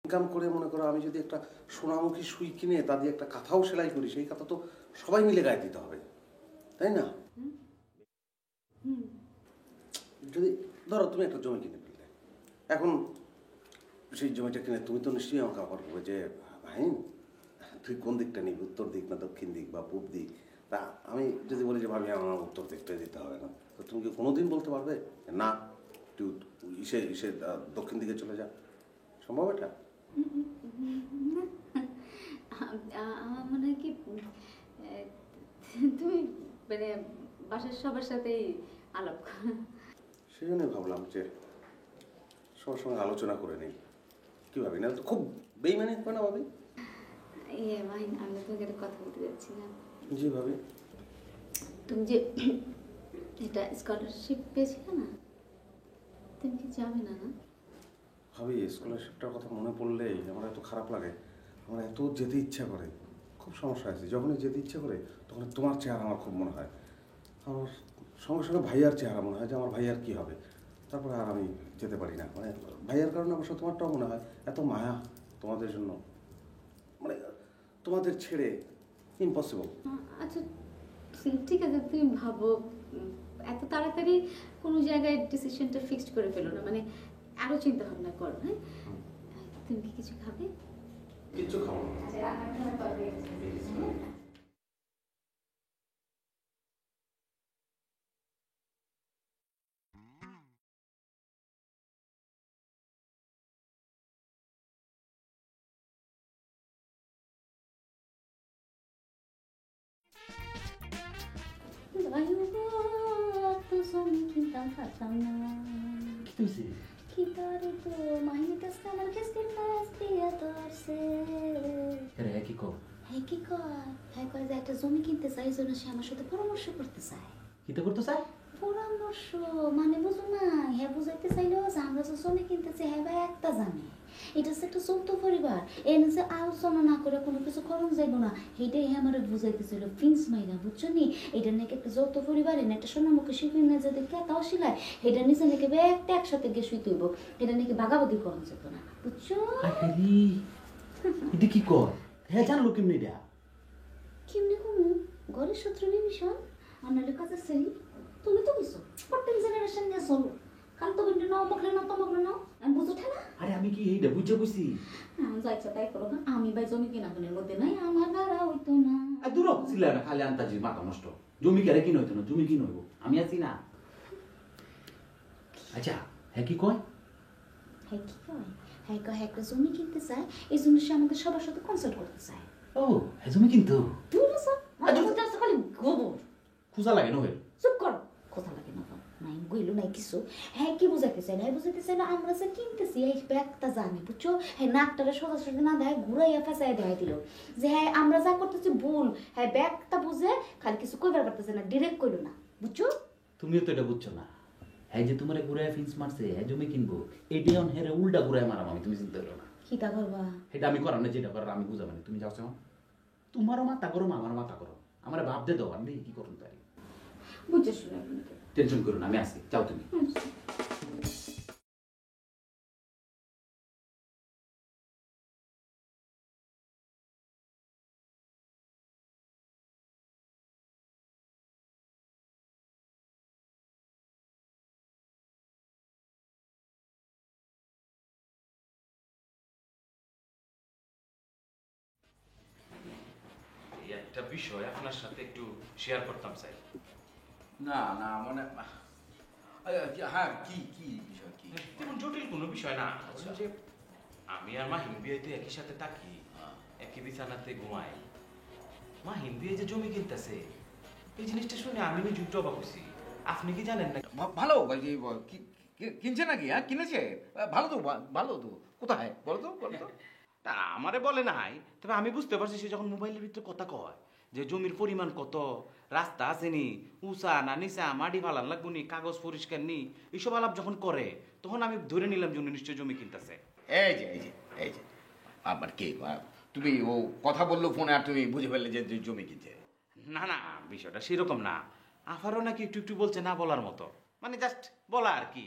ইনকাম করে মনে করো আমি যদি একটা সোনামুখী সুই কিনে তা দিয়ে একটা কাঁথাও সেলাই করি, সেই কাঁথা তো সবাই মিলে গায়ে দিতে হবে, তাই না? যদি ধরো তুমি একটা জমি কিনে ফেললে, এখন সেই জমিটা কিনে তুমি তো নিশ্চয়ই আমাকে অফার করবে যে ভাই তুই কোন দিকটা নিবি, উত্তর দিক না দক্ষিণ দিক বা পূব দিক। তা আমি যদি বলি যে ভাবি আমার উত্তর দিকটা দিতে হবে না, তো তুমি কি কোনোদিন বলতে পারবে না তুই ইসে দক্ষিণ দিকে চলে যা? সম্ভব এটা? আমার মনে হয় কি তুমি মানে বাসার সবার সাথেই আলাপ। সেই জন্যই ভাবলাম যে সবার সঙ্গে আলোচনা করে নেই, কি ভাবি না তো খুব বেইমানি হয় না ভাবি? মাহিন, আমি তোমাকে একটা কথা বলতে যাচ্ছি না। জি ভাবি। তুমি যে এটা স্কলারশিপ পেয়েছিলে না, তুমি কি যাবে না? না ভাবি, স্কলারশিপটার কথা মনে পড়লেই আমার এত খারাপ লাগে, আমার এত যেতে ইচ্ছা করে, খুব সমস্যা আছে। যখনই যেতে ইচ্ছা করে তখন তোমার চেহারা আমার খুব মনে হয়, আমার সঙ্গে সঙ্গে ভাইয়ার চেহারা মনে হয় যে আমার ভাইয়ার কী হবে, তারপরে আর আমি যেতে পারি না। মানে ভাইয়ার কারণে অবশ্য তোমারটাও মনে হয়, এত মায়া তোমাদের জন্য, মানে তোমাদের ছেড়ে ইম্পসিবল। আচ্ছা ঠিক আছে, তুমি ভাবো, এত তাড়াতাড়ি কোনো জায়গায় ডিসিশনটা ফিক্সড করে ফেলো না, মানে আরো চিন্তা ভাবনা করো। হ্যাঁ, তুমি কি কিছু খাবে? কিছু খাবো না। একটা জমি কিনতে চাই, জন্য সে আমার সাথে পরামর্শ করতে চায়। কিটা করতে চাই? পরামর্শ মানে বুঝো না, হ্যাঁ বুঝাইতে চাইলেও যে আমরা যে জমি কিনতেছি হ্যাঁ ভাই একটা জানে এটা হচ্ছে একটা চৌথ পরিবার, এনে যে আলোচনা না করে কোনো কিছু করণ যাইবো না, এটাই হ্যাঁ আমার বুঝাইতে চাইল প্রিন্স মাইনা, বুঝছো নি? এটা নাকি একটা যৌথ পরিবার, এনে একটা সোনামুখী শিখি না যদি কেতাও শিলায়, এটা নিচে নাকি একটা একসাথে গিয়ে শুইতে হইব, এটা নাকি ভাগাভাগি করণ যেত না, বুঝছো? এটা কি কর? হ্যাঁ জানলো কেমনি এটা? কেমনি কমু? ঘরের শত্রু বিভীষণ আনালে কাজের শ্রেণী, তুমি তো বুঝছো প্রত্যেক জেনারেশন নিয়ে চলো, কাল তো বন্ধু নাও মকলে নাও তমকলে নাও, আমি বুঝো না? আরে আমি কি এইটা বুঝে বুঝছি? যা ইচ্ছা তাই করো, আমি ভাই জমি কেনাকানির মধ্যে নাই, আমার দ্বারা হইতো না। আর দূর ছিল না, খালি আন্তাজি মাথা নষ্ট। জমি কেন কিন হইতো না, জমি কিন হইব, আমি আছি না। আচ্ছা হ্যাঁ কি কয়? হ্যাঁ কি কয়? হ্যাঁ কয় একটা জমি কিনতে চায়, এই জন্য সে আমাদের সবার সাথে কনসাল্ট করতে চায়। ও হ্যাঁ জমি কিনতো? তুমি বুঝছো মাঝে মধ্যে আছে খালি গোবর। খোঁজা লাগে না? চুপ করো, কথা লাগে না নাই গইলো নাই কিছু। হ্যাঁ কি বুঝাইতে চাই না, বুঝাইতে চাই না আমরা যে কিনতেছি এই ব্যাগটা জানি, বুঝছো? হ্যাঁ নাকটারে সোজাসুজি না দেয়, ঘুরাইয়া ফেসাইয়া দেখাই দিল যে হ্যাঁ আমরা যা করতেছি ভুল, হ্যাঁ ব্যাগটা বুঝে খালি কিছু কইবার পারতেছে না, ডিরেক্ট কইলো না, বুঝছো? তুমিও তো এটা বুঝছো না। হ্যাঁ যে তোমার ঘুরায় ফিন্স মারছে, হ্যাঁ জমি কিনবো, এটি এখন হ্যাঁ উল্টা ঘুরায় মারাম আমি, তুমি চিন্তা করো না। কিটা করবা? এটা আমি করাম না, যেটা করার আমি বুঝাবো না। তুমি যাও, তোমারও মাথা করো আমারও মাথা করো, আমার ভাবতে দাও আমি কি করুন পারি। বুঝে শুনে টেনশন করো না, আমি আসি, যাও তুমি। একটা বিষয় আপনার সাথে একটু শেয়ার করতাম চাই। না না মানে হ্যাঁ কি কি বিষয় কি? তেমন জটিল কোনো বিষয় না, যে আমি আর মা হিমবিয়াতে একই সাথে থাকি, একই বিছানাতে ঘুমাই, মা হিমবিয়া যে জমি কিনতেছে এই জিনিসটা শুনে আমি যুদ্ধ অবাক হয়েছি। আপনি কি জানেন না? ভালো কিনছে নাকি? হ্যাঁ কিনেছে, ভালো তো ভালো তো। কোথায় বলো তো বলো তো। তা আমারে বলে নাই, তবে আমি বুঝতে পারছি সে যখন মোবাইলের ভিতরে কথা কয় যে জমির পরিমাণ কত রাস্তা আসেনি, উঁচা না নিচা, মাটি ফালান লাগবো নি, কাগজ পরিষ্কার নি, এইসব আলাপ যখন করে তখন আমি ধরে নিলাম যে উনি নিশ্চয় জমি কিনতেছে। এই যে আবার কে তুমি ও কথা বললো ফোনে আর তুমি বুঝে ফেললে যে জমি কিনছে? না না, বিষয়টা সেরকম না। আফারও নাকি একটু একটু বলছে না বলার মতো, মানে জাস্ট বলা আর কি।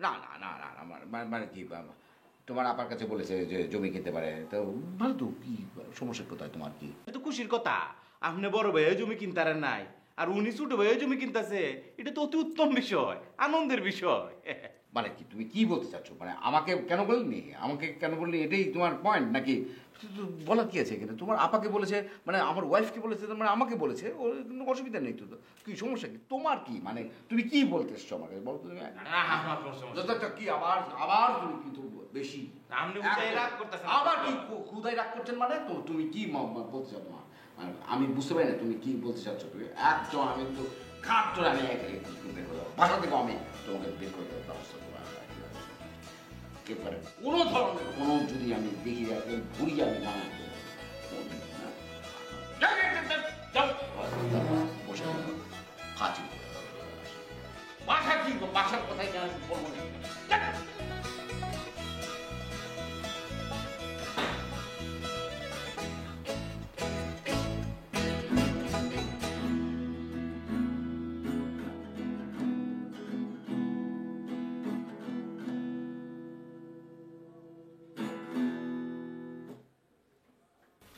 না না না না মানে কি তোমার আপার কাছে বলেছে যে জমি কিনতে পারে, তো ভালো তো, কি সমস্যা কোথায় তোমার? কি এটা তো খুশির কথা, আপনি বড় ভাইয়া জমি কিনতারেন নাই আর উনি ছোট ভাইয়া জমি কিনতেছে, এটা তো অতি উত্তম বিষয়, আনন্দের বিষয়। মানে কি তুমি কি বলতে চাচ্ছ? মানে আমাকে কেন বলনি, আমাকে কেন বললি, এটাই তোমার পয়েন্ট নাকি? বলার কি আছে এখানে? তোমার আপাকে বলেছে, মানে আমার ওয়াইফকে বলেছে, মানে আমাকে বলেছে, ওর কোনো অসুবিধা নেই তো। কি সমস্যা কি তোমার? কি মানে তুমি কি বলতে এসছো আমাকে বলো তুমি? কি আবার তুমি কিন্তু বেশি আবার কি খুদাই রাগ করছেন? মানে তো তুমি কি বলতে চাও? তোমার আমি বুঝতে পারি না তুমি কি বলতে চাচ্ছ। তুমি একজন আমি তো খাট ধরে আমি বের করে দেবো বাসা থেকে, আমি তোমাকে বের করে দেবো ব্যবস্থা করবো। কোনো ধরনের কোনো যদি আমি দেখি ঘুরি আমি বানাই বসে খাচ্ছি বাসা কি বাসার কথাই বলবো না।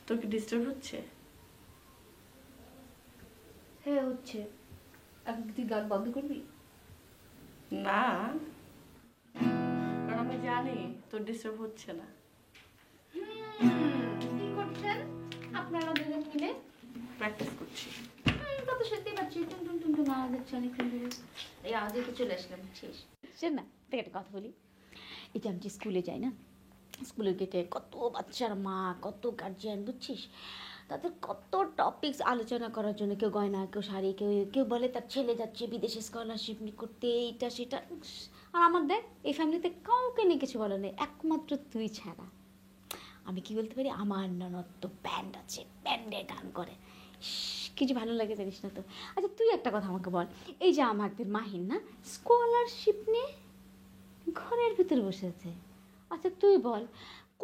তোর কি ডিস্টার্ব হচ্ছে? হ্যাঁ হচ্ছে। এখন কি তুই গান বন্ধ করবি? না, কারণ আমি জানি তোর ডিস্টার্ব হচ্ছে না। কি করছেন আপনারা দুজন মিলে? প্র্যাকটিস করছি। কত সত্যি পাচ্ছি, টুন টুন টুন টুন আওয়াজ হচ্ছে অনেকক্ষণ ধরে। এই আওয়াজে তো চলে আসলাম। শেষ শোন না, তোকে একটা কথা বলি। এটা আমি যে স্কুলে যাই না, স্কুলের গেটে কত বাচ্চার মা, কত গার্জিয়ান, বুঝছিস, তাদের কত টপিকস আলোচনা করার জন্য। কেউ গয়না, কেউ শাড়ি, কেউ বলে তার ছেলে যাচ্ছে বিদেশে স্কলারশিপ করতে, এইটা সেটা। আর আমার দেখ, এই ফ্যামিলিতে কাউকে নিয়ে কিছু বলে নেই, একমাত্র তুই ছাড়া। আমি কি বলতে পারি, আমার ননদ তো ব্যান্ড আছে, ব্যান্ডে গান করে, কিছু ভালো লাগে জানিস না তো। আচ্ছা তুই একটা কথা আমাকে বল, এই যে আমাদের মাহিন না স্কলারশিপ নিয়ে ঘরের ভিতরে বসে আছে। আচ্ছা তুই বল,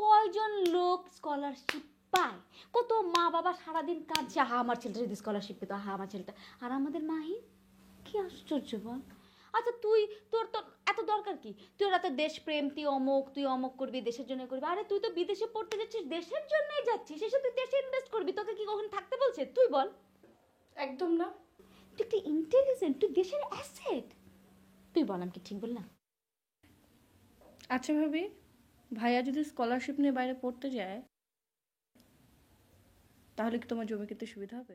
কয়জন লোক স্কলারশিপ পায়? কত মা বাবা সারাদিন কাঁদছে, আহা আমার ছেলেটা যদি স্কলারশিপ পেতো, আহা আমার ছেলেটা। আর আমাদের মাহিন, কি আশ্চর্য বল। আচ্ছা তোর তো এত দরকার কি? তুই এত দেশপ্রেম, তুই অমুক করবি, দেশের জন্য করবি। আরে তুই তো বিদেশে পড়তে যাচ্ছিস, দেশের জন্যই যাচ্ছিস, এসে তুই দেশে ইনভেস্ট করবি। তোকে কি কখন থাকতে বলছে? তুই বল। একদম না। তুই একটা ইন্টেলিজেন্ট, তুই দেশের অ্যাসেট। তুই বল, আমি কি ঠিক বললাম? আচ্ছা ভাবি, ভাইয়া যদি স্কলারশিপ নিয়ে বাইরে পড়তে যায় তাহলে কি তোমার জমি কিনতে সুবিধা হবে?